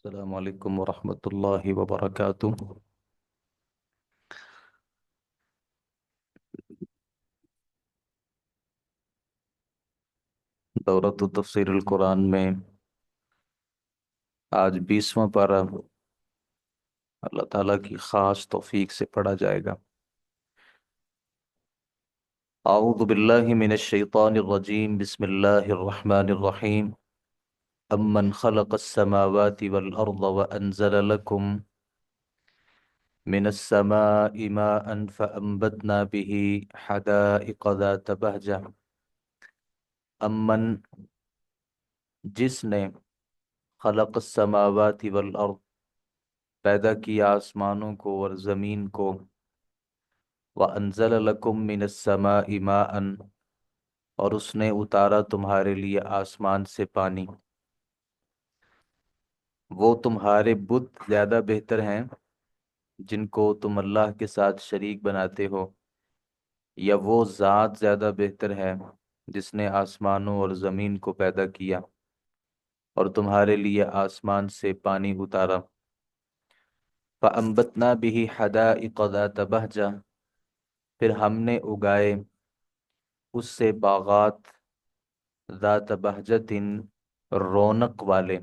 السلام علیکم ورحمۃ اللہ وبرکاتہ۔ دورۃ تفسیر القرآن میں آج 20واں پارہ اللہ تعالیٰ کی خاص توفیق سے پڑھا جائے گا۔ اعوذ باللہ من الشیطان الرجیم، بسم اللہ الرحمن الرحیم۔ امن خلق السماوات والارض وانزل لكم من السماء ماء فانبتنا به حدائق ذات بہجہ۔ امن، جس نے خلق السماوات والارض، پیدا کیا آسمانوں کو اور زمین کو، وَأَنزَلَ لَكُم مِّنَ السَّمَاءِ مَاءً، اور اس نے اتارا تمہارے لیے آسمان سے پانی۔ وہ تمہارے بت زیادہ بہتر ہیں جن کو تم اللہ کے ساتھ شریک بناتے ہو، یا وہ ذات زیادہ بہتر ہے جس نے آسمانوں اور زمین کو پیدا کیا اور تمہارے لیے آسمان سے پانی اتارا؟ فَأَنبَتْنَا بِهِ حَدَائِقَ ذَاتَ بَهْجَةٍ، پھر ہم نے اگائے اس سے باغات، ذات بہجتن، رونق والے۔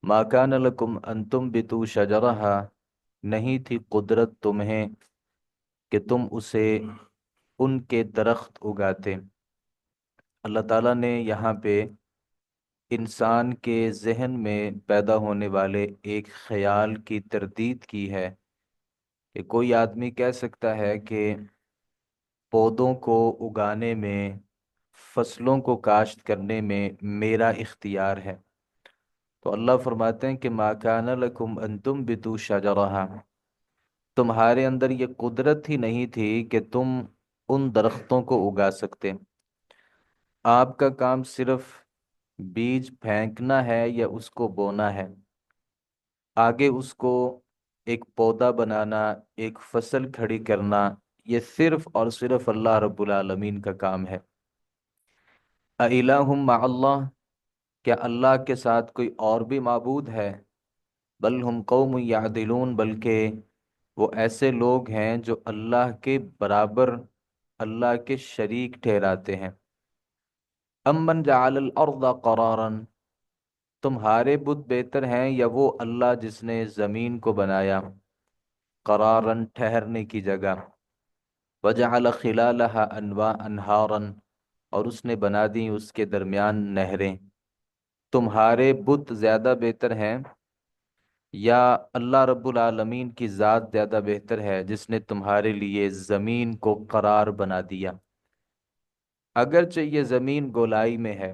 ما کان لکم ان تنبتوا شجرہا، نہیں تھی قدرت تمہیں کہ تم اسے، ان کے درخت اگاتے۔ اللہ تعالیٰ نے یہاں پہ انسان کے ذہن میں پیدا ہونے والے ایک خیال کی تردید کی ہے کہ کوئی آدمی کہہ سکتا ہے کہ پودوں کو اگانے میں، فصلوں کو کاشت کرنے میں میرا اختیار ہے۔ تو اللہ فرماتے ہیں کہ ما کان لکم ان تنبتوا شجرہا، تمہارے اندر یہ قدرت ہی نہیں تھی کہ تم ان درختوں کو اگا سکتے۔ آپ کا کام صرف بیج پھینکنا ہے یا اس کو بونا ہے، آگے اس کو ایک پودا بنانا، ایک فصل کھڑی کرنا، یہ صرف اور صرف اللہ رب العالمین کا کام ہے۔ اِلٰہٌ مع اللہ، کیا اللہ کے ساتھ کوئی اور بھی معبود ہے؟ بل ہم قوم یعدلون، بلکہ وہ ایسے لوگ ہیں جو اللہ کے برابر، اللہ کے شریک ٹھہراتے ہیں۔ امن جعل الارض قرارا، تمہارے بت بہتر ہیں یا وہ اللہ جس نے زمین کو بنایا قرارن، ٹھہرنے کی جگہ، وجعل خلالها انہارا، اور اس نے بنا دی اس کے درمیان نہریں۔ تمہارے بت زیادہ بہتر ہیں یا اللہ رب العالمین کی ذات زیادہ بہتر ہے جس نے تمہارے لیے زمین کو قرار بنا دیا؟ اگرچہ یہ زمین گولائی میں ہے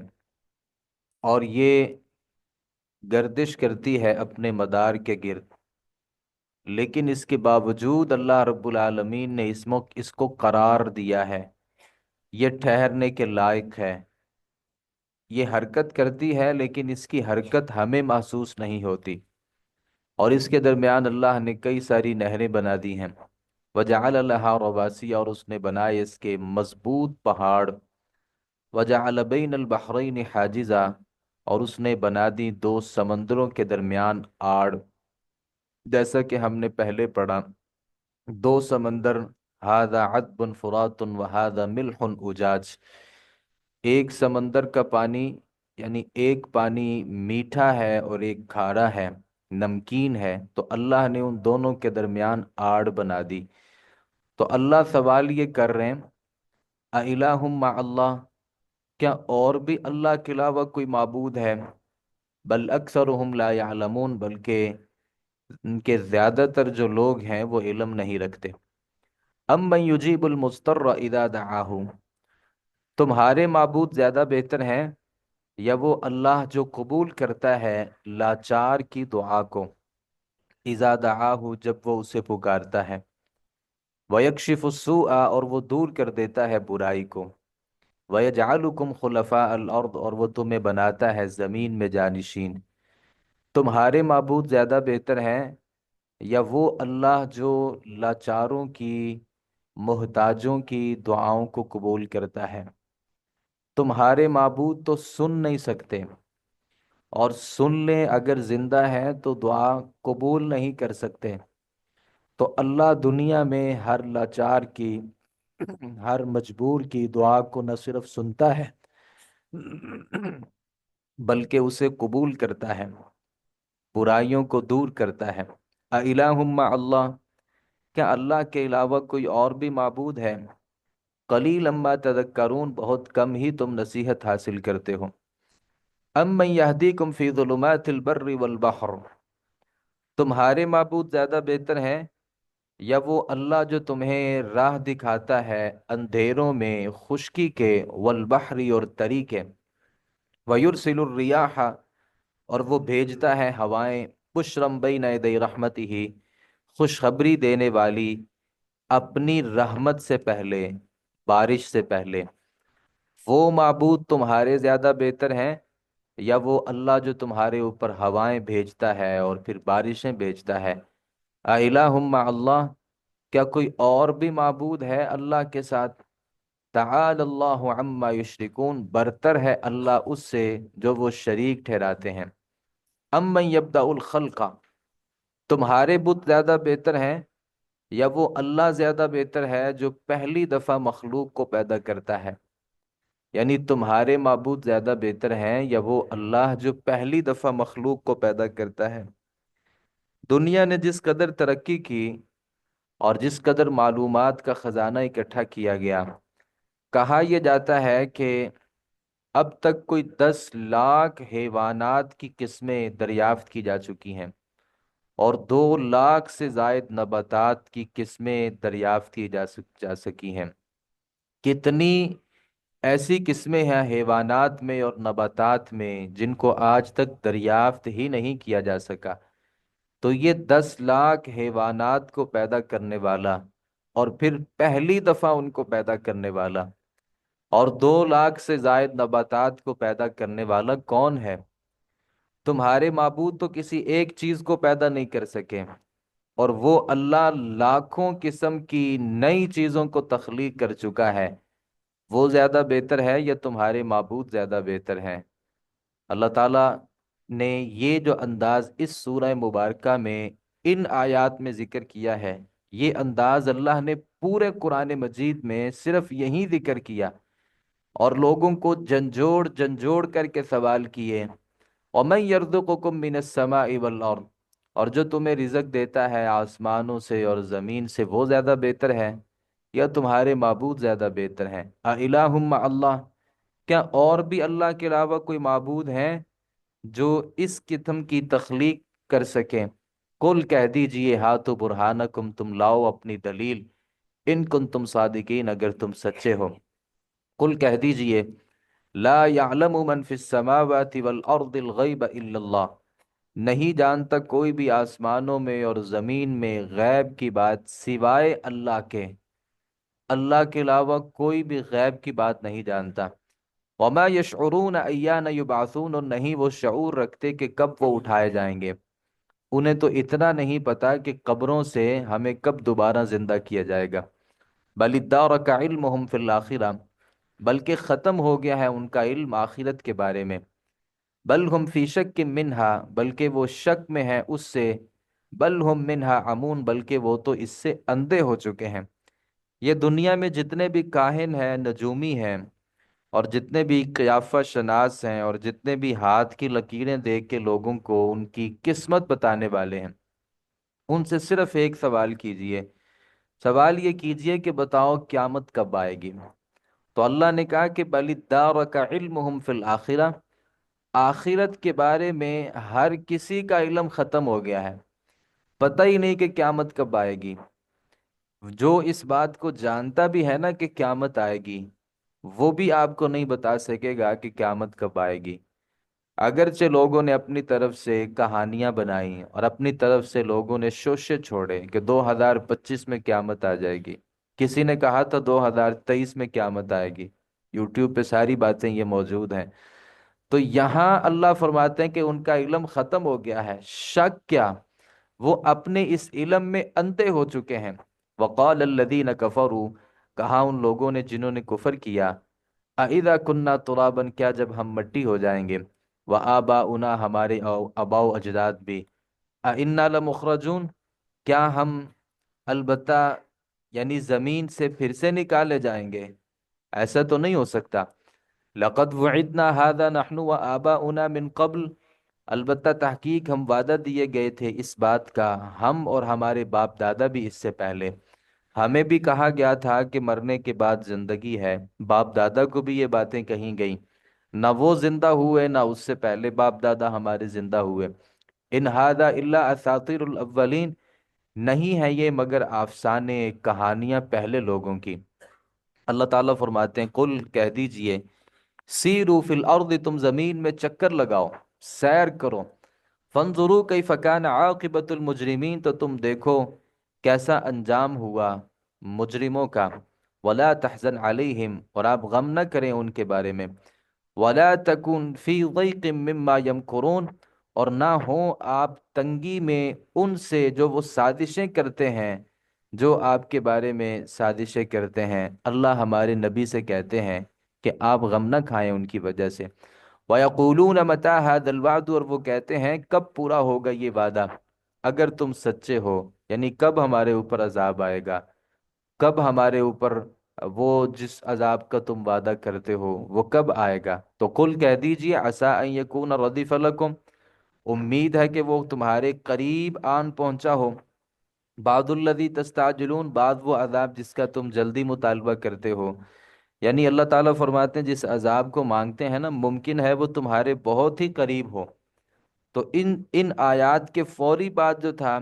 اور یہ گردش کرتی ہے اپنے مدار کے گرد، لیکن اس کے باوجود اللہ رب العالمین نے اس کو قرار دیا ہے، یہ ٹھہرنے کے لائق ہے۔ یہ حرکت کرتی ہے لیکن اس کی حرکت ہمیں محسوس نہیں ہوتی، اور اس کے درمیان اللہ نے کئی ساری نہریں بنا دی ہیں۔ وجعل لها رواسي، اور اس نے بنائے اس کے مضبوط پہاڑ۔ وجعل بین البحرین حاجزا، اور اس نے بنا دی دو سمندروں کے درمیان آڑ، جیسا کہ ہم نے پہلے پڑھا، دو سمندر، هذا عذب فرات وهذا ملح اجاج، ایک سمندر کا پانی، یعنی ایک پانی میٹھا ہے اور ایک کھارا ہے، نمکین ہے، تو اللہ نے ان دونوں کے درمیان آڑ بنا دی۔ تو اللہ سوال یہ کر رہے ہیں، اِلٰہٌ مع اللہ، کیا اور بھی اللہ کے علاوہ کوئی معبود ہے؟ بل اکثرهم لا يعلمون، بلکہ ان کے زیادہ تر جو لوگ ہیں وہ علم نہیں رکھتے۔ امن یجیب المضطر اذا دعاہ، تمہارے معبود زیادہ بہتر ہیں یا وہ اللہ جو قبول کرتا ہے لاچار کی دعا کو، اذا دعاہ، جب وہ اسے پکارتا ہے، ویکشف السوء، اور وہ دور کر دیتا ہے برائی کو، ویجعلکم خلفاء الارض، اور وہ تمہیں بناتا ہے زمین میں جانشین۔ تمہارے معبود زیادہ بہتر ہیں یا وہ اللہ جو لاچاروں کی، محتاجوں کی دعاؤں کو قبول کرتا ہے؟ تمہارے معبود تو سن نہیں سکتے اور سن لیں اگر زندہ ہیں تو دعا قبول نہیں کر سکتے، تو اللہ دنیا میں ہر لاچار کی، ہر مجبور کی دعا کو نہ صرف سنتا ہے بلکہ اسے قبول کرتا ہے، برائیوں کو دور کرتا ہے۔ اَإِلَٰهٌ مَّعَ اللَّهِ، کیا اللہ کے علاوہ کوئی اور بھی معبود ہے؟ قلیلا ما تذکرون، بہت کم ہی تم نصیحت حاصل کرتے ہو۔ امن یہدیکم فی ظلمات البر والبحر، تمہارے معبود زیادہ بہتر ہیں یا وہ اللہ جو تمہیں راہ دکھاتا ہے اندھیروں میں خشکی کے، والبحری اور تری کے، ویرسل الریاح اور وہ بھیجتا ہے ہوائیں، بشرم بین یدی رحمتہ، خوشخبری دینے والی اپنی رحمت سے پہلے، بارش سے پہلے۔ وہ معبود تمہارے زیادہ بہتر ہیں یا وہ اللہ جو تمہارے اوپر ہوائیں بھیجتا ہے اور پھر بارشیں بھیجتا ہے؟ اَإِلَٰهٌ مَّعَ اللَّهِ، کیا کوئی اور بھی معبود ہے اللہ کے ساتھ؟ تعالی اللہ عما یشرکون، برتر ہے اللہ اس سے جو وہ شریک ٹھہراتے ہیں۔ امن یبدأ الخلق، تمہارے بت زیادہ بہتر ہیں یا وہ اللہ زیادہ بہتر ہے جو پہلی دفعہ مخلوق کو پیدا کرتا ہے؟ یعنی تمہارے معبود زیادہ بہتر ہیں یا وہ اللہ جو پہلی دفعہ مخلوق کو پیدا کرتا ہے؟ دنیا نے جس قدر ترقی کی اور جس قدر معلومات کا خزانہ اکٹھا کیا گیا، کہا یہ جاتا ہے کہ اب تک کوئی 10 لاکھ حیوانات کی قسمیں دریافت کی جا چکی ہیں اور 2 لاکھ سے زائد نباتات کی قسمیں دریافت کی جا سکی ہیں۔ کتنی ایسی قسمیں ہیں حیوانات میں اور نباتات میں جن کو آج تک دریافت ہی نہیں کیا جا سکا۔ تو یہ 10 لاکھ حیوانات کو پیدا کرنے والا اور پھر پہلی دفعہ ان کو پیدا کرنے والا اور 2 لاکھ سے زائد نباتات کو پیدا کرنے والا کون ہے؟ تمہارے معبود تو کسی ایک چیز کو پیدا نہیں کر سکے، اور وہ اللہ لاکھوں قسم کی نئی چیزوں کو تخلیق کر چکا ہے۔ وہ زیادہ بہتر ہے یا تمہارے معبود زیادہ بہتر ہیں؟ اللہ تعالیٰ نے یہ جو انداز اس سورہ مبارکہ میں ان آیات میں ذکر کیا ہے، یہ انداز اللہ نے پورے قرآن مجید میں صرف یہی ذکر کیا اور لوگوں کو جھنجھوڑ جھنجھوڑ کر کے سوال کیے۔ وَمَن يَرْزُقُكُم مِّنَ السَّمَاءِ وَالْأَرْضِ، اور جو تمہیں رزق دیتا ہے آسمانوں سے اور زمین سے، وہ زیادہ بہتر ہے یا تمہارے معبود زیادہ بہتر ہیں؟ اَإِلَٰهٌ مَّعَ اللَّهِ، کیا اور بھی اللہ کے علاوہ کوئی معبود ہیں جو اس قسم کی تخلیق کر سکیں؟ قل کہہ دیجئے، ہاتھو برہانکم، تم لاؤ اپنی دلیل، ان کنتم صادقین، اگر تم سچے ہو۔ قل کہہ دیجئے، لا یعلم من فی السماوات والارض الغیب الا اللہ، نہیں جانتا کوئی بھی آسمانوں میں اور زمین میں غیب کی بات سوائے اللہ کے، اللہ کے علاوہ کوئی بھی غیب کی بات نہیں جانتا۔ وما یشعرون ایان یبعثون، اور نہیں وہ شعور رکھتے کہ کب وہ اٹھائے جائیں گے۔ انہیں تو اتنا نہیں پتا کہ قبروں سے ہمیں کب دوبارہ زندہ کیا جائے گا۔ بل ادارک علمہم فی الآخرہ، بلکہ ختم ہو گیا ہے ان کا علم آخرت کے بارے میں۔ بل ہم فی شک منہا، بلکہ وہ شک میں ہیں اس سے۔ بل ہم منہا عمون، بلکہ وہ تو اس سے اندھے ہو چکے ہیں۔ یہ دنیا میں جتنے بھی کاہن ہیں، نجومی ہیں، اور جتنے بھی قیافہ شناس ہیں، اور جتنے بھی ہاتھ کی لکیریں دیکھ کے لوگوں کو ان کی قسمت بتانے والے ہیں، ان سے صرف ایک سوال کیجئے، سوال یہ کیجئے کہ بتاؤ قیامت کب آئے گی؟ تو اللہ نے کہا کہ بل ادارک علمہم فی الآخرہ، آخرت کے بارے میں ہر کسی کا علم ختم ہو گیا ہے، پتہ ہی نہیں کہ قیامت کب آئے گی۔ جو اس بات کو جانتا بھی ہے نا کہ قیامت آئے گی، وہ بھی آپ کو نہیں بتا سکے گا کہ قیامت کب آئے گی۔ اگرچہ لوگوں نے اپنی طرف سے کہانیاں بنائیں اور اپنی طرف سے لوگوں نے شوشے چھوڑے کہ 2025 میں قیامت آ جائے گی، کسی نے کہا تھا 2023 میں قیامت آئے گی، یوٹیوب پہ ساری باتیں یہ موجود ہیں۔ تو یہاں اللہ فرماتے ہیں کہ ان کا علم ختم ہو گیا ہے، شک کیا، وہ اپنے اس علم میں اندھے ہو چکے ہیں۔ وقال الذین کفروا، کہا ان لوگوں نے جنہوں نے کفر کیا، اذا کننا ترابا، کیا جب ہم مٹی ہو جائیں گے، و آباؤنا ہمارے آبا و اجداد بھی، انا لمخرجون کیا ہم البتہ یعنی زمین سے پھر سے نکالے جائیں گے؟ ایسا تو نہیں ہو سکتا۔ لقد وعدنا هذا نحن وآباؤنا من قبل، البتہ تحقیق ہم وعدہ دیے گئے تھے اس بات کا، ہم اور ہمارے باپ دادا بھی اس سے پہلے۔ ہمیں بھی کہا گیا تھا کہ مرنے کے بعد زندگی ہے، باپ دادا کو بھی یہ باتیں کہیں گئیں، نہ وہ زندہ ہوئے نہ اس سے پہلے باپ دادا ہمارے زندہ ہوئے۔ ان هذا الا اساطیر الاولین، نہیں ہے یہ مگر افسانے کہانیاں پہلے لوگوں کی۔ اللہ تعالیٰ فرماتے ہیں قل کہہ دیجئے، سیرو فی الارض تم زمین میں چکر لگاؤ، سیر کرو، فانظروا کیف کان عاقبۃ المجرمین تو تم دیکھو کیسا انجام ہوا مجرموں کا، ولا تحزن علیہم اور آپ غم نہ کریں ان کے بارے میں، ولا تکن فی ضیق مما یمکرون اور نہ ہوں آپ تنگی میں ان سے جو وہ سازشیں کرتے ہیں، جو آپ کے بارے میں سازشیں کرتے ہیں۔ اللہ ہمارے نبی سے کہتے ہیں کہ آپ غم نہ کھائیں ان کی وجہ سے۔ وَيَقُولُونَ مَتَىٰ هَٰذَا الْوَعْدُ اور وہ کہتے ہیں کب پورا ہوگا یہ وعدہ، اگر تم سچے ہو، یعنی کب ہمارے اوپر عذاب آئے گا، کب ہمارے اوپر وہ جس عذاب کا تم وعدہ کرتے ہو وہ کب آئے گا؟ تو قل کہہ دیجئے عسیٰ ان یکون ردف لکم، امید ہے کہ وہ تمہارے قریب آن پہنچا ہو، بعد الذی تستعجلون بعد وہ عذاب جس کا تم جلدی مطالبہ کرتے ہو۔ یعنی اللہ تعالیٰ فرماتے ہیں جس عذاب کو مانگتے ہیں نا، ممکن ہے وہ تمہارے بہت ہی قریب ہو۔ تو ان آیات کے فوری بعد جو تھا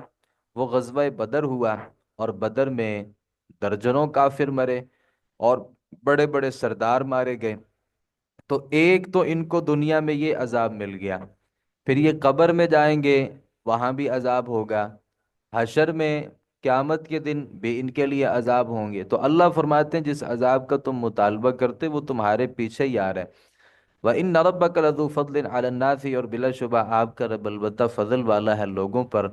وہ غزوہ بدر ہوا، اور بدر میں درجنوں کافر مرے اور بڑے بڑے سردار مارے گئے۔ تو ایک تو ان کو دنیا میں یہ عذاب مل گیا، پھر یہ قبر میں جائیں گے، وہاں بھی عذاب ہوگا، حشر میں قیامت کے دن بھی ان کے لیے عذاب ہوں گے۔ تو اللہ فرماتے ہیں جس عذاب کا تم مطالبہ کرتے وہ تمہارے پیچھے ہی آ رہا ہے۔ وَإِنَّ رَبَّكَ لَذُو فَضْلٍ عَلَى النَّاسِ اور بلا شبہ آپ کا رب البتہ فضل والا ہے لوگوں پر،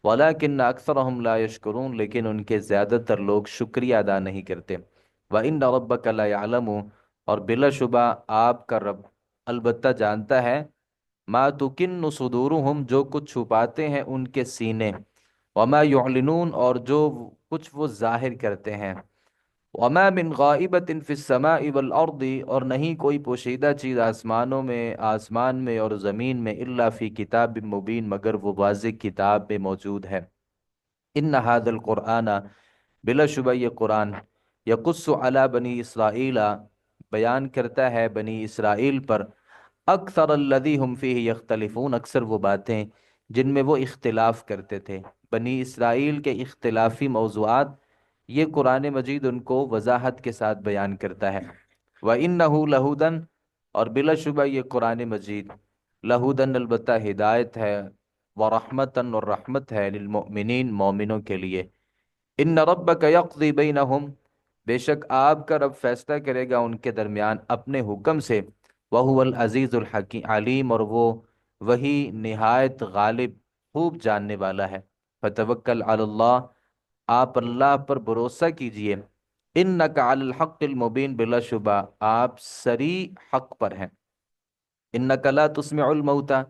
وَلَكِنَّ أَكْثَرَهُمْ لَا يَشْكُرُونَ لیکن ان کے زیادہ تر لوگ شکریہ ادا نہیں کرتے۔ وَإِنَّ رَبَّكَ لَيَعْلَمُ اور بلا شبہ آپ کا رب البتہ جانتا ہے، مَا تُكِنُّ صُدُورُهُمْ جو کچھ چھپاتے ہیں ان کے سینے، وَمَا يُعْلِنُونَ اور جو کچھ وہ ظاہر کرتے ہیں، وَمَا مِنْ غَائِبَةٍ فِي السَّمَاءِ وَالْأَرْضِ اور نہیں کوئی پوشیدہ چیز آسمانوں میں، آسمان میں اور زمین میں، إِلَّا فِي كِتَابٍ مُبِينٍ مگر وہ واضح کتاب میں موجود ہے۔ إِنَّ هَذَا الْقُرْآنَ بلا شبہ یہ قرآن، یقص علی بنی اسرائیل بیان کرتا ہے بنی اسرائیل پر، اکثر الذی ہم فیہ یختلفون اکثر وہ باتیں جن میں وہ اختلاف کرتے تھے، بنی اسرائیل کے اختلافی موضوعات یہ قرآن مجید ان کو وضاحت کے ساتھ بیان کرتا ہے۔ وَإِنَّهُ لَهُدًا اور بلا شبہ یہ قرآن مجید لہودن البتہ ہدایت ہے، ورحمتاً اور رحمت ہے، للمؤمنین مومنوں کے لیے۔ ان ربک یقضی بینہم بے شک آپ کا رب فیصلہ کرے گا ان کے درمیان اپنے حکم سے، وہو العزیز الحکیم علیم اور وہ وہی نہایت غالب خوب جاننے والا ہے۔ فتوکل علی اللہ آپ اللہ پر بھروسہ کیجئے، انک علی الحق المبین بلا شبہ آپ صریح حق پر ہیں۔ انک لا تسمع الموتى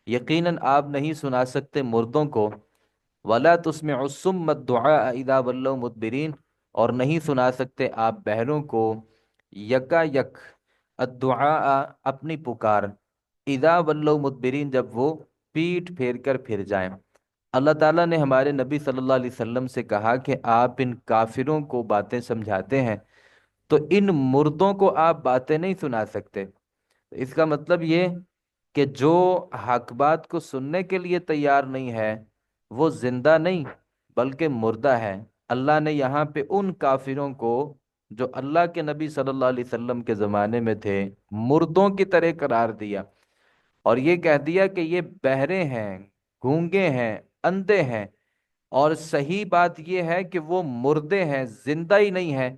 یقیناً آپ نہیں سنا سکتے مردوں کو، ولا تسمع الصم الدعاء اذا ولوا مدبرین اور نہیں سنا سکتے آپ بہروں کو یکا یک الدعاء اپنی پکار، اذا ولوا مدبرین جب وہ پیٹ پھیر کر پھر جائیں۔ اللہ تعالیٰ نے ہمارے نبی صلی اللہ علیہ وسلم سے کہا کہ آپ ان کافروں کو باتیں سمجھاتے ہیں تو ان مردوں کو آپ باتیں نہیں سنا سکتے۔ اس کا مطلب یہ کہ جو حق بات کو سننے کے لیے تیار نہیں ہے وہ زندہ نہیں بلکہ مردہ ہے۔ اللہ نے یہاں پہ ان کافروں کو جو اللہ کے نبی صلی اللہ علیہ وسلم کے زمانے میں تھے مردوں کی طرح قرار دیا، اور یہ کہہ دیا کہ یہ بہرے ہیں، گونگے ہیں، اندھے ہیں، اور صحیح بات یہ ہے کہ وہ مردے ہیں، زندہ ہی نہیں ہیں،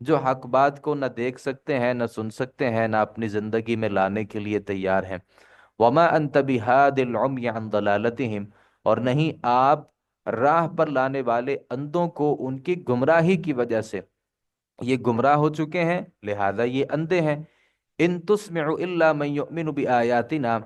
جو حق بات کو نہ دیکھ سکتے ہیں، نہ سن سکتے ہیں، نہ اپنی زندگی میں لانے کے لیے تیار ہیں۔ وما انت بہاد العمی عن ضلالتہم اور نہیں آپ راہ پر لانے والے اندھوں کو ان کی گمراہی کی وجہ سے، یہ گمراہ ہو چکے ہیں لہذا یہ اندھے ہیں۔ ان تسمع الا من یؤمن بآیاتنا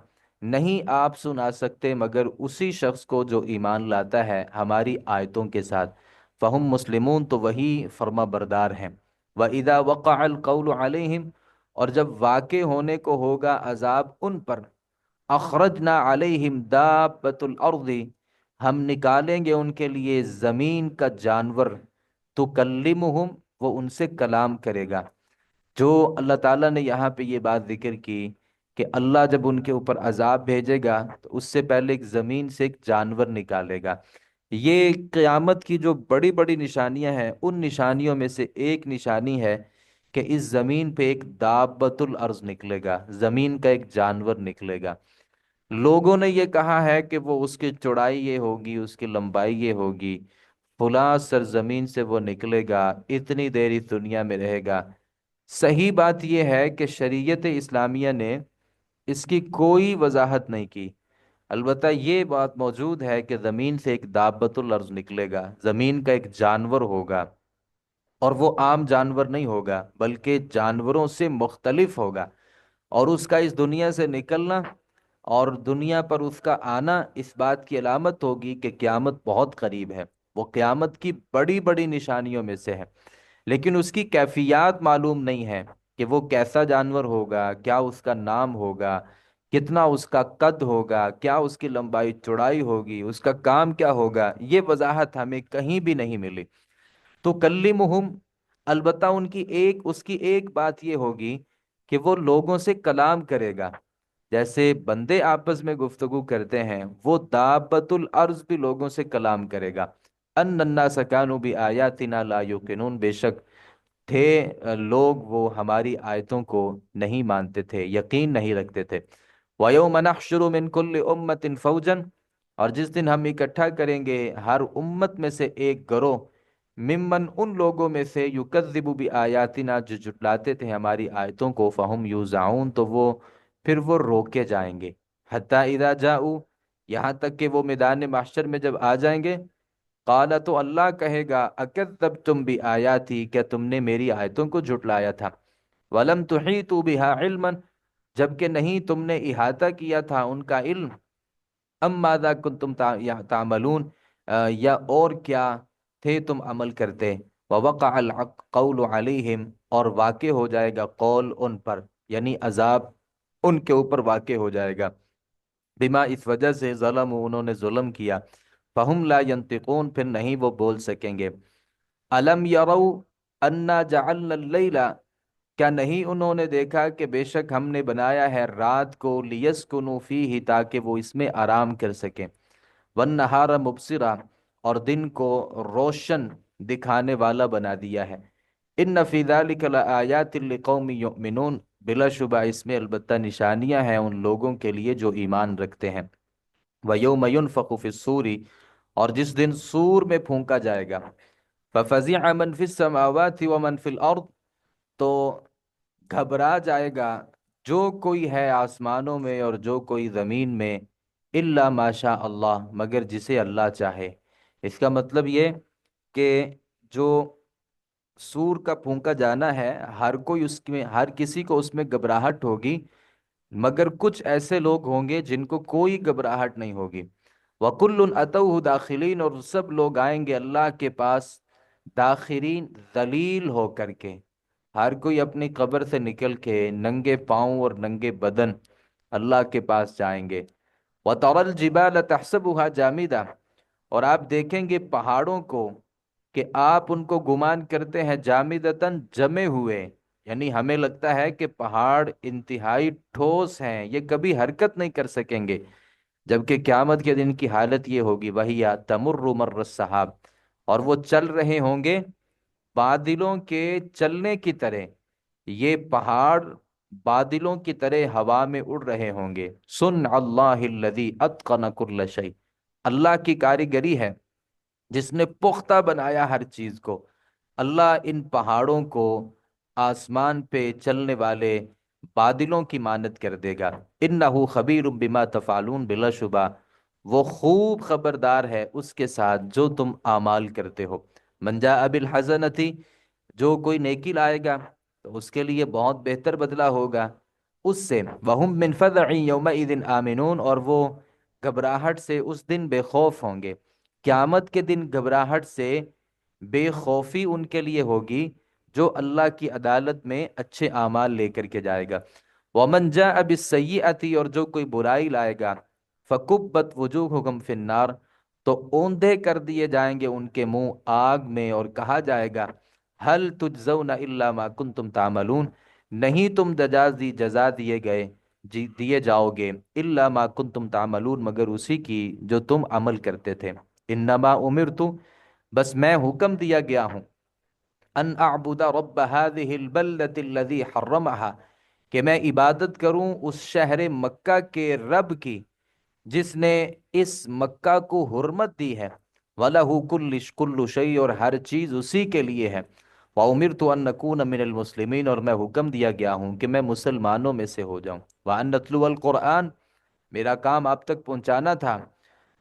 نہیں آپ سنا سکتے مگر اسی شخص کو جو ایمان لاتا ہے ہماری آیتوں کے ساتھ، فہم مسلمون، تو وہی فرما بردار ہیں۔ وَإِذَا وَقَعَ الْقَوْلُ عَلَيْهِمْ، اور جب واقع ہونے کو ہوگا عذاب ان پر، اخرجنا علیہم دابۃ الارض، ہم نکالیں گے ان کے لیے زمین کا جانور، تکلمہم، وہ ان سے کلام کرے گا۔ جو اللہ تعالیٰ نے یہاں پہ یہ بات ذکر کی کہ اللہ جب ان کے اوپر عذاب بھیجے گا تو اس سے پہلے ایک زمین سے ایک جانور نکالے گا۔ یہ قیامت کی جو بڑی بڑی نشانیاں ہیں، ان نشانیوں میں سے ایک نشانی ہے کہ اس زمین پہ ایک دابۃ الارض نکلے گا، زمین کا ایک جانور نکلے گا۔ لوگوں نے یہ کہا ہے کہ وہ اس کی چوڑائی یہ ہوگی، اس کی لمبائی یہ ہوگی، فلاں سرزمین سے وہ نکلے گا، اتنی دیر اس دنیا میں رہے گا۔ صحیح بات یہ ہے کہ شریعت اسلامیہ نے اس کی کوئی وضاحت نہیں کی۔ البتہ یہ بات موجود ہے کہ زمین سے ایک دابۃ الارض نکلے گا، زمین کا ایک جانور ہوگا، اور وہ عام جانور نہیں ہوگا بلکہ جانوروں سے مختلف ہوگا، اور اس کا اس دنیا سے نکلنا اور دنیا پر اس کا آنا اس بات کی علامت ہوگی کہ قیامت بہت قریب ہے۔ وہ قیامت کی بڑی بڑی نشانیوں میں سے ہے، لیکن اس کی کیفیات معلوم نہیں ہے کہ وہ کیسا جانور ہوگا، کیا اس کا نام ہوگا، کتنا اس کا قد ہوگا، کیا اس کی لمبائی چوڑائی ہوگی، اس کا کام کیا ہوگا، یہ وضاحت ہمیں کہیں بھی نہیں ملی۔ تو کلمہم، البتہ اس کی ایک بات یہ ہوگی کہ وہ لوگوں سے کلام کرے گا، جیسے بندے آپس میں گفتگو کرتے ہیں، وہ دابۃ الارض بھی لوگوں سے کلام کرے گا۔ ان الناس کانوا بآیاتنا لا یوقنون، بے شک تھے لوگ وہ ہماری آیتوں کو نہیں مانتے تھے، یقین نہیں رکھتے تھے۔ وَيَوْمَ نَحْشُرُ مِنْ كُلِّ أُمَّةٍ فَوْجًا، اور جس دن ہم اکٹھا کریں گے ہر امت میں سے ایک گروہ، ممن، ان لوگوں میں سے، یکذب بآیاتنا، جو جھٹلاتے تھے ہماری آیتوں کو، فہم یوزعون، تو پھر وہ روکے جائیں گے، حتیٰ اذا جاؤ، یہاں تک کہ وہ میدان محشر میں جب آ جائیں گے، قال، تو اللہ کہے گا، اکذبتم بآیاتی، کیا تم نے میری آیتوں کو جھٹلایا تھا، ولم تحیطوا بها علما، جبکہ نہیں تم نے احاطہ کیا تھا ان کا علم، ام ماذا کنتم تعملون، یا اور کیا تھے تم عمل کرتے، ووقع القول علیہم، اور واقع ہو جائے گا قول ان پر، یعنی عذاب ان کے اوپر واقع ہو جائے گا، بما، اس وجہ سے، ظلم، انہوں نے ظلم کیا، فہم لا ینطقون، پھر نہیں وہ بول سکیں گے۔ الم یرو انا جعلنا اللیل، کیا نہیں انہوں نے دیکھا کہ بے شک ہم نے بنایا ہے رات کو، لیسکنوا فیہ، تاکہ وہ اس میں آرام کر سکیں، والنہار مبصرا، اور دن کو روشن دکھانے والا بنا دیا ہے، ان فی ذلک لآیات لقوم یؤمنون، بلا شبہ اس میں البتہ نشانیاں ہیں ان لوگوں کے لیے جو ایمان رکھتے ہیں۔ وَيَوْمَ يُنفَخُ فِي الصُّورِ، اور جس دن سور میں پھونکا جائے گا، فَفَزِعَ مَنْ فِي السَّمَاوَاتِ وَمَنْ فِي الْأَرْضِ، تو گھبرا جائے گا جو کوئی ہے آسمانوں میں اور جو کوئی زمین میں، الا ماشاء اللہ، مگر جسے اللہ چاہے۔ اس کا مطلب یہ کہ جو سور کا پھونکا جانا ہے، ہر کوئی اس میں، ہر کسی کو اس میں گھبراہٹ ہوگی، مگر کچھ ایسے لوگ ہوں گے جن کو کوئی گھبراہٹ نہیں ہوگی۔ وَكُلٌّ أَتَوْهُ دَاخِرِينَ، اور سب لوگ آئیں گے اللہ کے پاس داخرین، ذلیل ہو کر کے، ہر کوئی اپنی قبر سے نکل کے ننگے پاؤں اور ننگے بدن اللہ کے پاس جائیں گے۔ وَتَرَى الْجِبَالَ تَحْسَبُهَا جَامِدَةً، اور آپ دیکھیں گے پہاڑوں کو کہ آپ ان کو گمان کرتے ہیں جامدتاً، جمے ہوئے، یعنی ہمیں لگتا ہے کہ پہاڑ انتہائی ٹھوس ہیں، یہ کبھی حرکت نہیں کر سکیں گے، جبکہ قیامت کے دن کی حالت یہ ہوگی، وہی تمر مر السحاب، اور وہ چل رہے ہوں گے بادلوں کے چلنے کی طرح، یہ پہاڑ بادلوں کی طرح ہوا میں اڑ رہے ہوں گے۔ سن اللہ الذی اتقن کل شیء، اللہ کی کاریگری ہے جس نے پختہ بنایا ہر چیز کو۔ اللہ ان پہاڑوں کو آسمان پہ چلنے والے بادلوں کی مانند کر دے گا۔ انہ خبیر بما تفعلون، بلا شبہ وہ خوب خبردار ہے اس کے ساتھ جو تم اعمال کرتے ہو۔ من جاء بالحسنۃ، جو کوئی نیکی لائے گا تو اس کے لیے بہت بہتر بدلہ ہوگا، اس سے، وَهُمْ مِنْ فَزَعٍ يَوْمَئِذٍ آمِنُونَ، اور وہ گھبراہٹ سے اس دن بے خوف ہوں گے۔ قیامت کے دن گھبراہٹ سے بے خوفی ان کے لیے ہوگی جو اللہ کی عدالت میں اچھے اعمال لے کر کے جائے گا۔ وَمَنْ جَاءَ بِالسَّيِّئَةِ، اور جو کوئی برائی لائے گا، فَكُبَّتْ وُجُوهُهُمْ فِي النَّارِ، تو اوندھے کر دیے جائیں گے ان کے منہ آگ میں، اور کہا جائے گا هَلْ تُجْزَوْنَ إِلَّا مَا كُنْتُمْ تَعْمَلُونَ، نہیں تم جزا دیے گئے، دیے جاؤ گے، الا ما کنتم تعملون، مگر اسی کی جو تم عمل کرتے تھے۔ انما امرت، بس میں حکم دیا گیا ہوں، ان اعبد رب هذه البلدة الذي حرمها، کہ میں عبادت کروں اس شہر مکہ کے رب کی جس نے اس مکہ کو حرمت دی ہے، وَلَهُ كُلُّ شَيْءٍ، اور ہر چیز اسی کے لیے ہے، وَأُمِرْتُ أَن نَّكُونَ مِنَ الْمُسْلِمِينَ، اور میں حکم دیا گیا ہوں کہ میں مسلمانوں میں سے ہو جاؤں، وَأَن نَّتْلُوَ الْقُرْآنَ، میرا کام آپ تک پہنچانا تھا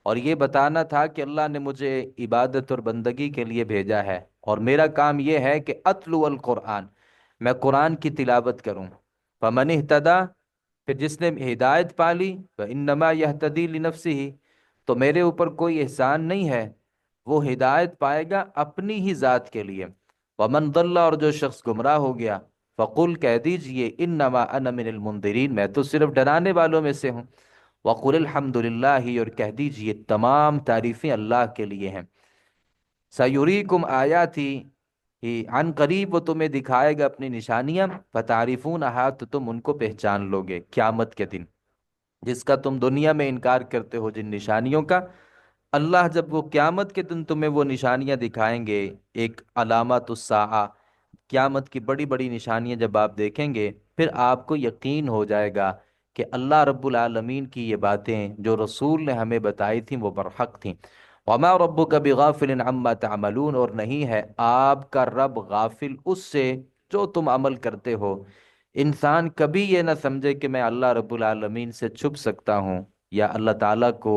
اور یہ بتانا تھا کہ اللہ نے مجھے عبادت اور بندگی کے لیے بھیجا ہے، اور میرا کام یہ ہے کہ اتلو القرآن، میں قرآن کی تلاوت کروں۔ فمن اہتدی، پھر جس نے ہدایت پالی، فانما یہتدی لنفسہ، تو میرے اوپر کوئی احسان نہیں ہے، وہ ہدایت پائے گا اپنی ہی ذات کے لیے۔ ومن ضل، اور جو شخص گمراہ ہو گیا، فقل، کہہ دیجئے، انما انا من المنذرین، میں تو صرف ڈرانے والوں میں سے ہوں۔ وقل الحمد للہ، اور کہہ دیجئے تمام تعریفیں اللہ کے لیے ہیں۔ سیریکم آیاتی، عن قریب وہ تمہیں دکھائے گا اپنی نشانیاں، فتعرفونہا، تو تم ان کو پہچان لوگے قیامت کے دن، جس کا تم دنیا میں انکار کرتے ہو جن نشانیوں کا، اللہ جب وہ قیامت کے دن تمہیں وہ نشانیاں دکھائیں گے، ایک علامات الساعہ، قیامت کی بڑی بڑی نشانیاں جب آپ دیکھیں گے، پھر آپ کو یقین ہو جائے گا کہ اللہ رب العالمین کی یہ باتیں جو رسول نے ہمیں بتائی تھیں وہ برحق تھیں۔ وما ربک بغافل عما تعملون، اور نہیں ہے آپ کا رب غافل اس سے جو تم عمل کرتے ہو۔ انسان کبھی یہ نہ سمجھے کہ میں اللہ رب العالمین سے چھپ سکتا ہوں، یا اللہ تعالیٰ کو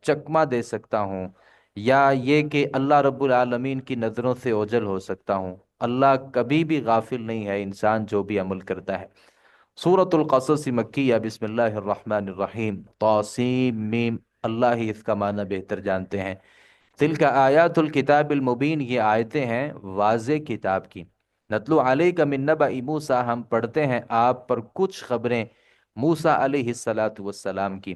چکمہ دے سکتا ہوں، یا یہ کہ اللہ رب العالمین کی نظروں سے اوجھل ہو سکتا ہوں۔ اللہ کبھی بھی غافل نہیں ہے انسان جو بھی عمل کرتا ہے۔ سورۃ القصص مکیہ، بسم اللہ الرحمن الرحیم، طاسیم میم، اللہ ہی اس کا معنی بہتر جانتے ہیں۔ تلک آیات الکتاب المبین، یہ آیتیں ہیں واضح کتاب کی۔ نتلو علیک من نبأ موسیٰ، ہم پڑھتے ہیں آپ پر کچھ خبریں موسیٰ علیہ السلام کی،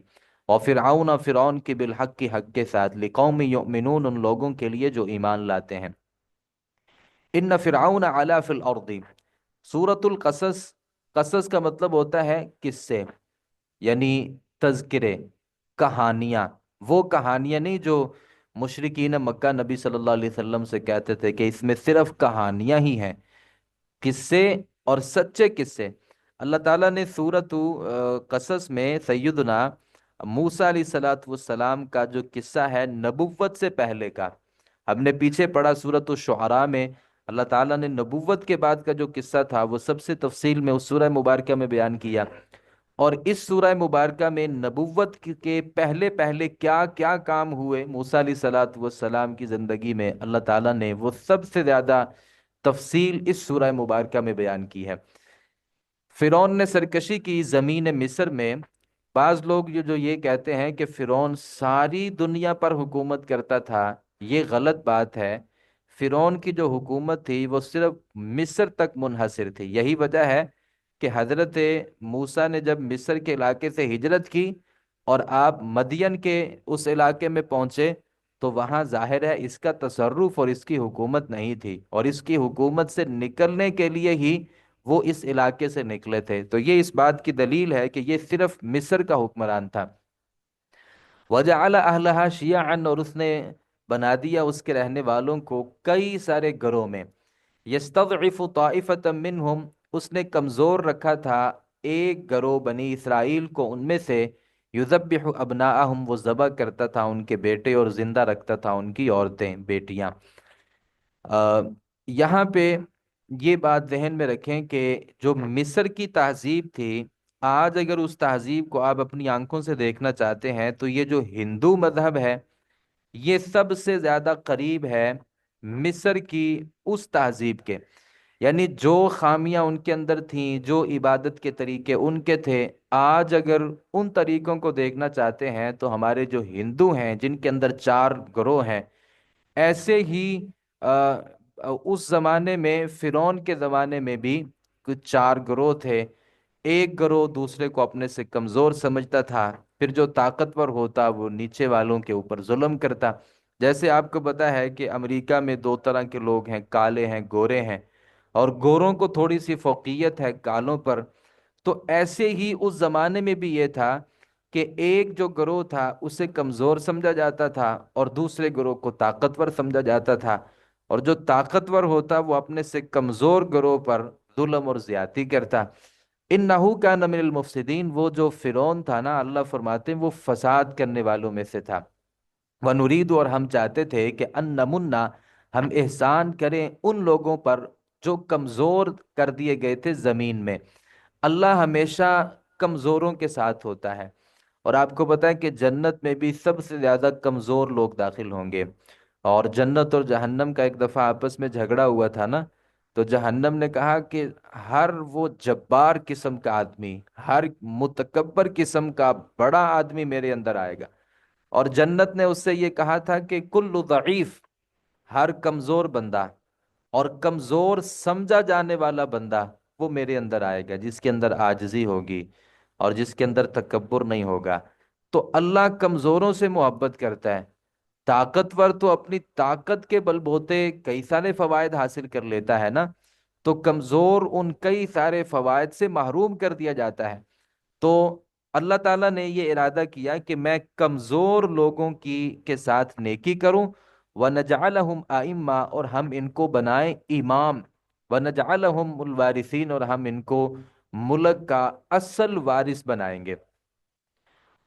اور فرعون، فرعون کی، بالحق کی، حق کے ساتھ، لقوم یؤمنون، ان لوگوں کے لیے جو ایمان لاتے ہیں۔ ان فرعون علا فی الارض، سورۃ القصص، قصص کا مطلب ہوتا ہے قصے، یعنی تذکرے، کہانیاں، وہ کہانیاں نہیں جو مشرکین مکہ نبی صلی اللہ علیہ وسلم سے کہتے تھے کہ اس میں صرف کہانیاں ہی ہیں، قصے اور سچے قصے۔ اللہ تعالیٰ نے سورۃ قصص میں سیدنا موسیٰ علیہ السلام کا جو قصہ ہے نبوت سے پہلے کا، ہم نے پیچھے پڑھا سورۃ الشعراء میں، اللہ تعالیٰ نے نبوت کے بعد کا جو قصہ تھا وہ سب سے تفصیل میں اس سورہ مبارکہ میں بیان کیا، اور اس سورہ مبارکہ میں نبوت کے پہلے پہلے کیا کیا کام ہوئے موسیٰ علیہ السلام کی زندگی میں، اللہ تعالیٰ نے وہ سب سے زیادہ تفصیل اس سورہ مبارکہ میں بیان کی ہے۔ فرعون نے سرکشی کی زمین مصر میں۔ بعض لوگ جو یہ کہتے ہیں کہ فرعون ساری دنیا پر حکومت کرتا تھا، یہ غلط بات ہے۔ فرعون کی جو حکومت تھی وہ صرف مصر تک منحصر تھی۔ یہی وجہ ہے کہ حضرت موسیٰ نے جب مصر کے علاقے سے ہجرت کی اور آپ مدین کے اس علاقے میں پہنچے، تو وہاں ظاہر ہے اس کا تصرف اور اس کی حکومت نہیں تھی، اور اس کی حکومت سے نکلنے کے لیے ہی وہ اس علاقے سے نکلے تھے، تو یہ اس بات کی دلیل ہے کہ یہ صرف مصر کا حکمران تھا۔ وجعل اہلہا شیعا، اور اس نے بنا دیا اس کے رہنے والوں کو کئی سارے گروہ میں۔ یستضعف طائفة منہم، اس نے کمزور رکھا تھا ایک گروہ بنی اسرائیل کو ان میں سے، یذبح ابناءہم، وہ ذبح کرتا تھا ان کے بیٹے اور زندہ رکھتا تھا ان کی عورتیں، بیٹیاں۔ یہاں پہ یہ بات ذہن میں رکھیں کہ جو مصر کی تہذیب تھی، آج اگر اس تہذیب کو آپ اپنی آنکھوں سے دیکھنا چاہتے ہیں تو یہ جو ہندو مذہب ہے یہ سب سے زیادہ قریب ہے مصر کی اس تہذیب کے۔ یعنی جو خامیاں ان کے اندر تھیں، جو عبادت کے طریقے ان کے تھے، آج اگر ان طریقوں کو دیکھنا چاہتے ہیں تو ہمارے جو ہندو ہیں جن کے اندر چار گروہ ہیں، ایسے ہی اس زمانے میں فرعون کے زمانے میں بھی کچھ چار گروہ تھے۔ ایک گروہ دوسرے کو اپنے سے کمزور سمجھتا تھا، پھر جو طاقتور ہوتا وہ نیچے والوں کے اوپر ظلم کرتا۔ جیسے آپ کو پتا ہے کہ امریکہ میں دو طرح کے لوگ ہیں، کالے ہیں، گورے ہیں، اور گوروں کو تھوڑی سی فوقیت ہے کالوں پر۔ تو ایسے ہی اس زمانے میں بھی یہ تھا کہ ایک جو گروہ تھا اسے کمزور سمجھا جاتا تھا اور دوسرے گروہ کو طاقتور سمجھا جاتا تھا، اور جو طاقتور ہوتا وہ اپنے سے کمزور گروہ پر ظلم اور زیادتی کرتا۔ انہو کان من المفسدین، وہ جو فرعون تھا نا، اللہ فرماتے ہیں وہ فساد کرنے والوں میں سے تھا۔ وَنُرِيدُ، اور ہم چاہتے تھے کہ ان نمنا، ہم احسان کریں ان لوگوں پر جو کمزور کر دیے گئے تھے زمین میں۔ اللہ ہمیشہ کمزوروں کے ساتھ ہوتا ہے، اور آپ کو پتا ہے کہ جنت میں بھی سب سے زیادہ کمزور لوگ داخل ہوں گے۔ اور جنت اور جہنم کا ایک دفعہ آپس میں جھگڑا ہوا تھا نا، تو جہنم نے کہا کہ ہر وہ جبار قسم کا آدمی، ہر متکبر قسم کا بڑا آدمی میرے اندر آئے گا، اور جنت نے اس سے یہ کہا تھا کہ کل ضعیف، ہر کمزور بندہ اور کمزور سمجھا جانے والا بندہ وہ میرے اندر آئے گا، جس کے اندر عاجزی ہوگی اور جس کے اندر تکبر نہیں ہوگا۔ تو اللہ کمزوروں سے محبت کرتا ہے۔ طاقتور تو اپنی طاقت کے بل بوتے کئی سارے فوائد حاصل کر لیتا ہے نا، تو کمزور ان کئی سارے فوائد سے محروم کر دیا جاتا ہے۔ تو اللہ تعالیٰ نے یہ ارادہ کیا کہ میں کمزور لوگوں کی کے ساتھ نیکی کروں، وَنَجْعَلَهُمْ أَئِمَّةً، اور ہم ان کو بنائیں امام، وَنَجْعَلَهُمُ الْوَارِثِينَ، اور ہم ان کو ملک کا اصل وارث بنائیں گے۔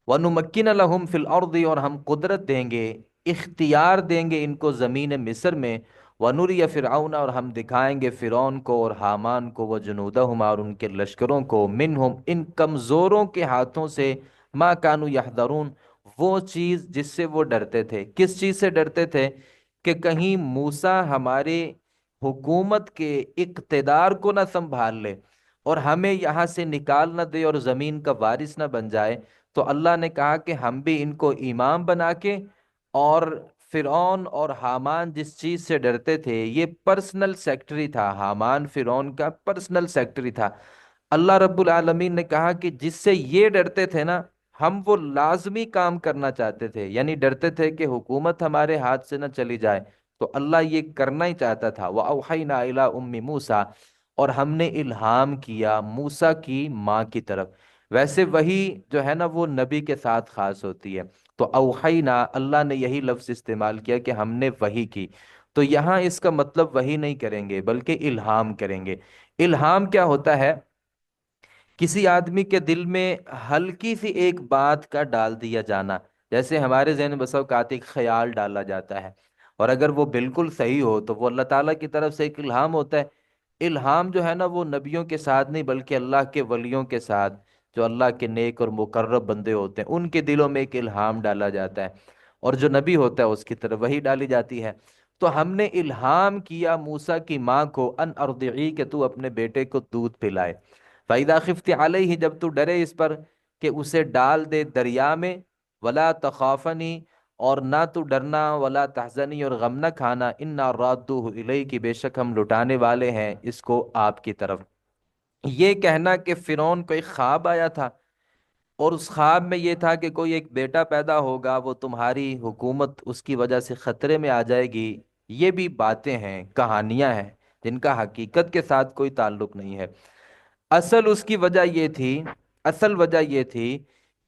وَنُمَكِّنَ لَهُمْ فِي الْأَرْضِ، اور ہم قدرت دیں گے، اختیار دیں گے ان کو زمین مصر میں۔ وَنُرِيَ فِرْعَوْنَ، اور ہم دکھائیں گے فرعون کو اور حامان کو، وَجُنُودَهُمَا، اور ان کے لشکروں کو، منہم، ان کمزوروں کے ہاتھوں سے، ما کانوا یحذرون، وہ چیز جس سے وہ ڈرتے تھے۔ کس چیز سے ڈرتے تھے؟ کہ کہیں موسیٰ ہمارے حکومت کے اقتدار کو نہ سنبھال لے اور ہمیں یہاں سے نکال نہ دے اور زمین کا وارث نہ بن جائے۔ تو اللہ نے کہا کہ ہم بھی ان کو امام بنا کے، اور فرعون اور حامان جس چیز سے ڈرتے تھے، یہ پرسنل سیکٹری تھا، حامان فرعون کا پرسنل سیکٹری تھا۔ اللہ رب العالمین نے کہا کہ جس سے یہ ڈرتے تھے نا، ہم وہ لازمی کام کرنا چاہتے تھے، یعنی ڈرتے تھے کہ حکومت ہمارے ہاتھ سے نہ چلی جائے، تو اللہ یہ کرنا ہی چاہتا تھا۔ وَأَوْحَيْنَا إِلَىٰ أُمِّ مُوسَىٰ، اور ہم نے الہام کیا موسیٰ کی ماں کی طرف۔ ویسے وہی جو ہے نا وہ نبی کے ساتھ خاص ہوتی ہے، تو اوحینا، اللہ نے یہی لفظ استعمال کیا کہ ہم نے وحی کی۔ تو یہاں اس کا مطلب وحی نہیں کریں گے بلکہ الہام کریں گے۔ الہام کیا ہوتا ہے؟ کسی آدمی کے دل میں ہلکی سی ایک بات کا ڈال دیا جانا، جیسے ہمارے ذہن میں بسا اوقات ایک خیال ڈالا جاتا ہے، اور اگر وہ بالکل صحیح ہو تو وہ اللہ تعالیٰ کی طرف سے ایک الہام ہوتا ہے۔ الہام جو ہے نا وہ نبیوں کے ساتھ نہیں بلکہ اللہ کے ولیوں کے ساتھ، جو اللہ کے نیک اور مقرب بندے ہوتے ہیں ان کے دلوں میں ایک الہام ڈالا جاتا ہے، اور جو نبی ہوتا ہے اس کی طرف وہی ڈالی جاتی ہے۔ تو ہم نے الہام کیا موسیٰ کی ماں کو، ان ارضعی، کہ تو اپنے بیٹے کو دودھ پلائے۔ فَإِذَا خِفْتِ عَلَيْهِ، جب تو ڈرے اس پر کہ اسے ڈال دے دریا میں، وَلَا تَخَافَنِي، اور نہ تو ڈرنا، وَلَا تَحْزَنِي، اور غم نہ کھانا، إِنَّا رَادُّوهُ إِلَيْكِ، بے شک ہم لٹانے والے ہیں اس کو آپ کی طرف۔ یہ کہنا کہ فرعون کو ایک خواب آیا تھا، اور اس خواب میں یہ تھا کہ کوئی ایک بیٹا پیدا ہوگا، وہ تمہاری حکومت اس کی وجہ سے خطرے میں آ جائے گی، یہ بھی باتیں ہیں، کہانیاں ہیں جن کا حقیقت کے ساتھ کوئی تعلق نہیں ہے۔ اصل اس کی وجہ یہ تھی، اصل وجہ یہ تھی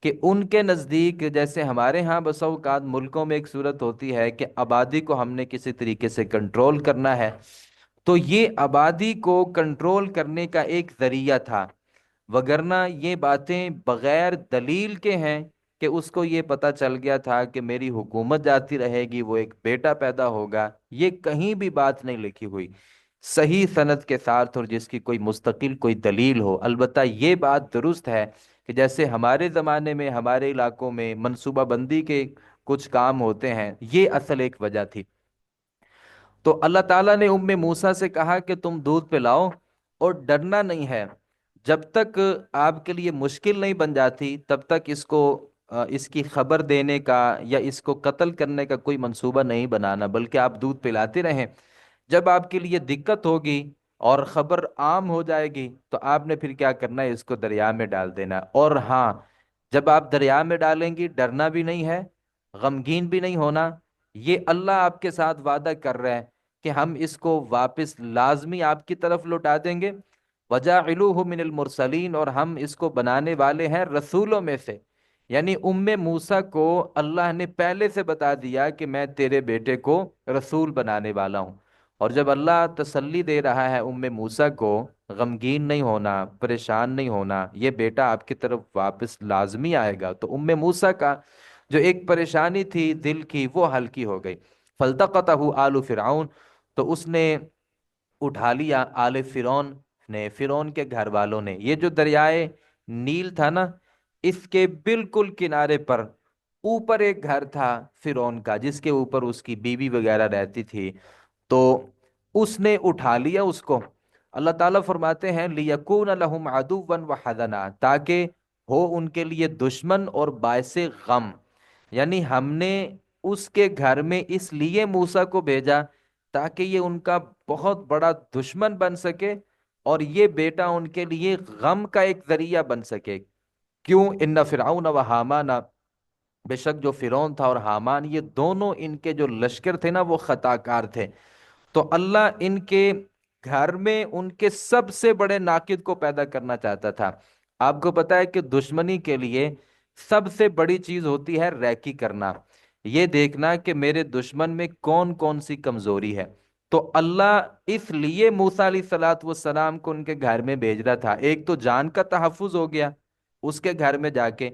کہ ان کے نزدیک، جیسے ہمارے ہاں بسا اوقات ملکوں میں ایک صورت ہوتی ہے کہ آبادی کو ہم نے کسی طریقے سے کنٹرول کرنا ہے، تو یہ آبادی کو کنٹرول کرنے کا ایک ذریعہ تھا، وگرنہ یہ باتیں بغیر دلیل کے ہیں کہ اس کو یہ پتہ چل گیا تھا کہ میری حکومت جاتی رہے گی، وہ ایک بیٹا پیدا ہوگا، یہ کہیں بھی بات نہیں لکھی ہوئی صحیح سند کے ساتھ اور جس کی کوئی مستقل کوئی دلیل ہو۔ البتہ یہ بات درست ہے کہ جیسے ہمارے زمانے میں ہمارے علاقوں میں منصوبہ بندی کے کچھ کام ہوتے ہیں، یہ اصل ایک وجہ تھی۔ تو اللہ تعالیٰ نے موسیٰ سے کہا کہ تم دودھ پلاؤ اور ڈرنا نہیں ہے، جب تک آپ کے لیے مشکل نہیں بن جاتی تب تک اس کو اس کی خبر دینے کا یا اس کو قتل کرنے کا کوئی منصوبہ نہیں بنانا، بلکہ آپ دودھ پلاتے رہیں۔ جب آپ کے لیے دقت ہوگی اور خبر عام ہو جائے گی تو آپ نے پھر کیا کرنا ہے، اس کو دریا میں ڈال دینا۔ اور ہاں، جب آپ دریا میں ڈالیں گی ڈرنا بھی نہیں ہے، غمگین بھی نہیں ہونا۔ یہ اللہ آپ کے ساتھ وعدہ کر رہے ہیں کہ ہم اس کو واپس لازمی آپ کی طرف لوٹا دیں گے۔ وَجَاعِلُوهُ مِنَ الْمُرْسَلِينَ، اور ہم اس کو بنانے والے ہیں رسولوں میں سے۔ یعنی موسیٰ کو اللہ نے پہلے سے بتا دیا کہ میں تیرے بیٹے کو رسول بنانے والا ہوں۔ اور جب اللہ تسلی دے رہا ہے موسیٰ کو، غمگین نہیں ہونا، پریشان نہیں ہونا، یہ بیٹا آپ کی طرف واپس لازمی آئے گا، تو موسیٰ کا جو ایک پریشانی تھی دل کی وہ ہلکی ہو گئی۔ فَالْتَقَطَهُ آلُ فرعون، تو اس نے اٹھا لیا آل فرعون نے، فرعون کے گھر والوں نے۔ یہ جو دریائے نیل تھا نا، اس کے بالکل کنارے پر اوپر ایک گھر تھا فرعون کا، جس کے اوپر اس کی بیوی وغیرہ رہتی تھی، تو اس نے اٹھا لیا اس کو۔ اللہ تعالیٰ فرماتے ہیں لِيَكُونَ لَهُمْ عَدُوًّا وَحَزَنًا، تاکہ ہو ان کے لیے دشمن اور باعث غم۔ یعنی ہم نے اس کے گھر میں اس لیے موسیٰ کو بھیجا تاکہ یہ ان کا بہت بڑا دشمن بن سکے، اور یہ بیٹا ان کے لیے غم کا ایک ذریعہ بن سکے۔ کیوں؟ ان فرعون و حامان، بے شک جو فرعون تھا اور حامان، یہ دونوں ان کے جو لشکر تھے نا وہ خطا کار تھے۔ تو اللہ ان کے گھر میں ان کے سب سے بڑے ناقد کو پیدا کرنا چاہتا تھا۔ آپ کو پتا ہے کہ دشمنی کے لیے سب سے بڑی چیز ہوتی ہے ریکی کرنا، یہ دیکھنا کہ میرے دشمن میں کون کون سی کمزوری ہے۔ تو اللہ اس لیے موسیٰ علیہ الصلوۃ والسلام کو ان کے گھر میں بھیج رہا تھا۔ ایک تو جان کا تحفظ ہو گیا اس کے گھر میں جا کے،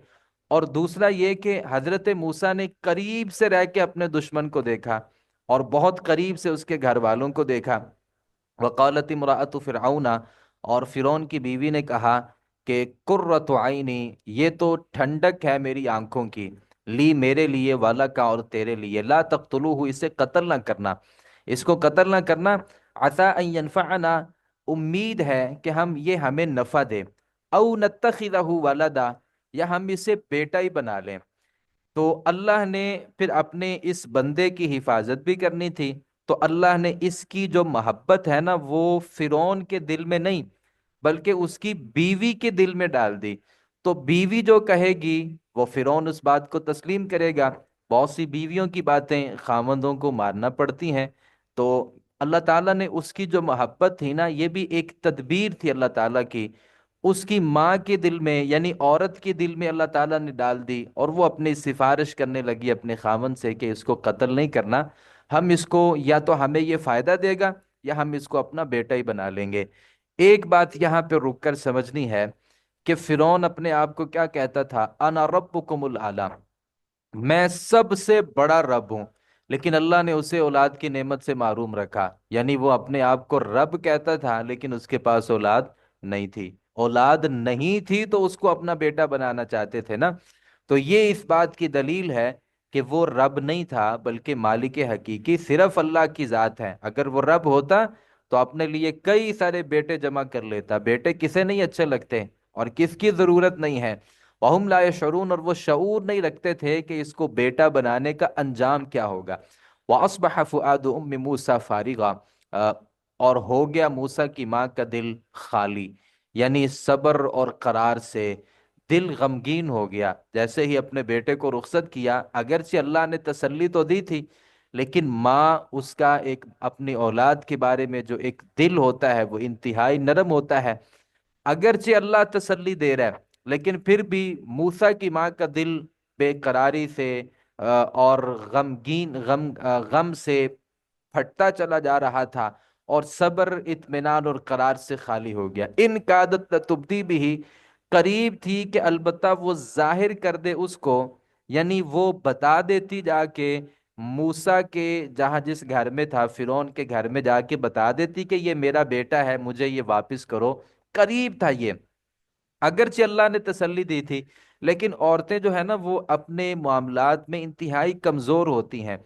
اور دوسرا یہ کہ حضرت موسیٰ نے قریب سے رہ کے اپنے دشمن کو دیکھا اور بہت قریب سے اس کے گھر والوں کو دیکھا۔ وقالت امرأۃ فرعون، اور فرعون کی بیوی نے کہا کہ قرۃ عینی، یہ تو ٹھنڈک ہے میری آنکھوں کی، لی میرے لیے، والا کا اور تیرے لیے، لا تقتلوہ، اسے قتل نہ کرنا، اس کو قتل نہ کرنا، عسیٰ ان ینفعنا، امید ہے کہ یہ ہمیں نفع دے، او نتخذہ ولدا، یا ہم اسے بیٹا ہی بنا لیں۔ تو اللہ نے پھر اپنے اس بندے کی حفاظت بھی کرنی تھی، تو اللہ نے اس کی جو محبت ہے نا وہ فرعون کے دل میں نہیں بلکہ اس کی بیوی کے دل میں ڈال دی۔ تو بیوی جو کہے گی وہ فرعون اس بات کو تسلیم کرے گا۔ بہت سی بیویوں کی باتیں خامندوں کو ماننا پڑتی ہیں، تو اللہ تعالیٰ نے اس کی جو محبت تھی نا، یہ بھی ایک تدبیر تھی اللہ تعالیٰ کی، اس کی ماں کے دل میں یعنی عورت کے دل میں اللہ تعالیٰ نے ڈال دی، اور وہ اپنی سفارش کرنے لگی اپنے خامند سے کہ اس کو قتل نہیں کرنا، ہم اس کو یا تو ہمیں یہ فائدہ دے گا یا ہم اس کو اپنا بیٹا ہی بنا لیں گے۔ ایک بات یہاں پہ رک کر سمجھنی ہے کہ فرعون اپنے آپ کو کیا کہتا تھا، انا ربکم الاعلی، میں سب سے بڑا رب ہوں، لیکن اللہ نے اسے اولاد کی نعمت سے محروم رکھا۔ یعنی وہ اپنے آپ کو رب کہتا تھا لیکن اس کے پاس اولاد نہیں تھی، اولاد نہیں تھی تو اس کو اپنا بیٹا بنانا چاہتے تھے نا۔ تو یہ اس بات کی دلیل ہے کہ وہ رب نہیں تھا بلکہ مالک حقیقی صرف اللہ کی ذات ہے۔ اگر وہ رب ہوتا تو اپنے لیے کئی سارے بیٹے جمع کر لیتا۔ بیٹے کسے نہیں اچھے لگتے اور کس کی ضرورت نہیں ہے، وہم لا یشعرون، اور وہ شعور نہیں رکھتے تھے کہ اس کو بیٹا بنانے کا انجام کیا ہوگا۔ وَأَصْبَحَ فُؤَادُ أُمِّ مُوسَىٰ فَارِغًا، اور ہو گیا موسیٰ کی ماں کا دل خالی، یعنی صبر اور قرار سے دل غمگین ہو گیا۔ جیسے ہی اپنے بیٹے کو رخصت کیا، اگرچہ اللہ نے تسلی تو دی تھی لیکن ماں اس کا ایک اپنی اولاد کے بارے میں جو ایک دل ہوتا ہے وہ انتہائی نرم ہوتا ہے۔ اگرچہ اللہ تسلی دے رہا ہے لیکن پھر بھی موسیٰ کی ماں کا دل بے قراری سے اور غم سے پھٹتا چلا جا رہا تھا، اور صبر، اطمینان اور قرار سے خالی ہو گیا۔ ان قادت تبدی بھی، قریب تھی کہ البتہ وہ ظاہر کر دے اس کو، یعنی وہ بتا دیتی جا کے موسیٰ کے جہاں جس گھر میں تھا فرعون کے گھر میں جا کے بتا دیتی کہ یہ میرا بیٹا ہے، مجھے یہ واپس کرو۔ قریب تھا یہ، اگرچہ اللہ نے تسلی دی تھی لیکن عورتیں جو ہے نا وہ اپنے معاملات میں انتہائی کمزور ہوتی ہیں۔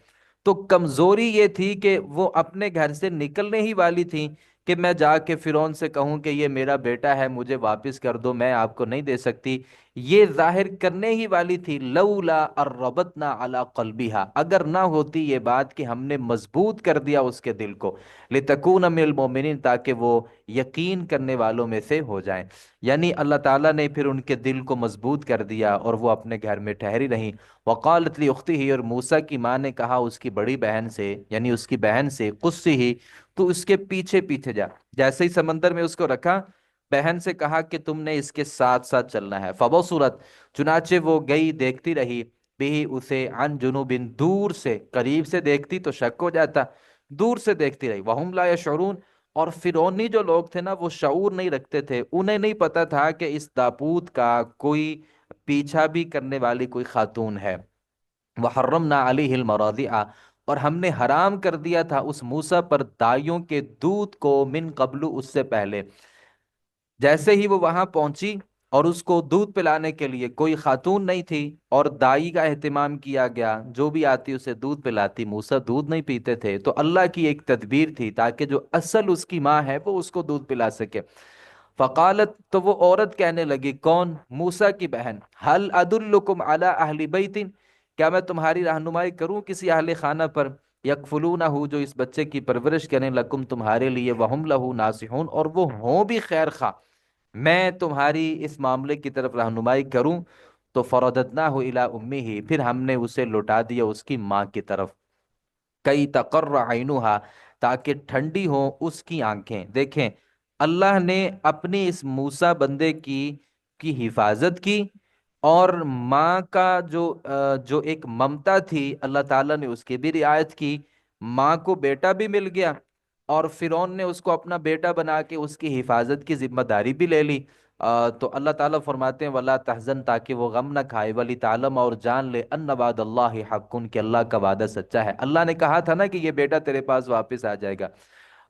تو کمزوری یہ تھی کہ وہ اپنے گھر سے نکلنے ہی والی تھی کہ میں جا کے فرعون سے کہوں کہ یہ میرا بیٹا ہے، مجھے واپس کر دو، میں آپ کو نہیں دے سکتی۔ یہ ظاہر کرنے ہی والی تھی، لولا اربتنا علی قلبها، اگر نہ ہوتی یہ بات کہ ہم نے مضبوط کر دیا اس کے دل کو، لتکون من المؤمنین، تاکہ وہ یقین کرنے والوں میں سے ہو جائیں۔ یعنی اللہ تعالیٰ نے پھر ان کے دل کو مضبوط کر دیا اور وہ اپنے گھر میں ٹھہری رہیں۔ وقالت لی اختی ہی، اور موسیٰ کی ماں نے کہا اس کی بڑی بہن سے، یعنی اس کی بہن سے، قصی ہی، تو اس کے پیچھے پیچھے جا۔ جیسے ہی سمندر میں اس کو رکھا، بہن سے کہا کہ تم نے اس کے ساتھ ساتھ چلنا ہے۔ فبصرت، چنانچہ وہ گئی دیکھتی رہی، بھی اسے، عن جنوب، دور سے، قریب سے دیکھتی تو شک ہو جاتا، دور سے دیکھتی رہی، وہم لا یشعرون، اور فرعونی جو لوگ تھے نا وہ شعور نہیں رکھتے تھے، انہیں نہیں پتا تھا کہ اس تابوت کا کوئی پیچھا بھی کرنے والی کوئی خاتون ہے۔ وحرمنا علیہ المراضع، اور ہم نے حرام کر دیا تھا اس موسیٰ پر دائیوں کے دودھ کو، من قبل، اس سے پہلے۔ جیسے ہی وہ وہاں پہنچی اور اس کو دودھ پلانے کے لیے کوئی خاتون نہیں تھی، اور دائی کا اہتمام کیا گیا، جو بھی آتی اسے دودھ پلاتی، موسیٰ دودھ نہیں پیتے تھے، تو اللہ کی ایک تدبیر تھی تاکہ جو اصل اس کی ماں ہے وہ اس کو دودھ پلا سکے۔ فقالت، تو وہ عورت کہنے لگی، کون؟ موسیٰ کی بہن، حل ادلکم علی اہل بیت، کیا میں تمہاری رہنمائی کروں کسی اہل خانہ پر، یکفلونہ، جو اس بچے کی پرورش کریں، لکم، تمہارے لیے، وہم لہو ناصحون، اور وہ ہوں بھی خیر خواہ، میں تمہاری اس معاملے کی طرف رہنمائی کروں؟ تو فرددناہ الی امہ، پھر ہم نے اسے لوٹا دیا اس کی ماں کی طرف، کئی تقر عینوہا، تاکہ ٹھنڈی ہوں اس کی آنکھیں۔ دیکھیں، اللہ نے اپنی اس موسیٰ بندے کی حفاظت کی، اور ماں کا جو ایک ممتا تھی، اللہ تعالیٰ نے اس کی بھی رعایت کی، ماں کو بیٹا بھی مل گیا، اور فرعون نے اس کو اپنا بیٹا بنا کے اس کی حفاظت کی ذمہ داری بھی لے لی۔ تو اللہ تعالیٰ فرماتے ہیں ولا تحزن، تاکہ وہ غم نہ کھائے، ولی تعلم، اور جان لے، ان وعد اللہ حق، کہ اللہ کا وعدہ سچا ہے۔ اللہ نے کہا تھا نا کہ یہ بیٹا تیرے پاس واپس آ جائے گا،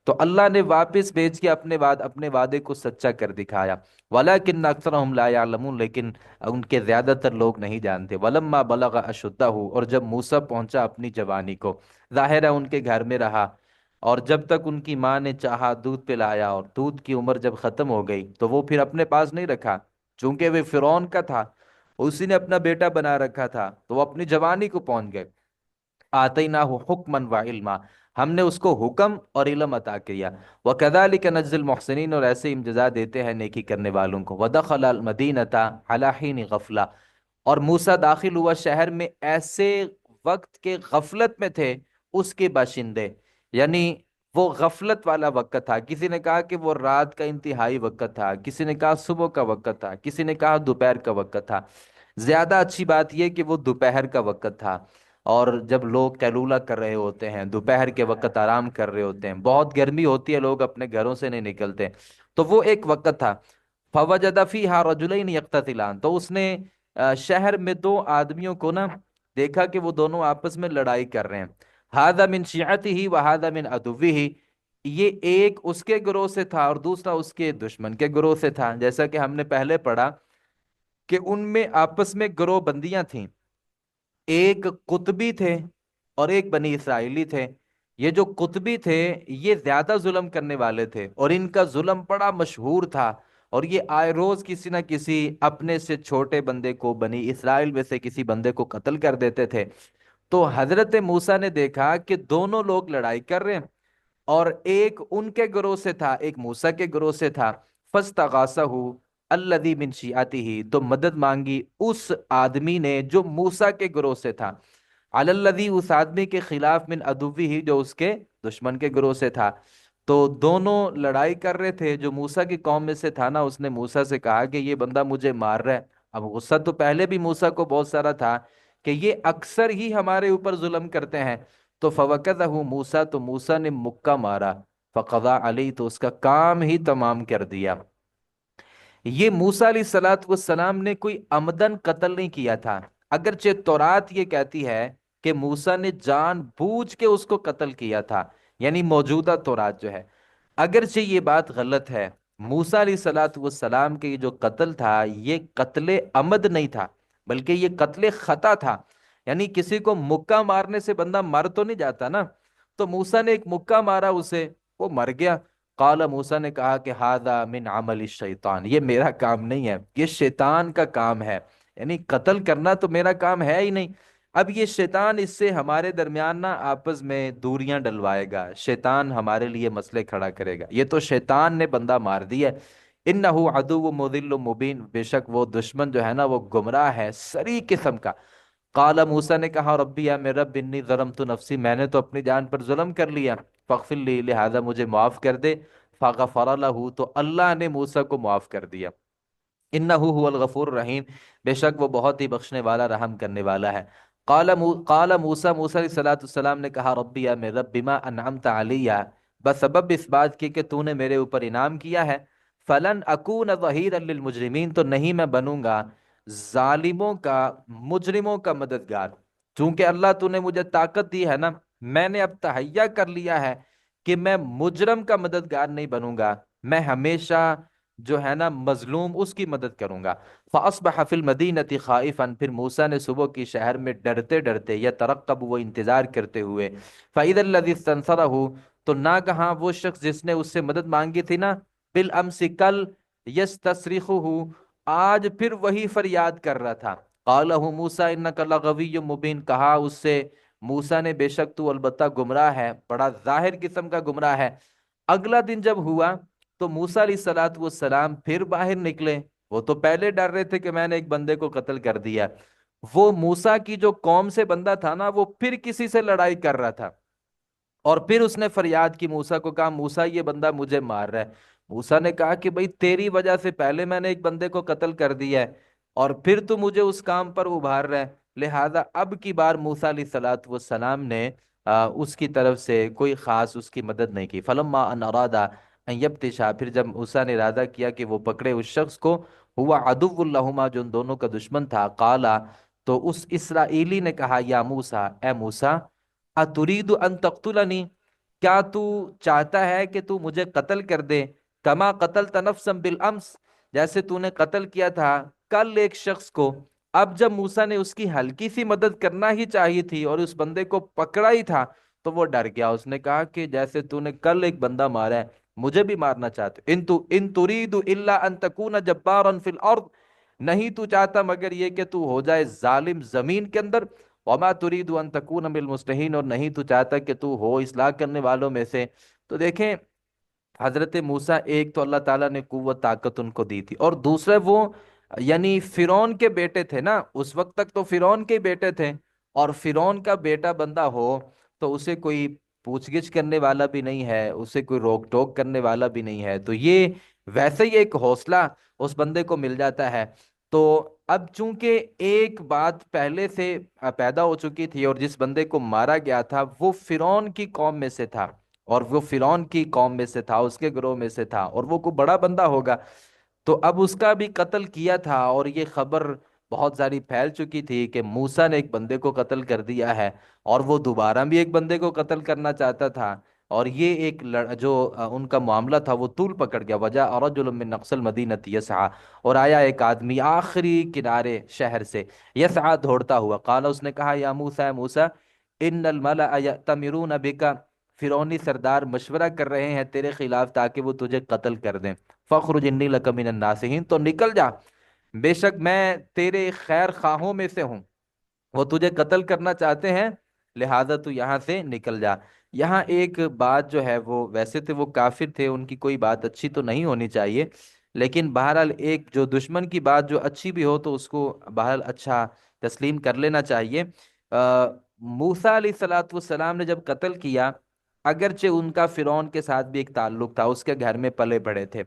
تو اللہ نے واپس بھیج کے اپنے وعدے کو سچا کر دکھایا۔ ولیکن اکثرهم لا يعلمون، لیکن ان کے زیادہ تر لوگ نہیں جانتے۔ ولما بلغ اشدہ، اور جب موسیٰ پہنچا اپنی جوانی کو، ظاہر ہے ان کے گھر میں رہا، اور جب تک ان کی ماں نے چاہا دودھ پلایا، اور دودھ کی عمر جب ختم ہو گئی تو وہ پھر اپنے پاس نہیں رکھا، چونکہ وہ فرعون کا تھا، اسی نے اپنا بیٹا بنا رکھا تھا، تو وہ اپنی جوانی کو پہنچ گئے۔ آتیناہ حکما و علما، ہم نے اس کو حکم اور علم عطا کیا۔ وکذالک نجزی المحسنین، اور ایسے امجزا دیتے ہیں نیکی کرنے والوں کو۔ ودخل المدینۃ علی حین غفلہ، اور موسیٰ داخل ہوا شہر میں ایسے وقت کے غفلت میں تھے اس کے باشندے، یعنی وہ غفلت والا وقت تھا، کسی نے کہا کہ وہ رات کا انتہائی وقت تھا، کسی نے کہا صبح کا وقت تھا، کسی نے کہا دوپہر کا وقت تھا۔ زیادہ اچھی بات یہ کہ وہ دوپہر کا وقت تھا، اور جب لوگ قیلولہ کر رہے ہوتے ہیں، دوپہر کے وقت آرام کر رہے ہوتے ہیں، بہت گرمی ہوتی ہے، لوگ اپنے گھروں سے نہیں نکلتے، تو وہ ایک وقت تھا۔ فوجد فیہا رجلین یقتتلان، تو اس نے شہر میں دو آدمیوں کو نا دیکھا کہ وہ دونوں آپس میں لڑائی کر رہے ہیں۔ ھذا من شیعتہ وھذا من عدوہ، یہ ایک اس کے گروہ سے تھا اور دوسرا اس کے دشمن کے گروہ سے تھا۔ جیسا کہ ہم نے پہلے پڑھا کہ ان میں آپس میں گروہ بندیاں تھیں، ایک قطبی تھے اور ایک بنی اسرائیلی تھے۔ یہ جو قطبی تھے یہ زیادہ ظلم کرنے والے تھے، اور ان کا ظلم بڑا مشہور تھا، اور یہ آئے روز کسی نہ کسی اپنے سے چھوٹے بندے کو، بنی اسرائیل میں سے کسی بندے کو قتل کر دیتے تھے۔ تو حضرت موسیٰ نے دیکھا کہ دونوں لوگ لڑائی کر رہے ہیں، اور ایک ان کے گروہ سے تھا، ایک موسیٰ کے گروہ سے تھا۔ فاستغاثہ الذی من شیعتہ، تو مدد مانگی اس آدمی نے جو موسیٰ کے گروہ سے تھا، علی الذی، اس آدمی کے خلاف، من عدوہ، جو اس کے دشمن کے گروہ سے تھا۔ تو دونوں لڑائی کر رہے تھے، جو موسیٰ کی قوم میں سے تھا نا اس نے موسیٰ سے کہا کہ یہ بندہ مجھے مار رہا ہے۔ اب غصہ تو پہلے بھی موسیٰ کو بہت سارا تھا کہ یہ اکثر ہی ہمارے اوپر ظلم کرتے ہیں۔ تو فوقذہ موسیٰ، تو موسیٰ نے مکہ مارا، فقضا علیہ، تو اس کا کام ہی تمام کر دیا۔ یہ موسیٰ علیہ الصلوۃ والسلام نے کوئی عمدن قتل نہیں کیا تھا، اگرچہ تورات یہ کہتی ہے کہ موسیٰ نے جان بوجھ کے اس کو قتل کیا تھا، یعنی موجودہ تورات جو ہے، اگرچہ یہ بات غلط ہے۔ موسیٰ علیہ الصلوۃ والسلام کے یہ جو قتل تھا یہ قتل عمد نہیں تھا، بلکہ یہ قتل خطا تھا، یعنی کسی کو مکہ مارنے سے بندہ مر تو نہیں جاتا نا، تو موسیٰ نے ایک مکہ مارا اسے، وہ مر گیا۔ قال موسیٰ نے کہا کہ ہذا من عمل الشیطان، یہ میرا کام نہیں ہے، یہ شیطان کا کام ہے، یعنی قتل کرنا تو میرا کام ہے ہی نہیں۔ اب یہ شیطان اس سے ہمارے درمیان نا آپس میں دوریاں ڈلوائے گا، شیطان ہمارے لیے مسئلے کھڑا کرے گا، یہ تو شیطان نے بندہ مار دیا ہے۔ انہ عدو مضل مبین، بے شک وہ دشمن جو ہے نا وہ گمراہ ہے سری قسم کا۔ قال موسیٰ نے کہا ربی یا میرے رب انی ظلمت نفسی، میں نے تو اپنی جان پر ظلم کر لیا، فاغفر لی، لہذا مجھے معاف کر دے۔ فغفر لہ، تو اللہ نے موسیٰ کو معاف کر دیا۔ انہ هو الغفور الرحیم، بے شک وہ بہت ہی بخشنے والا رحم کرنے والا ہے۔ قال موسیٰ، موسیٰ علیہ الصلوۃ والسلام نے کہا ربی یا میرے رب بما انعمت علیہ، بسبب اس بات کی کہ تو نے میرے اوپر انعام کیا ہے، فلن اکون ظہیرا للمجرمین، تو نہیں میں بنوں گا ظالموں کا، مجرموں کا مددگار۔ چونکہ اللہ تو نے مجھے طاقت دی ہے نا، میں نے اب تہیا کر لیا ہے کہ میں مجرم کا مددگار نہیں بنوں گا، میں ہمیشہ جو ہے نا مظلوم اس کی مدد کروں گا۔ فَأَصْبَحَ فِي الْمَدِينَةِ خَائِفًا، پھر موسیٰ نے صبح کی شہر میں ڈرتے ڈرتے، یا ترقب، وہ انتظار کرتے ہوئے، فَإِذَا الَّذِي اسْتَنصَرَهُ، تو ناگہاں وہ شخص جس نے اس سے مدد مانگی تھی نا، بِالْأَمْسِ، کل، يَسْتَصْرِخُهُ، آج پھر وہی فریاد کر رہا تھا۔ قَالَ لَهُ مُوسَىٰ إِنَّكَ لَغَوِيٌّ مُبِينٌ، کہا اس سے موسیٰ نے بے شک تو البتہ گمراہ ہے، بڑا ظاہر قسم کا گمراہ ہے۔ اگلا دن جب ہوا تو موسیٰ علیہ الصلوۃ والسلام پھر باہر نکلے، وہ تو پہلے ڈر رہے تھے کہ میں نے ایک بندے کو قتل کر دیا، وہ موسیٰ کی جو قوم سے بندہ تھا نا وہ پھر کسی سے لڑائی کر رہا تھا، اور پھر اس نے فریاد کی، موسیٰ کو کہا موسیٰ یہ بندہ مجھے مار رہا ہے۔ موسیٰ نے کہا کہ بھئی تیری وجہ سے پہلے میں نے ایک بندے کو قتل کر دیا ہے، اور پھر تو مجھے اس کام پر ابھار رہا ہے، لہذا اب کی بار موسیٰ علیہ الصلوۃ والسلام نے اس کی طرف سے کوئی خاص اس کی مدد نہیں کی۔ فلما ان ارادہ ان یبتشا، پھر جب موسیٰ نے ارادہ کیا کہ وہ پکڑے اس شخص کو، ہوا عدو لہما، جو ان دونوں کا دشمن تھا، قالا، تو اس اسرائیلی نے کہا یا موسیٰ، اے موسیٰ، اترید ان تقتلنی، کیا تو چاہتا ہے کہ تو مجھے قتل کر دے، کما قتلت نفسا بالامس، جیسے تو نے قتل کیا تھا کل ایک شخص کو۔ اب جب موسیٰ نے اس کی ہلکی سی مدد کرنا ہی چاہیے تھی اور اس بندے کو پکڑا ہی تھا، تو وہ ڈر گیا، اس نے کہا کہ جیسے تو نے کل ایک بندہ مارا ہے مجھے بھی مارنا چاہتے، ان ترید الا ان تکون جبارا فی الارض، نہیں تو چاہتا مگر یہ کہ تو ہو جائے ظالم زمین کے اندر، وما ترید ان تکون من المصلحین، اور نہیں تو چاہتا کہ تو ہو اصلاح کرنے والوں میں سے۔ تو دیکھیں حضرت موسیٰ، ایک تو اللہ تعالیٰ نے قوت طاقت ان کو دی تھی، اور دوسرے وہ یعنی فرعون کے بیٹے تھے نا، اس وقت تک تو فرعون کے بیٹے تھے، اور فرعون کا بیٹا بندہ ہو تو اسے کوئی پوچھ گچھ کرنے والا بھی نہیں ہے، اسے کوئی روک ٹوک کرنے والا بھی نہیں ہے، تو یہ ویسے ہی ایک حوصلہ اس بندے کو مل جاتا ہے۔ تو اب چونکہ ایک بات پہلے سے پیدا ہو چکی تھی، اور جس بندے کو مارا گیا تھا وہ فرعون کی قوم میں سے تھا، اور وہ فرعون کی قوم میں سے تھا، اس کے گروہ میں سے تھا، اور وہ کوئی بڑا بندہ ہوگا، تو اب اس کا بھی قتل کیا تھا، اور یہ خبر بہت ساری پھیل چکی تھی کہ موسیٰ نے ایک بندے کو قتل کر دیا ہے، اور وہ دوبارہ بھی ایک بندے کو قتل کرنا چاہتا تھا، اور یہ ایک جو ان کا معاملہ تھا وہ طول پکڑ گیا۔ وجہ رجل من اقصى المدینۃ یسعى، اور آیا ایک آدمی آخری کنارے شہر سے، یسعى دوڑتا ہوا، قال، اس نے کہا یا موسیٰ، موسیٰ، ان الملأ یأتمرون بک، فرعونی سردار مشورہ کر رہے ہیں تیرے خلاف تاکہ وہ تجھے قتل کر دیں، فخرج انی لک من الناصحین، تو نکل جا، بے شک میں تیرے خیر خواہوں میں سے ہوں، وہ تجھے قتل کرنا چاہتے ہیں، لہذا تو یہاں سے نکل جا۔ یہاں ایک بات جو ہے، وہ ویسے تو وہ کافر تھے، ان کی کوئی بات اچھی تو نہیں ہونی چاہیے، لیکن بہرحال ایک جو دشمن کی بات جو اچھی بھی ہو تو اس کو بہرحال اچھا تسلیم کر لینا چاہیے۔ موسیٰ علیہ الصلوۃ والسلام نے جب قتل کیا، اگرچہ ان کا فرعون کے ساتھ بھی ایک تعلق تھا، اس کے گھر میں پلے بڑے تھے،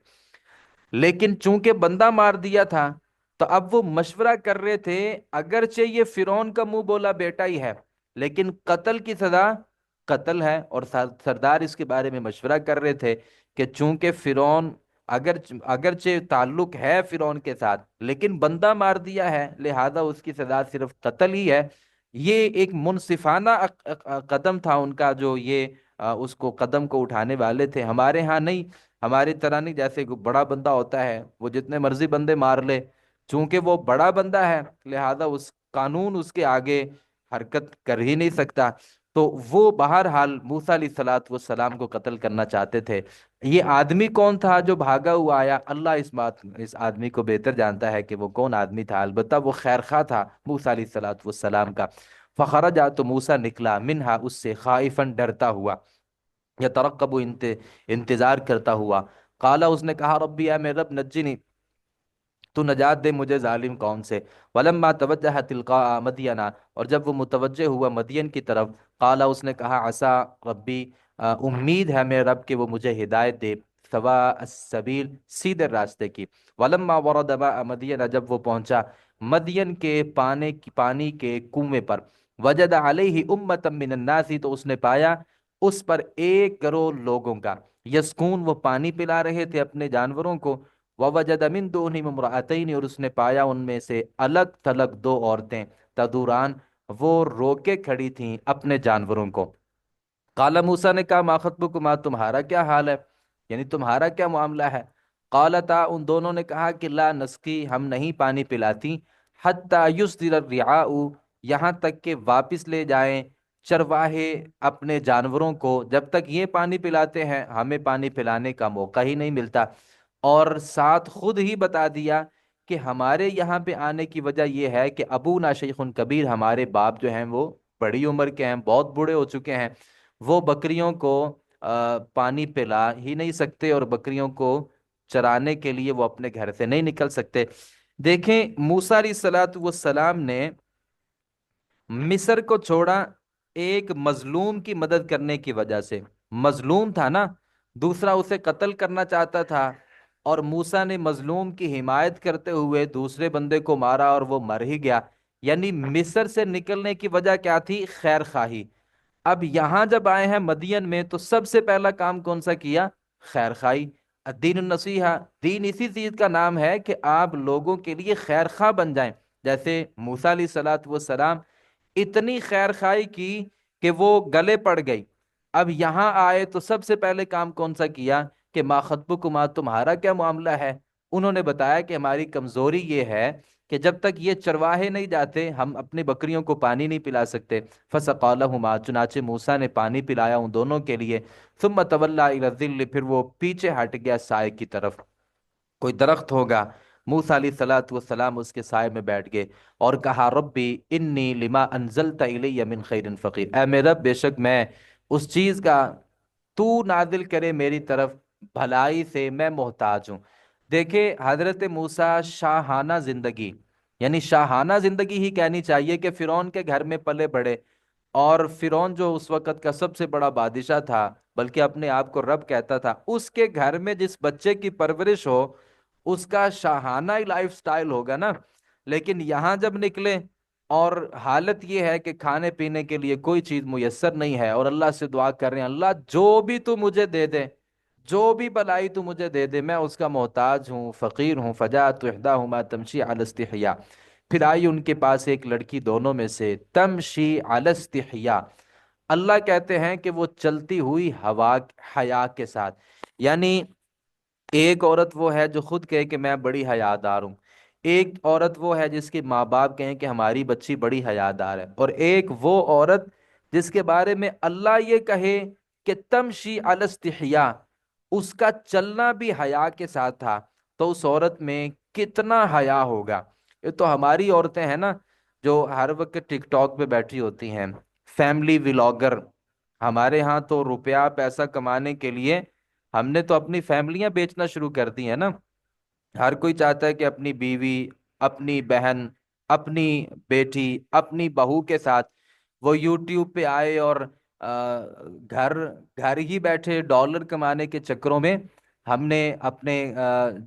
لیکن چونکہ بندہ مار دیا تھا تو اب وہ مشورہ کر رہے تھے، اگرچہ یہ فرعون کا منہ بولا بیٹا ہی ہے لیکن قتل کی سزا قتل ہے، اور سردار اس کے بارے میں مشورہ کر رہے تھے کہ چونکہ فرعون اگرچہ تعلق ہے فرعون کے ساتھ لیکن بندہ مار دیا ہے، لہذا اس کی سزا صرف قتل ہی ہے۔ یہ ایک منصفانہ قدم تھا ان کا، جو یہ اس کو قدم کو اٹھانے والے تھے۔ ہمارے ہاں نہیں، ہماری طرح نہیں، جیسے کوئی بڑا بندہ ہوتا ہے وہ جتنے مرضی بندے مار لے، چونکہ وہ بڑا بندہ ہے لہذا اس قانون اس کے آگے حرکت کر ہی نہیں سکتا۔ تو وہ بہرحال موسیٰ علیہ الصلوۃ والسلام کو قتل کرنا چاہتے تھے۔ یہ آدمی کون تھا جو بھاگا ہوا آیا؟ اللہ اس آدمی کو بہتر جانتا ہے کہ وہ کون آدمی تھا، البتہ وہ خیر خواہ تھا موسیٰ علیہ الصلوۃ والسلام کا۔ فخرجا، تو موسیٰ نکلا، منہا، اس سے، خائفاً، ڈرتا ہوا، یترقب، انتظار کرتا ہوا۔ قالا، اس نے کہا، ربی، اے میرے رب، نجنی، تو نجات دے مجھے ظالم قوم سے۔ ولما توجہ تلقاء مدینہ، اور جب وہ متوجہ ہوا مدین کی طرف، قالا، اس نے کہا، عسا ربی، امید ہے میرے رب کہ وہ مجھے ہدایت دے، سواء السبیل، سیدھے راستے کی۔ ولما ورد ماء مدینہ، جب وہ پہنچا مدین کے پانی کے کنویں پر، وجد علیہ امتا من الناس، تو اس نے پایا اس پر ایک گروہ لوگوں کا، یسکون، وہ پانی پلا رہے تھے اپنے جانوروں کو، ووجد من دونہم امرأتین، اور اس نے پایا ان میں سے الگ تھلگ دو عورتیں، تدوران، وہ روکے کھڑی تھیں اپنے جانوروں کو۔ قال، موسیٰ نے کہا، ما خطبکما، تمہارا کیا حال ہے، یعنی تمہارا کیا معاملہ ہے؟ قالتا، ان دونوں نے کہا کہ لا نسقی، ہم نہیں پانی پلاتی، حتی یصدر الرعاء، یہاں تک کہ واپس لے جائیں چرواہے اپنے جانوروں کو، جب تک یہ پانی پلاتے ہیں ہمیں پانی پلانے کا موقع ہی نہیں ملتا۔ اور ساتھ خود ہی بتا دیا کہ ہمارے یہاں پہ آنے کی وجہ یہ ہے کہ ابونا شیخ کبیر، ہمارے باپ جو ہیں وہ بڑی عمر کے ہیں، بہت بوڑھے ہو چکے ہیں، وہ بکریوں کو پانی پلا ہی نہیں سکتے، اور بکریوں کو چرانے کے لیے وہ اپنے گھر سے نہیں نکل سکتے۔ دیکھیں، موسیٰ علیہ الصلوۃ والسلام نے مصر کو چھوڑا ایک مظلوم کی مدد کرنے کی وجہ سے، مظلوم تھا نا، دوسرا اسے قتل کرنا چاہتا تھا، اور موسیٰ نے مظلوم کی حمایت کرتے ہوئے دوسرے بندے کو مارا اور وہ مر ہی گیا۔ یعنی مصر سے نکلنے کی وجہ کیا تھی؟ خیر خواہی۔ اب یہاں جب آئے ہیں مدین میں تو سب سے پہلا کام کون سا کیا؟ خیر خواہی۔ دین النصیحہ، دین اسی چیز کا نام ہے کہ آپ لوگوں کے لیے خیر خواہ بن جائیں۔ جیسے موسیٰ علیہ الصلوۃ والسلام اتنی خیر خواہی کی کہ وہ گلے پڑ گئی۔ اب یہاں آئے تو سب سے پہلے کام کون سا کیا کہ ما خطبکما، تمہارا کیا معاملہ ہے؟ انہوں نے بتایا کہ ہماری کمزوری یہ ہے کہ جب تک یہ چرواہے نہیں جاتے ہم اپنی بکریوں کو پانی نہیں پلا سکتے۔ فسقا لہما، چنانچہ موسیٰ نے پانی پلایا ان دونوں کے لیے۔ ثم تولی الی الظل، پھر وہ پیچھے ہٹ گیا سائے کی طرف، کوئی درخت ہوگا، موسیٰ علیہ الصلوۃ والسلام اس کے سائے میں بیٹھ گئے اور کہا، ربی انی لما انزلت الی من خیر فقیر، اے میرے رب، بے شک میں اس چیز کا تو نازل کرے میری طرف بھلائی سے میں محتاج ہوں۔ دیکھیں، حضرت موسیٰ شاہانہ زندگی، یعنی شاہانہ زندگی ہی کہنی چاہیے کہ فرعون کے گھر میں پلے بڑے، اور فرعون جو اس وقت کا سب سے بڑا بادشاہ تھا، بلکہ اپنے آپ کو رب کہتا تھا، اس کے گھر میں جس بچے کی پرورش ہو اس کا شاہانہ ہی لائف سٹائل ہوگا نا۔ لیکن یہاں جب نکلے اور حالت یہ ہے کہ کھانے پینے کے لیے کوئی چیز میسر نہیں ہے، اور اللہ سے دعا کر رہے ہیں، اللہ جو بھی تو مجھے دے دے، جو بھی بلائی تو مجھے دے دے، میں اس کا محتاج ہوں، فقیر ہوں۔ فجاءت احداہما تمشی علی استحیاء، پھر آئی ان کے پاس ایک لڑکی دونوں میں سے، تمشی علی استحیاء، اللہ کہتے ہیں کہ وہ چلتی ہوئی ہوا، حیا کے ساتھ، یعنی ایک عورت وہ ہے جو خود کہے کہ میں بڑی حیادار ہوں، ایک عورت وہ ہے جس کے ماں باپ کہیں کہ ہماری بچی بڑی حیادار ہے، اور ایک وہ عورت جس کے بارے میں اللہ یہ کہے کہ تمشی علی استحیاء، اس کا چلنا بھی حیا کے ساتھ تھا، تو اس عورت میں کتنا حیا ہوگا۔ یہ تو ہماری عورتیں ہیں نا جو ہر وقت ٹک ٹاک پہ بیٹھی ہوتی ہیں، فیملی ولاگر۔ ہمارے ہاں تو روپیہ پیسہ کمانے کے لیے ہم نے تو اپنی فیملیاں بیچنا شروع کر دی ہیں نا۔ ہر کوئی چاہتا ہے کہ اپنی بیوی، اپنی بہن، اپنی بیٹی، اپنی بہو کے ساتھ وہ یوٹیوب پہ آئے، اور گھر گھر ہی بیٹھے ڈالر کمانے کے چکروں میں ہم نے اپنے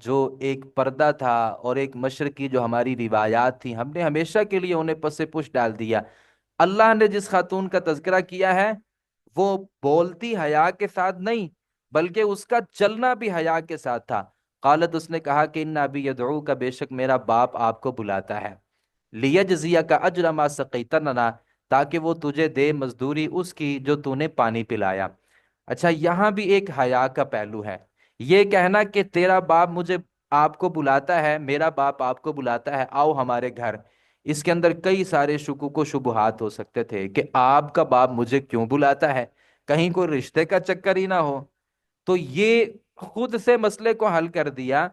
جو ایک پردہ تھا اور ایک مشرقی جو ہماری روایات تھیں، ہم نے ہمیشہ کے لیے انہیں پس پش ڈال دیا۔ اللہ نے جس خاتون کا تذکرہ کیا ہے وہ بولتی حیا کے ساتھ نہیں، بلکہ اس کا چلنا بھی حیا کے ساتھ تھا۔ قالت، اس نے کہا کہ ان ابی یدعو کا، بے شک میرا باپ آپ کو بلاتا ہے، لیجزیہ کا اجر ما سقیتنا، تاکہ وہ تجھے دے مزدوری اس کی جو تو نے پانی پلایا۔ اچھا، یہاں بھی ایک حیا کا پہلو ہے، یہ کہنا کہ تیرا باپ مجھے، آپ کو بلاتا ہے، میرا باپ آپ کو بلاتا ہے، آؤ ہمارے گھر، اس کے اندر کئی سارے شکوک و شبہات ہو سکتے تھے کہ آپ کا باپ مجھے کیوں بلاتا ہے، کہیں کوئی رشتے کا چکر ہی نہ ہو۔ تو یہ خود سے مسئلے کو حل کر دیا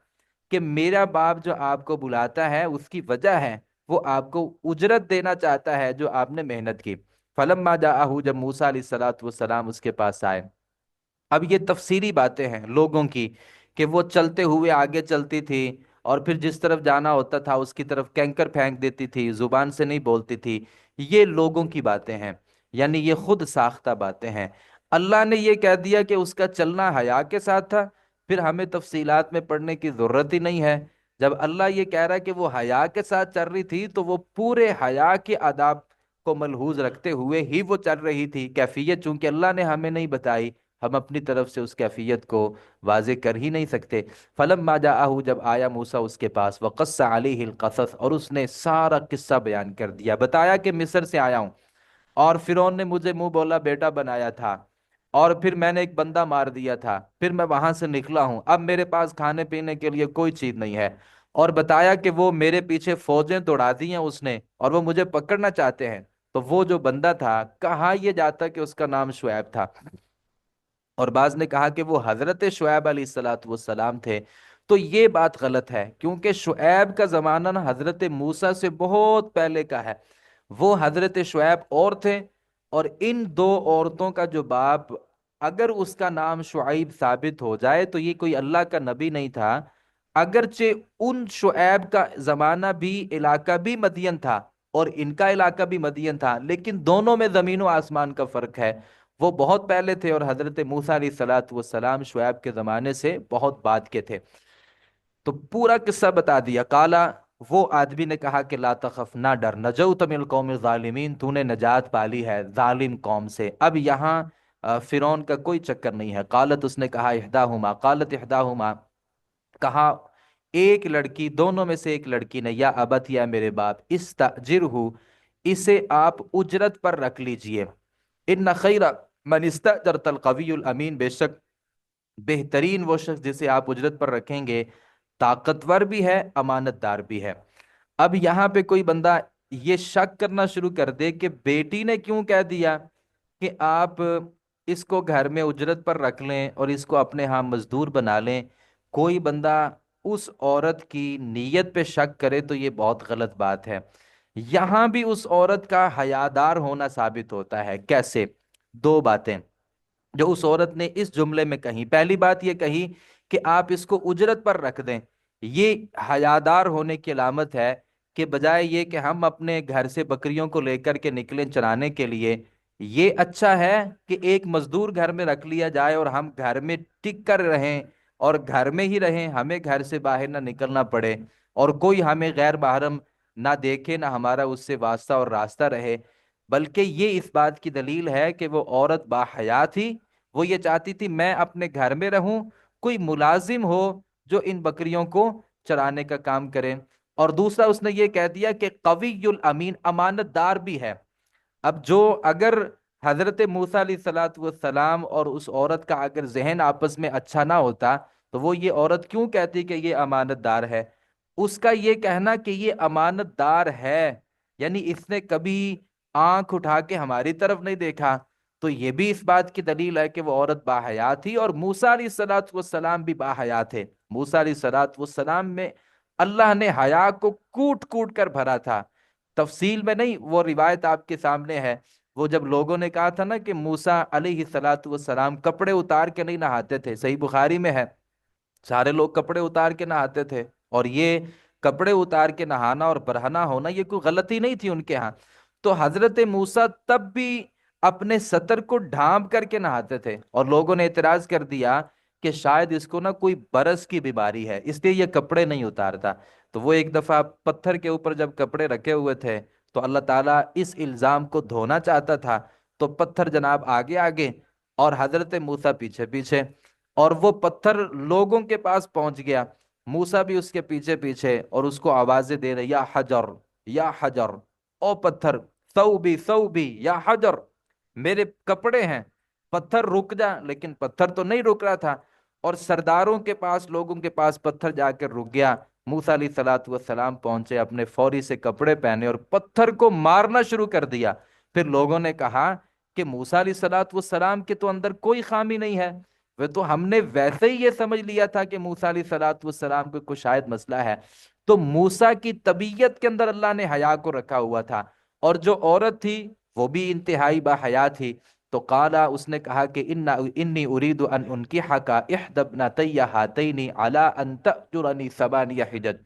کہ میرا باپ جو آپ کو بلاتا ہے اس کی وجہ ہے، وہ آپ کو اجرت دینا چاہتا ہے جو آپ نے محنت کی۔ فلما جاءہ، جب موسیٰ علیہ الصلوۃ والسلام اس کے پاس آئے، اب یہ تفصیلی باتیں ہیں لوگوں کی کہ وہ چلتے ہوئے آگے چلتی تھی، اور پھر جس طرف جانا ہوتا تھا اس کی طرف کینکر پھینک دیتی تھی، زبان سے نہیں بولتی تھی۔ یہ لوگوں کی باتیں ہیں، یعنی یہ خود ساختہ باتیں ہیں۔ اللہ نے یہ کہہ دیا کہ اس کا چلنا حیا کے ساتھ تھا، پھر ہمیں تفصیلات میں پڑھنے کی ضرورت ہی نہیں ہے۔ جب اللہ یہ کہہ رہا ہے کہ وہ حیا کے ساتھ چل رہی تھی، تو وہ پورے حیا کے آداب کو ملحوظ رکھتے ہوئے ہی وہ چل رہی تھی۔ کیفیت چونکہ اللہ نے ہمیں نہیں بتائی، ہم اپنی طرف سے اس کیفیت کو واضح کر ہی نہیں سکتے۔ فلما جاءہ، جب آیا موسیٰ اس کے پاس، وقص علیہ القصص، اور اس نے سارا قصہ بیان کر دیا، بتایا کہ مصر سے آیا ہوں، اور فرعون نے مجھے منہ بولا بیٹا بنایا تھا، اور پھر میں نے ایک بندہ مار دیا تھا، پھر میں وہاں سے نکلا ہوں، اب میرے پاس کھانے پینے کے لیے کوئی چیز نہیں ہے، اور بتایا کہ وہ میرے پیچھے فوجیں دوڑا دی ہیں اس نے، اور وہ مجھے پکڑنا چاہتے ہیں۔ تو وہ جو بندہ تھا، کہا یہ جاتا کہ اس کا نام شعیب تھا، اور بعض نے کہا کہ وہ حضرت شعیب علیہ الصلاۃ والسلام تھے۔ تو یہ بات غلط ہے، کیونکہ شعیب کا زمانہ نا حضرت موسیٰ سے بہت پہلے کا ہے۔ وہ حضرت شعیب اور تھے، اور ان دو عورتوں کا جو باپ اگر اس کا نام شعیب ثابت ہو جائے تو یہ کوئی اللہ کا نبی نہیں تھا۔ اگرچہ ان شعیب کا زمانہ بھی، علاقہ بھی مدین تھا، اور ان کا علاقہ بھی مدین تھا، لیکن دونوں میں زمین و آسمان کا فرق ہے۔ وہ بہت پہلے تھے، اور حضرت موسیٰ علیہ الصلاۃ والسلام شعیب کے زمانے سے بہت بعد کے تھے۔ تو پورا قصہ بتا دیا۔ کالا، وہ آدمی نے کہا کہ لا تخف، نہ ڈر، نجوت من القوم الظالمین، تو نے نجات پالی ہے ظالم قوم سے۔ اب یہاں فرعون کا کوئی چکر نہیں ہے۔ قالت، اس نے کہا، احداہما، قالت احداہما، کہا ایک لڑکی، دونوں میں سے ایک لڑکی نے، یا ابت، یا میرے باپ، استاجرہ، اسے آپ اجرت پر رکھ لیجئے، ان خیر من استاجرت القوی الامین، بے شک بہترین وہ شخص جسے آپ اجرت پر رکھیں گے طاقتور بھی ہے، امانت دار بھی ہے۔ اب یہاں پہ کوئی بندہ یہ شک کرنا شروع کر دے کہ بیٹی نے کیوں کہہ دیا کہ آپ اس کو گھر میں اجرت پر رکھ لیں اور اس کو اپنے ہاں مزدور بنا لیں، کوئی بندہ اس عورت کی نیت پہ شک کرے تو یہ بہت غلط بات ہے۔ یہاں بھی اس عورت کا حیادار ہونا ثابت ہوتا ہے۔ کیسے؟ دو باتیں جو اس عورت نے اس جملے میں کہی۔ پہلی بات یہ کہی کہ آپ اس کو اجرت پر رکھ دیں، یہ حیادار ہونے کی علامت ہے، کہ بجائے یہ کہ ہم اپنے گھر سے بکریوں کو لے کر کے نکلیں چرانے کے لیے، یہ اچھا ہے کہ ایک مزدور گھر میں رکھ لیا جائے اور ہم گھر میں ٹک کر رہیں، اور گھر میں ہی رہیں، ہمیں گھر سے باہر نہ نکلنا پڑے، اور کوئی ہمیں غیر محرم نہ دیکھے، نہ ہمارا اس سے واسطہ اور راستہ رہے۔ بلکہ یہ اس بات کی دلیل ہے کہ وہ عورت با حیا تھی، وہ یہ چاہتی تھی میں اپنے گھر میں رہوں، کوئی ملازم ہو جو ان بکریوں کو چرانے کا کام کرے۔ اور دوسرا اس نے یہ کہہ دیا کہ قوی الامین، امانت دار بھی ہے۔ اب جو اگر حضرت موسیٰ علیہ الصلاۃ والسلام اور اس عورت کا اگر ذہن آپس میں اچھا نہ ہوتا تو وہ یہ عورت کیوں کہتی کہ یہ امانت دار ہے؟ اس کا یہ کہنا کہ یہ امانت دار ہے، یعنی اس نے کبھی آنکھ اٹھا کے ہماری طرف نہیں دیکھا، تو یہ بھی اس بات کی دلیل ہے کہ وہ عورت باحیا تھی، اور موسیٰ علیہ الصلاۃ والسلام بھی باحیا تھے۔ موسیٰ علیہ الصلاۃ والسلام میں اللہ نے حیا کو کوٹ کوٹ کر بھرا تھا۔ تفصیل میں نہیں، وہ روایت آپ کے سامنے ہے، وہ جب لوگوں نے کہا تھا نا کہ موسیٰ علیہ الصلاۃ والسلام کپڑے اتار کے نہیں نہاتے تھے، صحیح بخاری میں ہے، سارے لوگ کپڑے اتار کے نہاتے تھے، اور یہ کپڑے اتار کے نہانا اور برہنہ ہونا یہ کوئی غلطی نہیں تھی ان کے ہاں۔ تو حضرت موسیٰ تب بھی اپنے سطر کو ڈھانپ کر کے نہاتے تھے، اور لوگوں نے اعتراض کر دیا کہ شاید اس کو نا کوئی برس کی بیماری ہے، اس لیے یہ کپڑے نہیں اتارتا۔ تو وہ ایک دفعہ پتھر کے اوپر جب کپڑے رکھے ہوئے تھے تو اللہ تعالیٰ اس الزام کو دھونا چاہتا تھا، تو پتھر جناب آگے آگے اور حضرت موسیٰ پیچھے پیچھے، اور وہ پتھر لوگوں کے پاس پہنچ گیا، موسیٰ بھی اس کے پیچھے پیچھے، اور اس کو آوازیں دے رہے، یا حجر، یا حجر، او پتھر، ثوبی ثوبی یا حجر، میرے کپڑے ہیں، پتھر رک جا، لیکن پتھر تو نہیں رک رہا تھا، اور سرداروں کے پاس، لوگوں کے پاس پتھر جا کر رک گیا۔ موسیٰ علیہ الصلوۃ والسلام پہنچے، اپنے فوری سے کپڑے پہنے اور پتھر کو مارنا شروع کر دیا۔ پھر لوگوں نے کہا کہ موسیٰ علیہ الصلوۃ والسلام کے تو اندر کوئی خامی نہیں ہے، وہ تو ہم نے ویسے ہی یہ سمجھ لیا تھا کہ موسیٰ علیہ الصلوۃ والسلام کو کچھ شاید مسئلہ ہے۔ تو موسیٰ کی طبیعت کے اندر اللہ نے حیا کو رکھا ہوا تھا، اور جو عورت تھی وہ بھی انتہائی با حیا تھی۔ تو قالا، اس نے کہا کہ انی اريد ان انکحک احدی ابنتی ہاتین علی ان تأجرنی ثمانیہ حجج،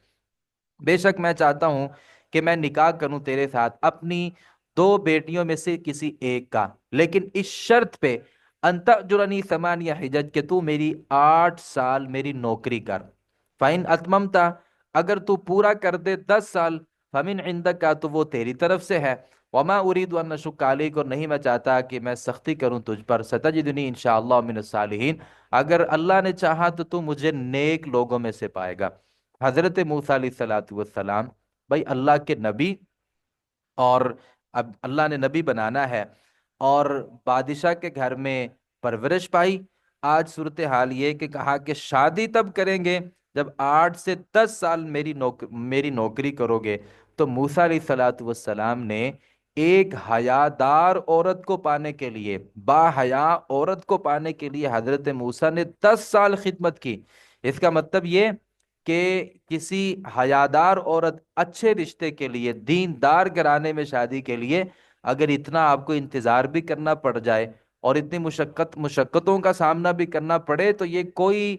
بے شک میں چاہتا ہوں کہ میں نکاح کروں تیرے ساتھ اپنی دو بیٹیوں میں سے کسی ایک کا، لیکن اس شرط پہ ان تأجرنی ثمانیہ حجج، کہ تو میری 8 سال میری نوکری کر۔ فَإِنْ أَتْمَمْتَ، اگر تو پورا کر دے 10 سال، فَمِنْ عِنْدَكَ، تو وہ تیری طرف سے ہے۔ وَمَا أُرِيدُ أَنْ أَشُقَّ عَلَيْكَ، اور نہیں میں چاہتا کہ میں سختی کروں تجھ پر۔ سَتَجِدُنِي إِنْ شَاءَ اللَّهُ مِنَ الصَّالِحِينَ، اگر اللہ نے چاہا تو مجھے نیک لوگوں میں سے پائے گا۔ حضرت موسیٰ علیہ الصلوۃ والسلام، بھائی اللہ کے نبی، اور اب اللہ نے نبی بنانا ہے، اور بادشاہ کے گھر میں پرورش پائی۔ آج صورتحال یہ کہ کہا کہ شادی تب کریں گے جب 8 سے 10 سال میری نوکری کرو گے۔ تو موسیٰ علیہ الصلوۃ والسلام نے ایک حیادار عورت کو پانے کے لیے، با حیا عورت کو پانے کے لیے حضرت موسیٰ نے 10 سال خدمت کی۔ اس کا مطلب یہ کہ کسی حیادار عورت، اچھے رشتے کے لیے، دیندار گھرانے میں شادی کے لیے اگر اتنا آپ کو انتظار بھی کرنا پڑ جائے اور اتنی مشقتوں کا سامنا بھی کرنا پڑے، تو یہ کوئی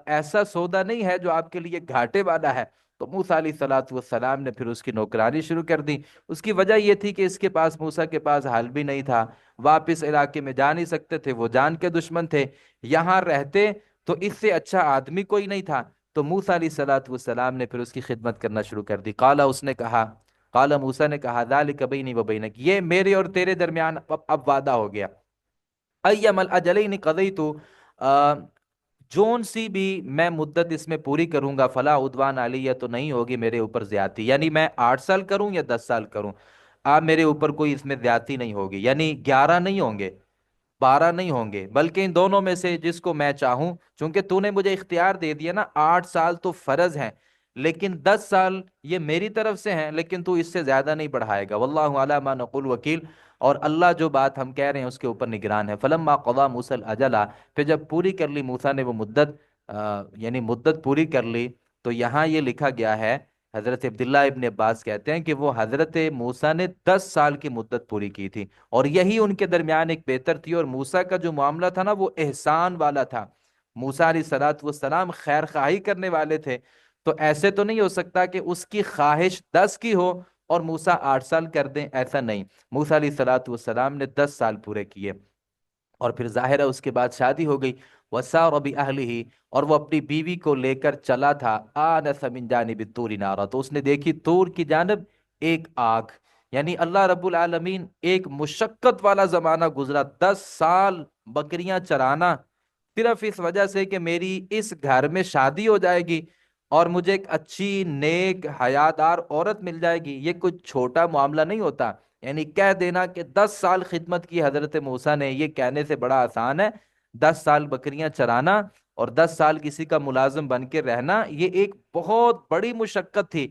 ایسا سودا نہیں ہے جو آپ کے لیے گھاٹے والا ہے۔ تو موسیٰ علیہ الصلوۃ والسلام نے پھر اس کی نوکرانی شروع کر دی۔ اس کی وجہ یہ تھی کہ اس کے پاس، موسیٰ کے پاس حل بھی نہیں تھا، واپس علاقے میں جا نہیں سکتے تھے، وہ جان کے دشمن تھے، یہاں رہتے تو اس سے اچھا آدمی کوئی نہیں تھا۔ تو موسیٰ علیہ الصلوۃ والسلام نے پھر اس کی خدمت کرنا شروع کر دی۔ قالا، اس نے کہا، قالا موسیٰ نے کہا، ذالک بینی و بینک، یہ میرے اور تیرے درمیان اب وعدہ ہو گیا۔ ایم الاجلین قضیت، جون سی بھی میں مدت اس میں پوری کروں گا، فلا عدوان علیہ، تو نہیں ہوگی میرے اوپر زیادتی، یعنی میں 8 سال کروں یا 10 سال کروں، آپ میرے اوپر کوئی اس میں زیادتی نہیں ہوگی، یعنی 11 نہیں ہوں گے، 12 نہیں ہوں گے، بلکہ ان دونوں میں سے جس کو میں چاہوں، چونکہ تو نے مجھے اختیار دے دیا نا، 8 سال تو فرض ہیں، لیکن 10 سال یہ میری طرف سے ہیں، لیکن تو اس سے زیادہ نہیں بڑھائے گا۔ واللہ علی ما نقول وکیل، اور اللہ جو بات ہم کہہ رہے ہیں اس کے اوپر نگران ہے۔ فلما قضا موسیٰ الاجل، پھر جب پوری کر لی موسیٰ نے وہ مدت، یعنی مدت پوری کر لی، تو یہاں یہ لکھا گیا ہے، حضرت عبداللہ ابن عباس کہتے ہیں کہ وہ حضرت موسیٰ نے 10 سال کی مدت پوری کی تھی، اور یہی ان کے درمیان ایک بہتر تھی، اور موسیٰ کا جو معاملہ تھا نا وہ احسان والا تھا۔ موسیٰ علیہ الصلوۃ والسلام خیر خواہی کرنے والے تھے، تو ایسے تو نہیں ہو سکتا کہ اس کی خواہش 10 کی ہو اور موسیٰ 8 سال کر دیں، ایسا نہیں۔ موسیٰ علیہ الصلوۃ والسلام نے 10 سال پورے کیے، اور پھر ظاہر ہے اس کے بعد شادی ہو گئی۔ وسار بأہلہ، اور وہ اپنی بیوی کو لے کر چلا تھا۔ آنس من جانب الطور نارا، تو اس نے دیکھی طور کی جانب ایک آگ، یعنی اللہ رب العالمین ایک مشقت والا زمانہ گزرا، 10 سال بکریاں چرانا، صرف اس وجہ سے کہ میری اس گھر میں شادی ہو جائے گی اور مجھے ایک اچھی نیک حیادار عورت مل جائے گی، یہ کوئی چھوٹا معاملہ نہیں ہوتا۔ یعنی کہہ دینا کہ 10 سال خدمت کی حضرت موسیٰ نے، یہ کہنے سے بڑا آسان ہے، 10 سال بکریاں چرانا اور 10 سال کسی کا ملازم بن کے رہنا، یہ ایک بہت بڑی مشقت تھی۔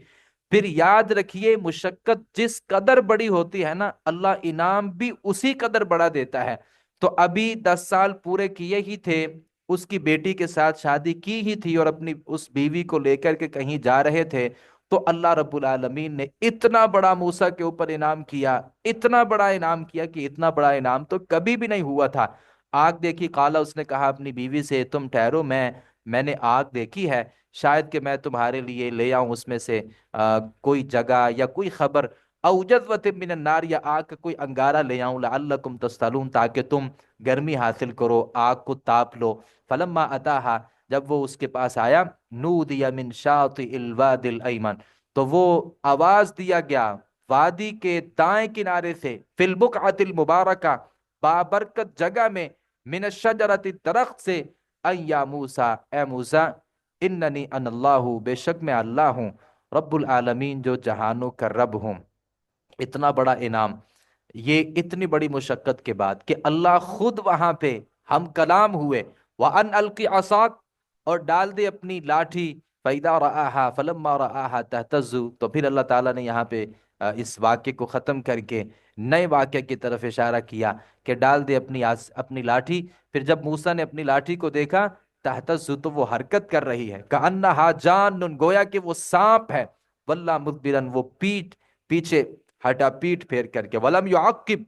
پھر یاد رکھیے، مشقت جس قدر بڑی ہوتی ہے نا، اللہ انعام بھی اسی قدر بڑا دیتا ہے۔ تو ابھی 10 سال پورے کیے ہی تھے، اس کی بیٹی کے ساتھ شادی کی ہی تھی، اور اپنی اس بیوی کو لے کر کے کہیں جا رہے تھے، تو اللہ رب العالمین نے اتنا بڑا موسیٰ کے اوپر انعام کیا، اتنا بڑا انعام کیا کہ اتنا بڑا انعام تو کبھی بھی نہیں ہوا تھا۔ آگ دیکھی، قالا، اس نے کہا اپنی بیوی سے، تم ٹھہرو، میں نے آگ دیکھی ہے، شاید کہ میں تمہارے لیے لے آؤں اس میں سے کوئی جگہ یا کوئی خبر، او جذوۃ من النار، یا آگ کا کوئی انگارہ لے آؤں، لعلکم تصطلون، تاکہ تم گرمی حاصل کرو، آگ کو تاپ لو۔ فلما اتاہا، جب وہ اس کے پاس آیا، نودی من شاطئ الواد الایمن، تو وہ آواز دیا گیا وادی کے دائیں کنارے سے، فی البقعۃ المبارکہ، بابرکت جگہ میں، من الشجرۃ، درخت سے، ان یا موسیٰ، اے موسیٰ، اننی ان اللہ، بے شک میں اللہ ہوں، رب العالمین، جو جہانوں کا رب ہوں۔ اتنا بڑا انعام، یہ اتنی بڑی مشقت کے بعد کہ اللہ خود وہاں پہ ہم کلام ہوئے، وَأَنْ أَلْقِ عَصَاكَ، اور ڈال دے اپنی لاٹھی، فَإِذَا رَآهَا فَلَمَّا رَآهَا تَهْتَزُّ، تو پھر اللہ تعالیٰ نے یہاں پہ اس واقعے کو ختم کر کے نئے واقعے کی طرف اشارہ کیا کہ ڈال دے اپنی لاٹھی۔ پھر جب موسیٰ نے اپنی لاٹھی کو دیکھا تہتز، تو وہ حرکت کر رہی ہے، کأنہا جان، گویا کہ وہ سانپ ہے، واللہ مدبرن، وہ پیچھے ہٹا، پیٹ پھیر کر کے، ولم یعقب،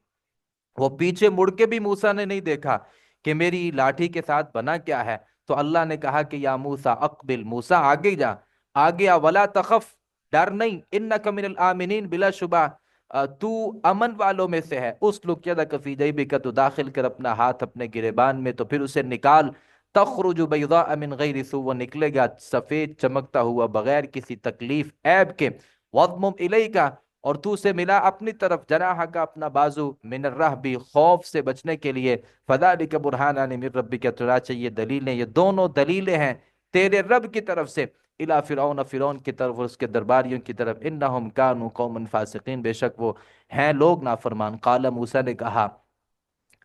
وہ پیچھے مڑ کے بھی موسیٰ نے نہیں دیکھا کہ میری لاٹھی کے ساتھ بنا کیا ہے۔ تو اللہ نے کہا کہ یا موسیٰ اقبل، موسیٰ آگے جا، آگے آ، ولا تخف، ڈر نہیں، انک من الآمنین، بلا شبہ تو امن والوں میں سے ہے۔ اسلک یدک فی جیبک، تو داخل کر اپنا ہاتھ اپنے گریبان میں، تو پھر اسے نکال، تخرج بیضاء من غیر سوء، وہ نکلے گا سفید چمکتا ہوا بغیر کسی تکلیف عیب کے، وضمم الیک، اور تو اسے ملا اپنی طرف، جناح کا، اپنا بازو، من الرہب، خوف سے بچنے کے لیے، فذلک برہانان من ربک، چنانچہ یہ دلیلیں، یہ دونوں دلیلیں ہیں تیرے رب کی طرف سے، الی فرعون، فرعون کی طرف اور اس کے درباریوں کی طرف، انہم کانوا قوما فاسقین، بے شک وہ ہیں لوگ نافرمان۔ قال موسیٰ نے کہا،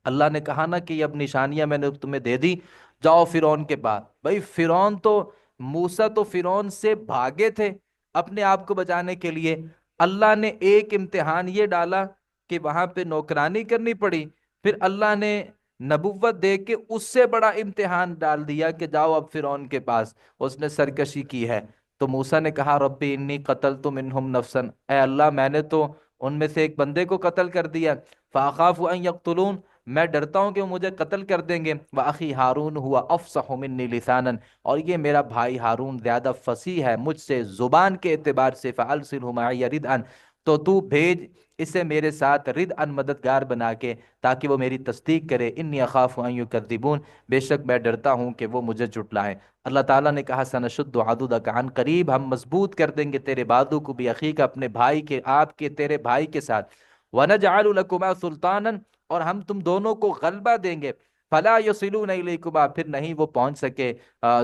اللہ نے کہا نا کہ یہ اب نشانیاں میں نے تمہیں دے دی، جاؤ فرعون کے پاس۔ بھائی فرعون تو، موسیٰ تو فرعون سے بھاگے تھے اپنے آپ کو بچانے کے لیے، اللہ نے ایک امتحان یہ ڈالا کہ وہاں پہ نوکرانی کرنی پڑی، پھر اللہ نے نبوت دے کے اس سے بڑا امتحان ڈال دیا کہ جاؤ اب فرعون کے پاس، اس نے سرکشی کی ہے۔ تو موسیٰ نے کہا ربی انی قتلت منہم نفسا، اے اللہ میں نے تو ان میں سے ایک بندے کو قتل کر دیا، فاخاف ان یقتلون، میں ڈرتا ہوں کہ وہ مجھے قتل کر دیں گے، وَأَخِي ہارون ہوا افصح منی لسانا، اور یہ میرا بھائی ہارون زیادہ فصیح ہے مجھ سے زبان کے اعتبار سے، فَأَرْسِلْهُ مَعِيَ رِدْءًا، تو تو بھیج اسے میرے ساتھ ردءً، مددگار بنا کے، تاکہ وہ میری تصدیق کرے، انی اخاف ان یکذبون، بے شک میں ڈرتا ہوں کہ وہ مجھے جھٹلائیں۔ اللہ تعالیٰ نے کہا سنشد عضدک، عن قریب ہم مضبوط کر دیں گے تیرے بازو کو، بھی اخیک، اپنے بھائی کے، آپ کے، تیرے بھائی کے ساتھ، وَنَجْعَلُ لَكُمَا سُلْطَانًا، اور ہم تم دونوں کو غلبہ دیں گے، فَلَا يَصِلُونَ إِلَيْكُمَا، پھر نہیں وہ پہنچ سکے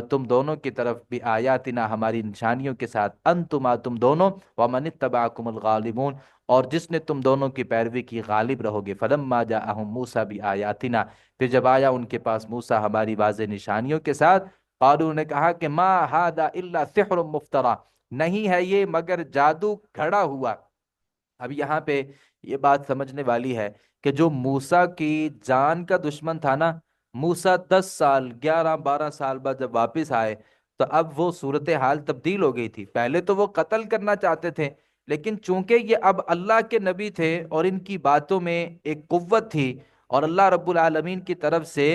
تم دونوں کی طرف، بھی آیاتنا، ہماری نشانیوں کے ساتھ، انتما، تم دونوں، وَمَنِ اتَّبَعَكُمُ الْغَالِبُونَ، اور جس نے تم دونوں کی پیروی کی غالب رہو گے۔ فَلَمَّا جَاءَهُم مُوسَىٰ بِآيَاتِنَا، پھر جب آیا ان کے پاس موسیٰ ہماری واضح نشانیوں کے ساتھ، قالوا نے کہا کہ ما هذا الا سحر مفترا، نہیں ہے یہ مگر جادو گھڑا ہوا۔ اب یہاں پہ یہ بات سمجھنے والی ہے کہ جو موسیٰ کی جان کا دشمن تھا نا، موسیٰ 10 سال، 11 12 سال بعد جب واپس آئے، تو اب وہ صورتحال تبدیل ہو گئی تھی۔ پہلے تو وہ قتل کرنا چاہتے تھے، لیکن چونکہ یہ اب اللہ کے نبی تھے اور ان کی باتوں میں ایک قوت تھی، اور اللہ رب العالمین کی طرف سے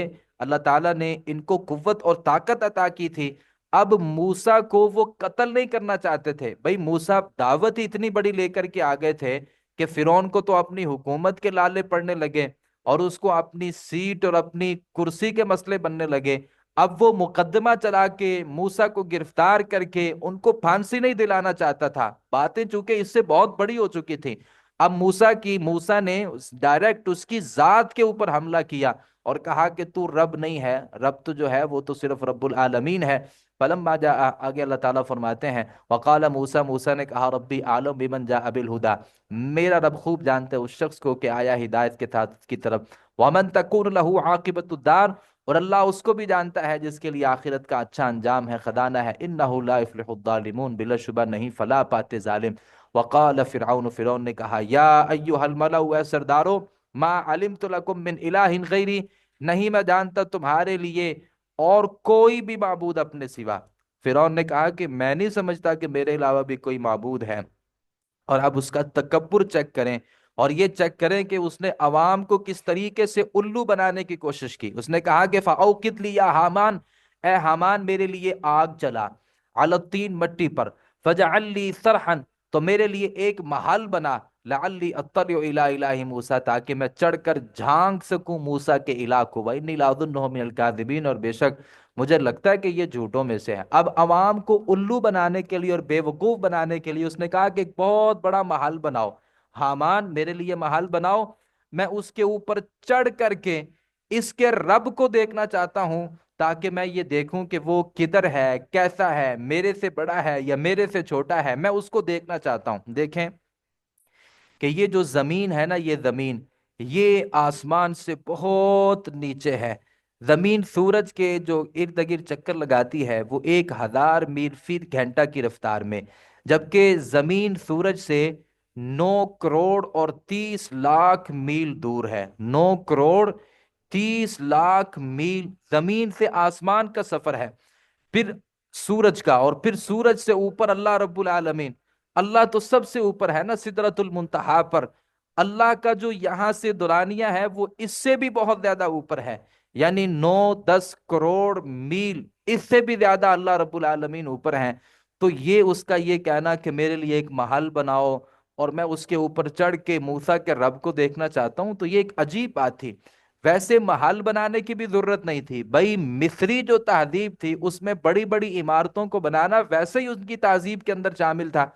اللہ تعالیٰ نے ان کو قوت اور طاقت عطا کی تھی، اب موسیٰ کو وہ قتل نہیں کرنا چاہتے تھے۔ بھائی موسیٰ دعوت ہی اتنی بڑی لے کر کے آ گئے تھے کہ فرعون کو تو اپنی حکومت کے لالے پڑنے لگے، اور اس کو اپنی سیٹ اور اپنی کرسی کے مسئلے بننے لگے۔ اب وہ مقدمہ چلا کے موسیٰ کو گرفتار کر کے ان کو پھانسی نہیں دلانا چاہتا تھا، باتیں چونکہ اس سے بہت بڑی ہو چکی تھی۔ اب موسیٰ نے ڈائریکٹ اس کی ذات کے اوپر حملہ کیا اور کہا کہ تو رب نہیں ہے، رب تو جو ہے وہ تو صرف رب العالمین ہے۔ فلما جاء، آگے اللہ تعالیٰ فرماتے ہیں، وقال موسیٰ، موسیٰ نے کہا ربی عالم بمن جاء بالہدی، میرا رب خوب جانتے اس شخص کو کہ آیا ہدایت کے ساتھ کی طرف، ومن تکون لہ عاقبۃ الدار، اور اللہ اس کو بھی جانتا ہے جس کے لیے آخرت کا اچھا انجام ہے، خزانہ ہے، انہ لا یفلح الظالمون، بلا شبہ نہیں فلاح پاتے ظالم۔ وقال فرعون، فرعون نے کہا یا ایھا الملأ، اے سردارو، ما علمت لکم من الہ غیری، نہیں میں جانتا تمہارے لیے اور کوئی بھی معبود اپنے سوا۔ فرعون نے کہا کہ میں نہیں سمجھتا کہ میرے علاوہ بھی کوئی معبود ہے۔ اور اب اس کا تکبر چیک کریں، اور یہ چیک کریں کہ اس نے عوام کو کس طریقے سے الو بنانے کی کوشش کی۔ اس نے کہا کہ فَأَوْقِدْ لِي يَا حامان، اے حامان میرے لیے آگ جلا، عَلَى الطِّينِ، مٹی پر، فَجَعَلْ لِي صَرْحًا، تو میرے لیے ایک محل بنا، لَعَلِّي أَطَّلِعُ إِلَىٰ إِلَٰهِ موسیٰ، تاکہ میں چڑھ کر جھانک سکوں موسیٰ کے الہ کو، وَإِنِّي لَأَظُنُّهُ مِنَ الْكَاذِبِينَ، اور بے شک مجھے لگتا ہے کہ یہ جھوٹوں میں سے ہے۔ اب عوام کو الو بنانے کے لیے اور بے وقوف بنانے کے لیے اس نے کہا کہ ایک بہت بڑا محل بناؤ، حامان میرے لیے محل بناؤ، میں اس کے اوپر چڑھ کر کے اس کے رب کو دیکھنا چاہتا ہوں، تاکہ میں یہ دیکھوں کہ وہ کدھر ہے، کیسا ہے، میرے سے بڑا ہے یا میرے سے چھوٹا ہے، میں اس کو دیکھنا چاہتا ہوں۔ دیکھیں کہ یہ جو زمین ہے نا، یہ زمین، یہ آسمان سے بہت نیچے ہے، زمین سورج کے جو ارد گرد چکر لگاتی ہے وہ 1000 میل فی گھنٹہ کی رفتار میں، جبکہ زمین سورج سے 9 کروڑ اور 30 لاکھ میل دور ہے۔ 9 کروڑ 30 لاکھ میل زمین سے آسمان کا سفر ہے، پھر سورج کا، اور پھر سورج سے اوپر اللہ رب العالمین۔ اللہ تو سب سے اوپر ہے نا، سدرۃ المنتہا پر۔ اللہ کا جو یہاں سے دورانیہ ہے وہ اس سے بھی بہت زیادہ اوپر ہے، یعنی 9-10 کروڑ میل، اس سے بھی زیادہ اللہ رب العالمین اوپر ہیں۔ تو یہ اس کا یہ کہنا کہ میرے لیے ایک محل بناؤ اور میں اس کے اوپر چڑھ کے موسیٰ کے رب کو دیکھنا چاہتا ہوں، تو یہ ایک عجیب بات تھی۔ ویسے محل بنانے کی بھی ضرورت نہیں تھی بھائی، مصری جو تہذیب تھی اس میں بڑی بڑی عمارتوں کو بنانا ویسے ہی ان کی تہذیب کے اندر شامل تھا،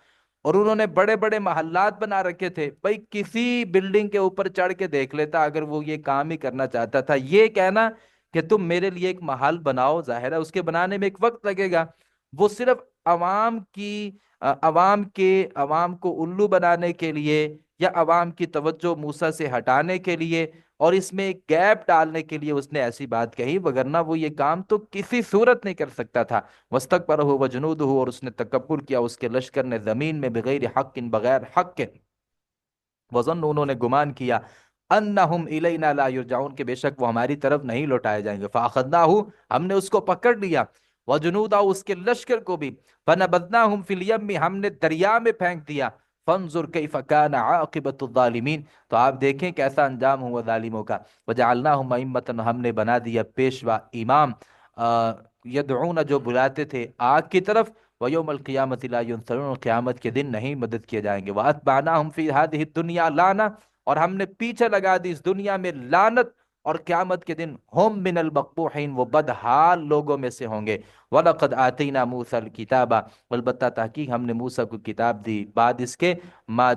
اور انہوں نے بڑے بڑے محلات بنا رکھے تھے بھائی، کسی بلڈنگ کے اوپر چڑھ کے دیکھ لیتا اگر وہ یہ کام ہی کرنا چاہتا تھا۔ یہ کہنا کہ تم میرے لیے ایک محل بناؤ، ظاہر ہے اس کے بنانے میں ایک وقت لگے گا، وہ صرف عوام کی عوام کو الو بنانے کے لیے، یا عوام کی توجہ موسیٰ سے ہٹانے کے لیے، اور اس میں ایک گیپ ڈالنے کے لیے اس نے ایسی بات کہی، وگرنہ وہ یہ کام تو کسی صورت نہیں کر سکتا تھا۔ وَاسْتَكْبَرَ هُوَ وَجُنُودُهُ، اور اس نے تکبر کیا اس کے لشکر نے زمین میں، بغیر حق، بغیر حق کے۔ وزن انہوں نے گمان کیا انہم الینا لا یرجعون، کہ بے شک وہ ہماری طرف نہیں لوٹائے جائیں گے۔ فاخذناہ، ہم نے اس کو پکڑ لیا، وجنودہ، اس کے لشکر کو بھی، فنبذناہم فی الیم، ہم نے دریا میں پھینک دیا۔ فانظر کیف کان عاقبۃ الظالمین، تو آپ دیکھیں کیسا انجام ہوا ظالموں کا۔ وجعلناہم ائمۃ، ہم نے بنا دیا پیشوا، امام، یدعون، جو بلاتے تھے آگ کی طرف، وَيَوْمَ الْقِيَامَةِ لَا يُنصَرُونَ، قیامت کے دن نہیں مدد کیے جائیں گے۔ وَأَتْبَعْنَاهُمْ فِي هَذِهِ الدُّنْيَا لَعْنَةً، اور ہم نے پیچھے لگا دی اس دنیا میں لعنت، اور قیامت کے دن ہم من المقبوحین، وہ بدحال لوگوں میں سے ہوں گے۔ وَلَقَدْ آتَيْنَا مُوسَى الْكِتَابَ، البتہ تحقیق ہم نے موسیٰ کو کتاب دی، بعد اس کے ما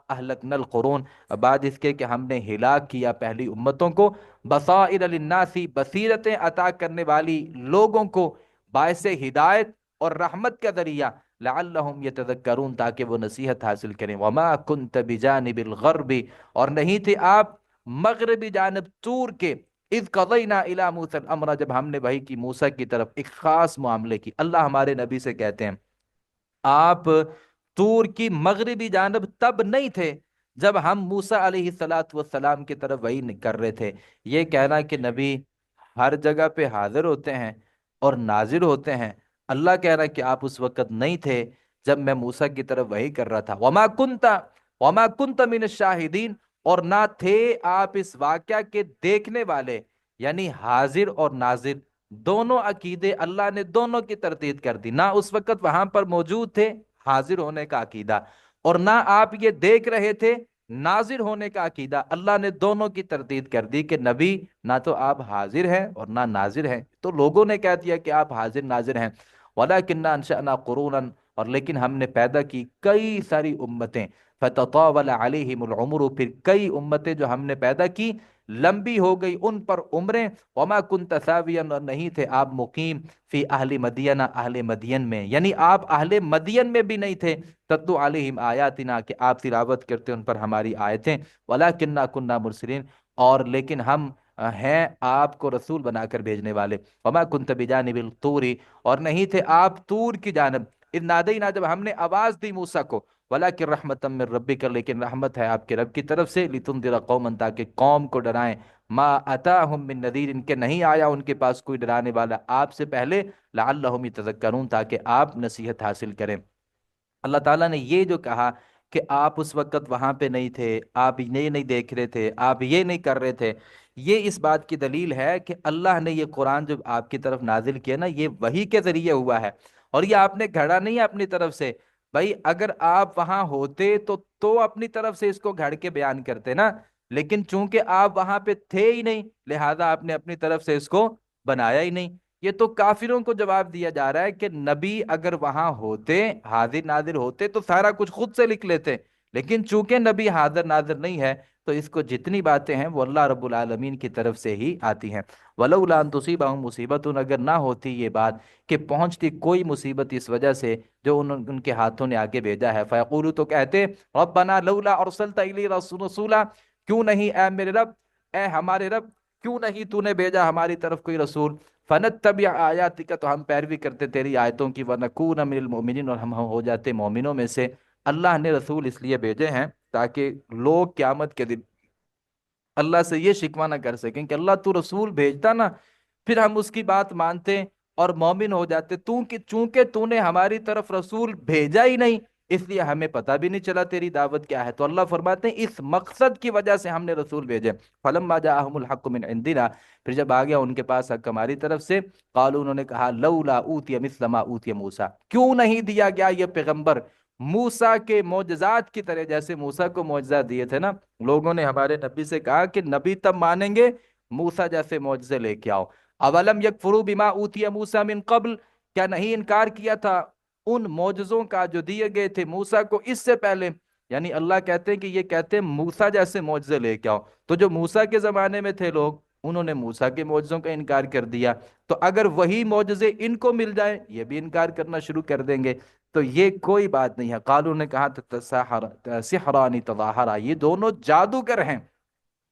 اہلکنا القرون، بعد اس کے کہ ہم نے ہلاک کیا پہلی امتوں کو، بصائر للناس، بصیرتیں عطا کرنے والی لوگوں کو، باعث ہدایت اور رحمت کا ذریعہ، لعلہم یتذکرون، تاکہ وہ نصیحت حاصل کریں۔ وما کنت بجانب الغرب، اور نہیں تھے آپ مغربی جانب طور کے، اذ قضینا الی موسیٰ الامر، جب ہم نے وحی کی موسیٰ کی طرف ایک خاص معاملے کی۔ اللہ ہمارے نبی سے کہتے ہیں آپ طور کی مغربی جانب تب نہیں تھے جب ہم موسیٰ علیہ السلام کی طرف وحی کر رہے تھے۔ یہ کہنا کہ نبی ہر جگہ پہ حاضر ہوتے ہیں اور ناظر ہوتے ہیں، اللہ کہہ رہا ہے کہ آپ اس وقت نہیں تھے جب میں موسیٰ کی طرف وحی کر رہا تھا۔ وما کنت من الشاہدین، اور نہ تھے آپ اس واقعہ کے دیکھنے والے، یعنی حاضر اور ناظر دونوں عقیدے اللہ نے دونوں کی تردید کر دی، نہ اس وقت وہاں پر موجود تھے حاضر ہونے کا عقیدہ، اور نہ آپ یہ دیکھ رہے تھے ناظر ہونے کا عقیدہ، اللہ نے دونوں کی تردید کر دی کہ نبی نہ تو آپ حاضر ہیں اور نہ ناظر ہیں۔ تو لوگوں نے کہہ دیا کہ آپ حاضر ناظر ہیں۔ وَلَكِنَّا أَنشَأْنَا قُرُونًا، اور لیکن ہم نے پیدا کی کئی ساری امتیں، فَتَطَاوَلَ عَلَيْهِمُ الْعُمُرُ، پھر کئی امتیں جو ہم نے پیدا کی لمبی ہو گئی ان پر عمریں۔ وما کنت ثاویا، اور نہیں تھے آپ مقیم، فی اہل مدین، اہل مدین میں، یعنی آپ اہل مدین میں بھی نہیں تھے، تتلو علیہم آیاتنا، کہ آپ تلاوت کرتے ان پر ہماری آیتیں، ولکنہ کنہ مرسلین، اور لیکن ہم ہیں آپ کو رسول بنا کر بھیجنے والے۔ وما کنت بجانب الطور، اور نہیں تھے آپ طور کی جانب، اذ نادینا، جب ہم نے آواز دی موسیٰ کو، ولیکن رحمتا من ربک، لیکن رحمت ہے آپ کے رب کی طرف سے، لتنذر قوما، تاکہ قوم کو ڈرائیں، ما اتاہم من نذیر، ان کے نہیں آیا ان کے پاس کوئی ڈرانے والا آپ سے پہلے، لعلہم یتذکرون، تاکہ آپ نصیحت حاصل کریں۔ اللہ تعالیٰ نے یہ جو کہا کہ آپ اس وقت وہاں پہ نہیں تھے، آپ یہ نہیں دیکھ رہے تھے، آپ یہ نہیں کر رہے تھے، یہ اس بات کی دلیل ہے کہ اللہ نے یہ قرآن جو آپ کی طرف نازل کیا نا، یہ وحی کے ذریعے ہوا ہے، اور یہ آپ نے گھڑا نہیں ہے اپنی طرف سے۔ بھائی اگر آپ وہاں ہوتے تو اپنی طرف سے اس کو گھڑ کے بیان کرتے نا، لیکن چونکہ آپ وہاں پہ تھے ہی نہیں، لہذا آپ نے اپنی طرف سے اس کو بنایا ہی نہیں۔ یہ تو کافروں کو جواب دیا جا رہا ہے کہ نبی اگر وہاں ہوتے، حاضر ناظر ہوتے، تو سارا کچھ خود سے لکھ لیتے، لیکن چونکہ نبی حاضر ناظر نہیں ہے تو اس کو جتنی باتیں ہیں وہ اللہ رب العالمین کی طرف سے ہی آتی ہیں۔ وَلَوْلَا أَن تُصِيبَهُم مُّصِيبَةٌ، اگر نہ ہوتی یہ بات کہ پہنچتی کوئی مصیبت اس وجہ سے جو ان کے ہاتھوں نے آگے بھیجا ہے، فَيَقُولُوا، تو کہتے، رَبَّنَا لَوْلَا أَرْسَلْتَ إِلَيْنَا رَسُولًا، کیوں نہیں اے میرے رب، اے ہمارے رب، کیوں نہیں تو نے بھیجا ہماری طرف کوئی رسول؟ فنتبع آیاتک، تو ہم پیروی کرتے تیری آیتوں کی، ونکون من المؤمنین، اور ہم ہو جاتے مومنوں میں سے۔ اللہ نے رسول اس لیے بھیجے ہیں تاکہ لوگ قیامت کے دن اللہ سے یہ شکوہ نہ کر سکیں کہ اللہ تو رسول بھیجتا نا، پھر ہم اس کی بات مانتے اور مومن ہو جاتے، تو کہ چونکہ تو نے ہماری طرف رسول بھیجا ہی نہیں، اس لیے ہمیں پتہ بھی نہیں چلا تیری دعوت کیا ہے۔ تو اللہ فرماتے ہیں اس مقصد کی وجہ سے ہم نے رسول بھیجے۔ فلما جاءہم الحق من عندنا، پھر جب آ گیا ان کے پاس حق ہماری طرف سے، قالوا، انہوں نے کہا لولا اوتی مثل ما اوتی موسیٰ، کیوں نہیں دیا گیا یہ پیغمبر موسیٰ کے معجزات کی طرح، جیسے موسیٰ کو معجزات دیے تھے نا۔ لوگوں نے ہمارے نبی سے کہا کہ نبی تب مانیں گے موسیٰ جیسے معجزے لے کے آؤ۔ اولم یکفروا بما اوتی موسیٰ من قبل، کیا نہیں انکار کیا تھا ان معجزوں کا جو دیے گئے تھے موسیٰ کو اس سے پہلے؟ یعنی اللہ کہتے ہیں کہ یہ کہتے ہیں موسیٰ جیسے معجزے لے کے آؤ، تو جو موسیٰ کے زمانے میں تھے لوگ، انہوں نے موسیٰ کے معجزوں کا انکار کر دیا، تو اگر وہی معجزے ان کو مل جائیں یہ بھی انکار کرنا شروع کر دیں گے۔ تو یہ کوئی بات نہیں ہے۔ قالوا نے کہا سحران تظاہرا، یہ دونوں جادوگر ہیں،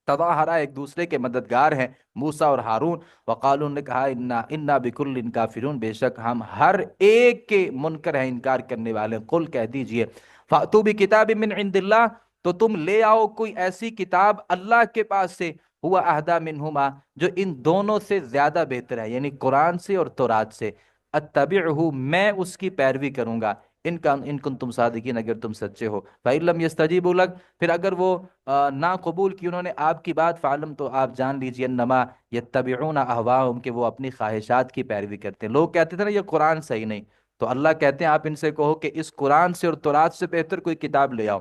تظاہرا ایک دوسرے کے مددگار ہیں، موسیٰ اور ہارون۔ وقالوا نے کہا انا بکل کافرون، بے شک ہم ہر ایک کے منکر ہیں، انکار کرنے والے۔ قل کہہ دیجئے فاتوا بکتاب من عند اللہ، تو تم لے آؤ کوئی ایسی کتاب اللہ کے پاس سے، ہوا اہدا منہما، جو ان دونوں سے زیادہ بہتر ہے، یعنی قرآن سے اور تورات سے، اتبعہ، میں اس کی پیروی کروں گا، ان کنتم صادقین، اگر تم سچے ہو۔ فإن لم يستجیبوا لک، پھر اگر وہ نہ قبول کی انہوں نے آپ کی بات، فعلم، تو آپ جان لیجئے، انما یتبعون اہواہم، کہ وہ اپنی خواہشات کی پیروی کرتے ہیں۔ لوگ کہتے تھے نا یہ قرآن صحیح نہیں، تو اللہ کہتے ہیں آپ ان سے کہو کہ اس قرآن سے اور تورات سے بہتر کوئی کتاب لے آؤ،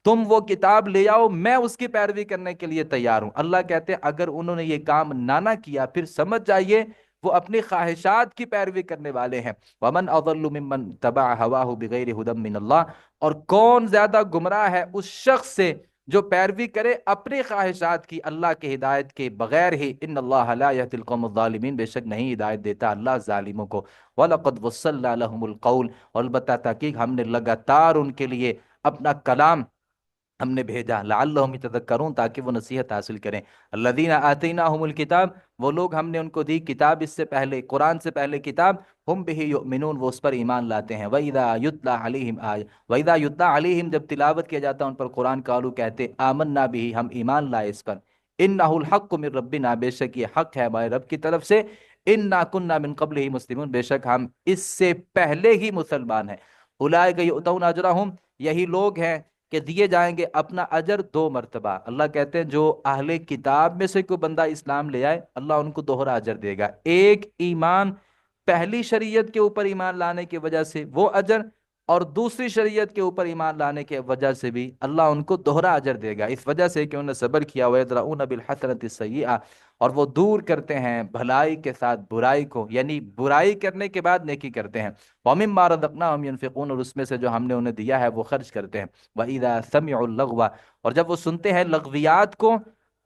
تم وہ کتاب لے آؤ، میں اس کی پیروی کرنے کے لیے تیار ہوں۔ اللہ کہتے ہیں اگر انہوں نے یہ کام نہ کیا، پھر سمجھ جائیے وہ اپنی خواہشات کی پیروی کرنے والے ہیں۔ ومن اضل ممن تبع هواه بغیر هدى من اللہ، اور کون زیادہ گمراہ ہے اس شخص سے جو پیروی کرے اپنی خواہشات کی اللہ کے ہدایت کے بغیر ہی۔ ان اللہ لا يهدي القوم الظالمین، بے شک نہیں ہدایت دیتا اللہ ظالموں کو۔ وَلَقَدْ وَصَّلْنَا لَهُمُ الْقَوْلِ، اور البتہ تحقیق ہم نے لگاتار ان کے لیے اپنا کلام ہم نے بھیجا، لعلہم یتذکرون، تاکہ وہ نصیحت حاصل کریں۔ الذین آتیناہم الکتاب، وہ لوگ ہم نے ان کو دی کتاب، اس سے پہلے قرآن سے پہلے کتاب، ہم بہ یؤمنون، وہ اس پر ایمان لاتے ہیں۔ وَإِذَا یتلیٰ علیہم وَإِذَا یتلیٰ علیہم، جب تلاوت کیا جاتا ہے ان پر قرآن، قالوا، کہتے آمنا بہ، ہم ایمان لائے اس پر، انہ الحق من ربنا، بے شک یہ حق ہے ہمارے رب کی طرف سے، انا کننا من قبلہ مسلمون، بے شک ہم اس سے پہلے ہی مسلمان ہیں۔ اولئک یؤتون اجرہم، یہی لوگ ہیں کہ دیے جائیں گے اپنا اجر دو مرتبہ۔ اللہ کہتے ہیں جو اہل کتاب میں سے کوئی بندہ اسلام لے آئے، اللہ ان کو دوہرا اجر دے گا، ایک ایمان پہلی شریعت کے اوپر ایمان لانے کی وجہ سے وہ اجر، اور دوسری شریعت کے اوپر ایمان لانے کی وجہ سے بھی اللہ ان کو دوہرا اجر دے گا، اس وجہ سے کہ انہوں نے صبر کیا۔ وَيَدْرَؤُونَ بِالْحَسَنَةِ السَّيِّئَةِ، اور وہ دور کرتے ہیں بھلائی کے ساتھ برائی کو، یعنی برائی کرنے کے بعد نیکی کرتے ہیں۔ وَمِمَّا رَزَقْنَاهُمْ يُنْفِقُونَ، اور اس میں سے جو ہم نے انہیں دیا ہے وہ خرچ کرتے ہیں۔ وَإِذَا سَمِعُوا اللَّغْوَ، اور جب وہ سنتے ہیں لغویات کو،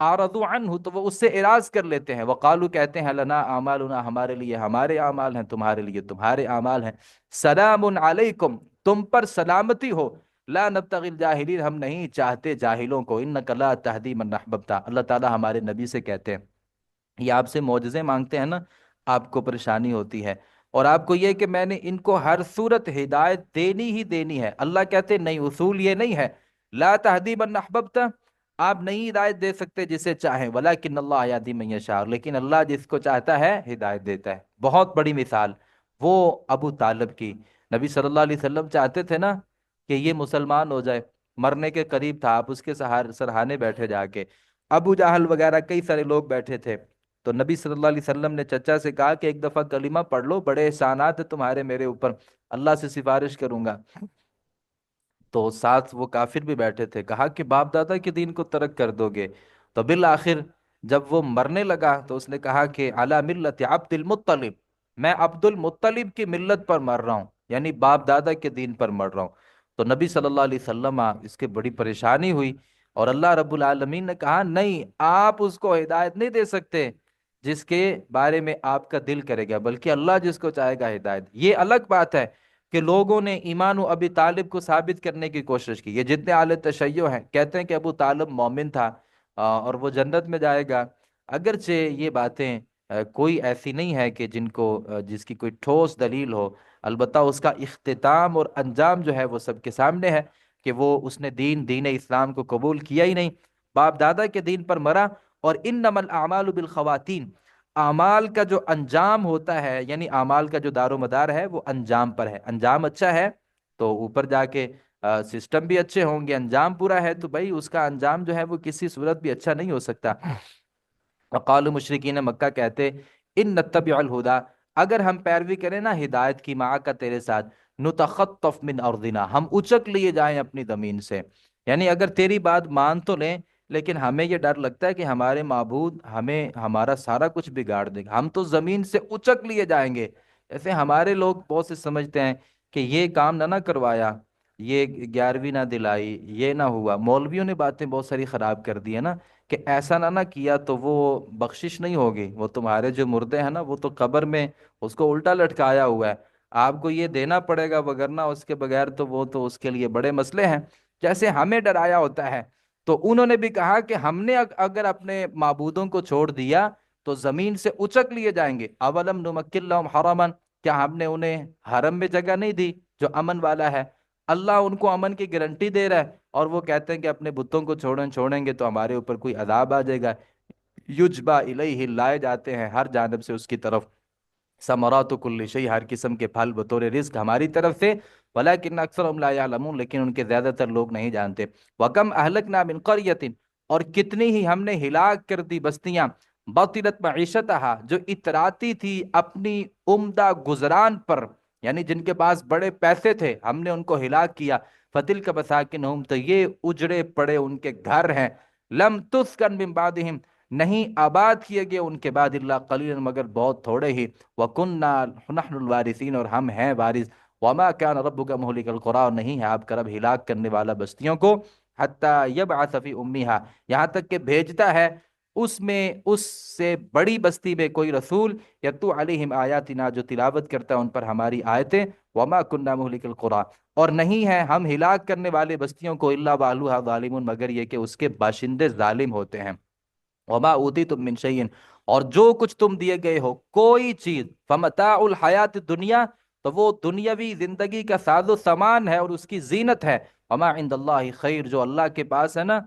اعرضوا عنہ، تو وہ اس سے اعراض کر لیتے ہیں۔ وقالو، کہتے ہیں لنا اعمالنا، ہمارے لیے ہمارے اعمال ہیں، تمہارے لیے تمہارے اعمال ہیں۔ سلام علیکم، تم پر سلامتی ہو، لا نبتغی الجاہلین، ہم نہیں چاہتے جاہلوں کو، انک لا تہدی من احببت، اللہ تعالیٰ ہمارے نبی سے کہتے ہیں یہ آپ سے معجزے مانگتے ہیں نا، آپ کو پریشانی ہوتی ہے، اور آپ کو یہ کہ میں نے ان کو ہر صورت ہدایت دینی ہی دینی ہے۔ اللہ کہتے نہیں، اصول یہ نہیں ہے، لا تہدی من احببت، آپ نہیں ہدایت دے سکتے جسے چاہیں، ولیکن اللہ یہدی من یشاء، لیکن اللہ جس کو چاہتا ہے ہدایت دیتا ہے۔ بہت بڑی مثال وہ ابو طالب کی، نبی صلی اللہ علیہ وسلم چاہتے تھے نا کہ یہ مسلمان ہو جائے، مرنے کے قریب تھا، آپ اس کے سرہانے بیٹھے جا کے، ابو جہل وغیرہ کئی سارے لوگ بیٹھے تھے، تو نبی صلی اللہ علیہ وسلم نے چچا سے کہا کہ ایک دفعہ کلمہ پڑھ لو، بڑے احسانات ہیں تمہارے میرے اوپر، اللہ سے سفارش کروں گا۔ تو ساتھ وہ کافر بھی بیٹھے تھے، کہا کہ باپ دادا کے دین کو ترک کر دو گے؟ تو بالآخر جب وہ مرنے لگا تو اس نے کہا کہ علی ملت عبد المطلب، میں عبد المطلب کی ملت پر مر رہا ہوں، یعنی باپ دادا کے دین پر مر رہا ہوں۔ تو نبی صلی اللہ علیہ وسلم اس کے بڑی پریشانی ہوئی، اور اللہ رب العالمین نے کہا نہیں، آپ اس کو ہدایت نہیں دے سکتے جس کے بارے میں آپ کا دل کرے گا، بلکہ اللہ جس کو چاہے گا ہدایت۔ یہ الگ بات ہے کہ لوگوں نے ایمان و ابی طالب کو ثابت کرنے کی کوشش کی، یہ جتنے اہل تشیع ہیں کہتے ہیں کہ ابو طالب مومن تھا اور وہ جنت میں جائے گا، اگرچہ یہ باتیں کوئی ایسی نہیں ہے کہ جس کی کوئی ٹھوس دلیل ہو، البتہ اس کا اختتام اور انجام جو ہے وہ سب کے سامنے ہے کہ وہ اس نے دین اسلام کو قبول کیا ہی نہیں، باپ دادا کے دین پر مرا۔ اور انما الاعمال بالخواتین، اعمال کا جو انجام ہوتا ہے، یعنی اعمال کا جو دار و مدار ہے وہ انجام پر ہے، انجام اچھا ہے تو اوپر جا کے سسٹم بھی اچھے ہوں گے، انجام برا ہے تو بھائی اس کا انجام جو ہے وہ کسی صورت بھی اچھا نہیں ہو سکتا۔ وقال مشرکین مکہ کہتے ان نتبع الہدا، اگر ہم پیروی کریں نا ہدایت کی، ماں کا تیرے ساتھ، نتخطف من ارضنا، ہم اچک لیے جائیں اپنی زمین سے، یعنی اگر تیری بات مان تو لیں لیکن ہمیں یہ ڈر لگتا ہے کہ ہمارے معبود ہمیں ہمارا سارا کچھ بگاڑ دے گا، ہم تو زمین سے اچک لیے جائیں گے۔ ایسے ہمارے لوگ بہت سے سمجھتے ہیں کہ یہ کام نہ کروایا، یہ 11ویں نہ دلائی، یہ نہ ہوا، مولویوں نے باتیں بہت ساری خراب کر دی ہے نا، کہ ایسا نہ کیا تو وہ بخشش نہیں ہوگی، وہ تمہارے جو مردے ہیں نا وہ تو قبر میں اس کو الٹا لٹکایا ہوا ہے، آپ کو یہ دینا پڑے گا، وگرنہ اس کے بغیر تو وہ تو اس کے لیے بڑے مسئلے ہیں، جیسے ہمیں ڈرایا ہوتا ہے۔ تو انہوں نے بھی کہا کہ ہم نے اگر اپنے معبودوں کو چھوڑ دیا تو زمین سے اچک لیے جائیں گے۔ اولم نمکن لہم حرما، کیا ہم نے انہیں حرم میں جگہ نہیں دی جو امن والا ہے؟ اللہ ان کو امن کی گارنٹی دے رہا ہے اور وہ کہتے ہیں کہ اپنے بتوں کو چھوڑیں گے تو ہمارے اوپر کوئی عذاب آ جائے گا۔ یجبا الیہ، لائے جاتے ہیں ہر جانب سے اس کی طرف، ثمرات کل شیء، ہر قسم کے پھل بطور رزق ہماری طرف سے، ولکن اکثرهم لا يعلمون، لیکن ان کے زیادہ تر لوگ نہیں جانتے۔ وکم اہلکنا من قریۃ، اور کتنی ہی ہم نے ہلاک کر دی بستیاں، بطلت معیشتها، جو اتراتی تھی اپنی عمدہ گزران پر، یعنی جن کے پاس بڑے پیسے تھے ہم نے ان کو ہلاک کیا، فتلک مساکنہم، تو یہ اجڑے پڑے ان کے گھر ہیں، لم تسکن من بعدہم، نہیں آباد کیے گئے ان کے بعد، اللہ قلیلا، مگر بہت تھوڑے ہی، وَكُنَّا نَحْنُ الْوَارِثِينَ، اور ہم ہیں وارث، وَمَا كَانَ رَبُّكَ مُهْلِكَ الْقُرَىٰ، اور نہیں ہے آپ کا رب ہلاک کرنے والا بستیوں کو، حَتَّى يَبْعَثَ فِي أُمِّهَا، یہاں تک کہ بھیجتا ہے اس سے بڑی بستی میں کوئی رسول، یتلو علیہم آیاتنا، جو تلاوت کرتا ہے ان پر ہماری آیتیں، وَمَا كُنَّا مُهْلِكَ الْقُرَىٰ، اور نہیں ہے ہم ہلاک کرنے والے بستیوں کو، الا وَأَهْلُهَا ظَالِمُونَ، مگر یہ کہ اس کے باشندے ظالم ہوتے ہیں۔ وما اوتیتم من شیء، اور جو کچھ تم دیے گئے ہو کوئی چیز، فمتاع الحیات الدنیا، تو وہ دنیاوی زندگی کا ساز و سامان ہے اور اس کی زینت ہے، وما عند اللہ خیر، جو اللہ کے پاس ہے نا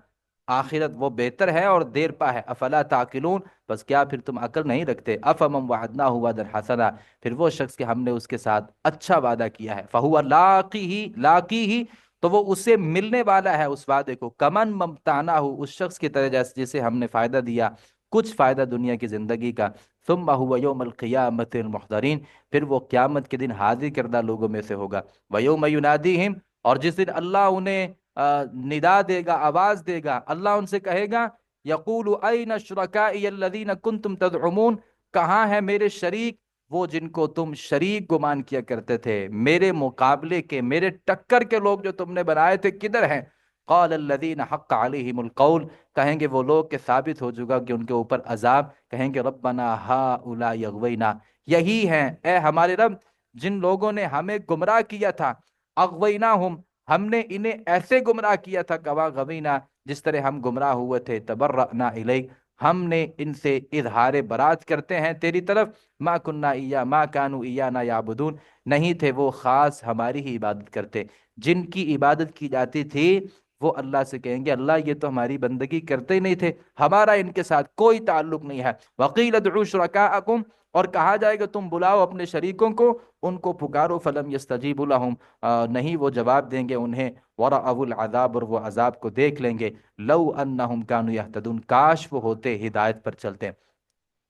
آخرت وہ بہتر ہے اور دیر پا ہے، افلا تعقلون، بس کیا پھر تم عقل نہیں رکھتے؟ افمن وعدناہ وعدا حسنا، پھر وہ شخص کہ ہم نے اس کے ساتھ اچھا وعدہ کیا ہے، فہو لاقی ہی، تو وہ اسے ملنے والا ہے اس وعدے کو، کمن ممتانا ہو، اس شخص کی طرح جسے ہم نے فائدہ دیا کچھ فائدہ دنیا کی زندگی کا، ثم هو یوم القیامت المحضرین، پھر وہ قیامت کے دن حاضر کردہ لوگوں میں سے ہوگا، ویوم ینادیہم، اور جس دن اللہ انہیں ندا دے گا، آواز دے گا، اللہ ان سے کہے گا، یقول این شرکائی الذین کنتم تزعمون، کہاں ہے میرے شریک وہ جن کو تم شریک گمان کیا کرتے تھے، میرے مقابلے کے، میرے ٹکر کے لوگ جو تم نے بنائے تھے کدھر ہیں؟ قال الذین حق علیہم القول، کہیں گے وہ لوگ کہ ثابت ہو چکا کہ ان کے اوپر عذاب، کہیں گے ربنا ہؤلاء اغوینا، یہی ہیں اے ہمارے رب جن لوگوں نے ہمیں گمراہ کیا تھا، اغویناہم، ہم نے انہیں ایسے گمراہ کیا تھا، کما غوینا، جس طرح ہم گمراہ ہوئے تھے، تبرأنا الیک، ہم نے ان سے اظہار برات کرتے ہیں تیری طرف، ما کانوا ایانا یعبدون، نہیں تھے وہ خاص ہماری ہی عبادت کرتے، جن کی عبادت کی جاتی تھی وہ اللہ سے کہیں گے اللہ یہ تو ہماری بندگی کرتے ہی نہیں تھے، ہمارا ان کے ساتھ کوئی تعلق نہیں ہے۔ وقیل ادعوا شرکاءکم، اور کہا جائے گا تم بلاؤ اپنے شریکوں کو، ان کو پکارو، فلم یستجیبوا لہم، نہیں وہ جواب دیں گے انہیں، ورأوا العذاب، اور وہ عذاب کو دیکھ لیں گے، لو انہم کانوا یہتدون، کاش وہ ہوتے ہدایت پر چلتے۔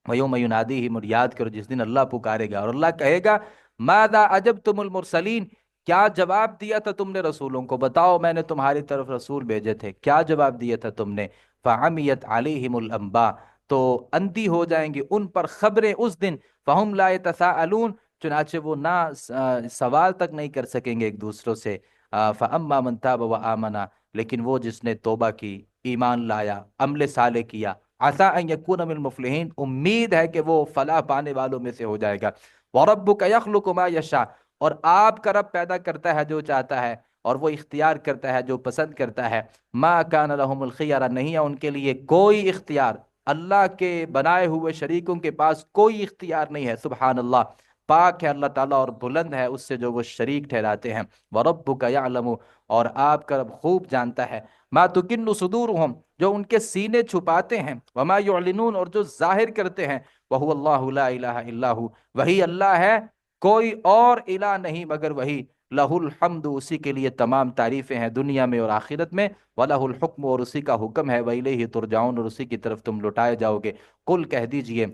وَيَوْمَ يُنَادِيهِمْ، اور یاد کرو جس دن اللہ پکارے گا اور اللہ کہے گا ماذا اجبتم المرسلین، کیا جواب دیا تھا تم نے رسولوں کو، بتاؤ میں نے تمہاری طرف رسول بھیجے تھے کیا جواب دیا تھا تم نے؟ فَعَمِيَتْ عَلَيْهِمُ الْأَنبَاءُ، تو اندھی ہو جائیں گی ان پر خبریں اس دن، فَهُمْ لَا يَتَسَاءَلُونَ، چنانچہ وہ نہ سوال تک نہیں کر سکیں گے ایک دوسروں سے، فَأَمَّا مَنْ تَابَ وَآمَنَ، لیکن وہ جس نے توبہ کی، ایمان لایا، عمل صالح کیا، عسیٰ ان یکون من المفلحین، امید ہے کہ وہ فلاح پانے والوں میں سے ہو جائے گا، وَرَبُّكَ يَخْلُقُ مَا يَشَاءُ، اور آپ کا رب پیدا کرتا ہے جو چاہتا ہے، اور وہ اختیار کرتا ہے جو پسند کرتا ہے، ما کان لهم الخیارہ، نہیں ہے ان کے لیے کوئی اختیار، اللہ کے بنائے ہوئے شریکوں کے پاس کوئی اختیار نہیں ہے۔ سبحان اللہ، پاک ہے اللہ تعالیٰ اور بلند ہے اس سے جو وہ شریک ٹھہراتے ہیں۔ وَرَبُّكَ يَعْلَمُ، اور آپ کا رب خوب جانتا ہے، مَا تُكِنُّ صُدُورُهُمْ، جو ان کے سینے چھپاتے ہیں، وَمَا يُعْلِنُونَ، اور جو ظاہر کرتے ہیں، وَهُوَ اللَّهُ لَا إِلَٰهَ إِلَّا هُوَ، وہی اللہ ہے، کوئی اور الہ نہیں مگر وہی۔ لَهُ الْحَمْدُ، اسی کے لیے تمام تعریفیں ہیں دنیا میں اور آخرت میں، وَلَهُ الْحُكْمُ، اور اسی کا حکم ہے، وَإِلَيْهِ تُرْجَعُونَ، اور اسی کی طرف تم لوٹائے جاؤ گے۔ قل کہہ دیجئے،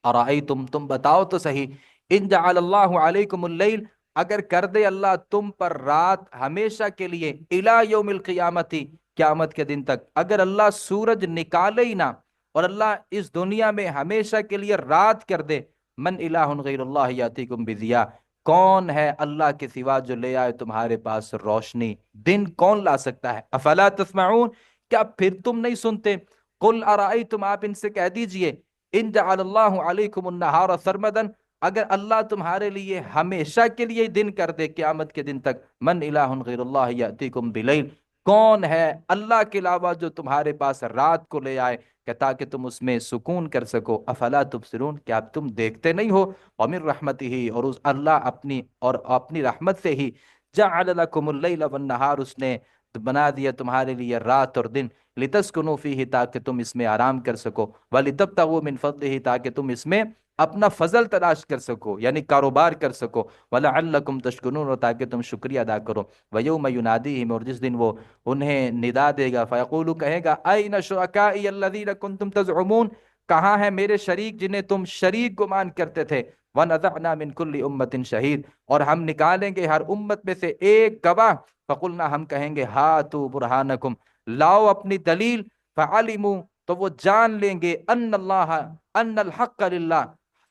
ارائیتم، تم بتاؤ تو صحیح، ان جعل اللہ علیکم اللیل، اگر کر دے اللہ تم پر رات ہمیشہ کے لیے، الی یوم القیامتی، قیامت کے دن تک، اگر اللہ سورج نکالے ہی نہ اور اللہ اس دنیا میں ہمیشہ کے لیے رات کر دے، من الہ غیر اللہ یاتیکم بضیاء، کون ہے اللہ کے سوا جو لے آئے تمہارے پاس روشنی؟ دن کون لا سکتا ہے؟ افلا تسمعون، کیا پھر تم نہیں سنتے؟ قل ارائیتم، آپ ان سے کہہ دیجئے، ان جعل اللہ علیکم النہار سرمدا، اگر اللہ تمہارے لیے ہمیشہ کے لیے دن کر دے قیامت کے دن تک، من الہ غیر اللہ یاتیکم بلیل، کون ہے اللہ کے علاوہ جو تمہارے پاس رات کو لے آئے کہ تاکہ تم اس میں سکون کر سکو؟ افلا تبصرون، کیا تم دیکھتے نہیں ہو؟ ومن رحمتہ، اور اس اللہ اپنی رحمت سے ہی، جعل لکم اللیل والنہار، اس نے بنا دیا تمہارے لیے رات اور دن، لتسکنوا فیہ، تاکہ تم اس میں آرام کر سکو، ولتبتغوا من فضلہ، تاکہ تم اس میں اپنا فضل تلاش کر سکو یعنی کاروبار کر سکو، ولعلکم تشکرون، اور تاکہ تم شکریہ ادا کرو، ویوم ینادیہم، اور جس دن وہ انہیں ندا دے گا، فیقول، کہے گا، این شرکائی الذین کنتم تزعمون، کہاں ہیں میرے شریک جنہیں تم شریک گمان کرتے تھے؟ وَنَزَعْنَا مِن كُلِّ أُمَّةٍ شَهِيدٍ، اور ہم نکالیں گے ہر امت میں سے ایک گواہ، فقلنا، ہم کہیں گے، ہاتوا برہانکم، لاؤ اپنی دلیل، فعلموا، تو وہ جان لیں گے، ان الحق للہ،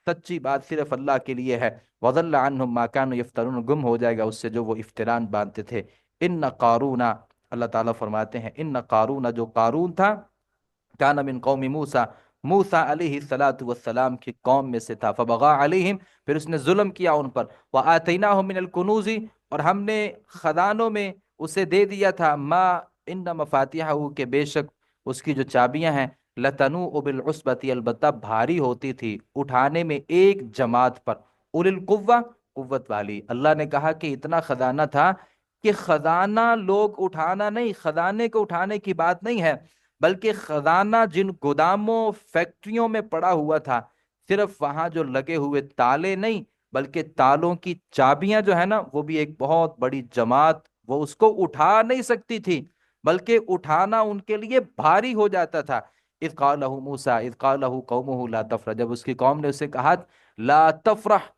سچی بات صرف اللہ کے لیے ہے، وضل عنہم ما كانوا یفترون، گم ہو جائے گا اس سے جو وہ افتران باندھتے تھے۔ ان قارون، اللہ تعالیٰ فرماتے ہیں، ان قارون، جو قارون تھا، کان من قوم موسیٰ، موسیٰ علیہ الصلاۃ والسلام کی قوم میں سے تھا، فبغى علیہم، پھر اس نے ظلم کیا ان پر، وآتیناہ من الکنوز، اور ہم نے خزانوں میں اسے دے دیا تھا، ما ان مفاتیحہ، کہ بے شک اس کی جو چابیاں ہیں، لتنوء بالعصبۃ، البتہ بھاری ہوتی تھی اٹھانے میں ایک جماعت پر، اول القوہ، قوت والی۔ اللہ نے کہا کہ اتنا خزانہ تھا کہ خزانہ لوگ اٹھانا نہیں، خزانے کو اٹھانے کی بات نہیں ہے، بلکہ خزانہ جن گوداموں فیکٹریوں میں پڑا ہوا تھا، صرف وہاں جو لگے ہوئے تالے نہیں، بلکہ تالوں کی چابیاں جو ہے نا، وہ بھی ایک بہت بڑی جماعت، وہ اس کو اٹھا نہیں سکتی تھی، بلکہ اٹھانا ان کے لیے بھاری ہو جاتا تھا۔ اذ قال له موسیٰ اذ قال له قومه لا تفرح، جب اس کی قوم نے اسے کہا لا تفرح،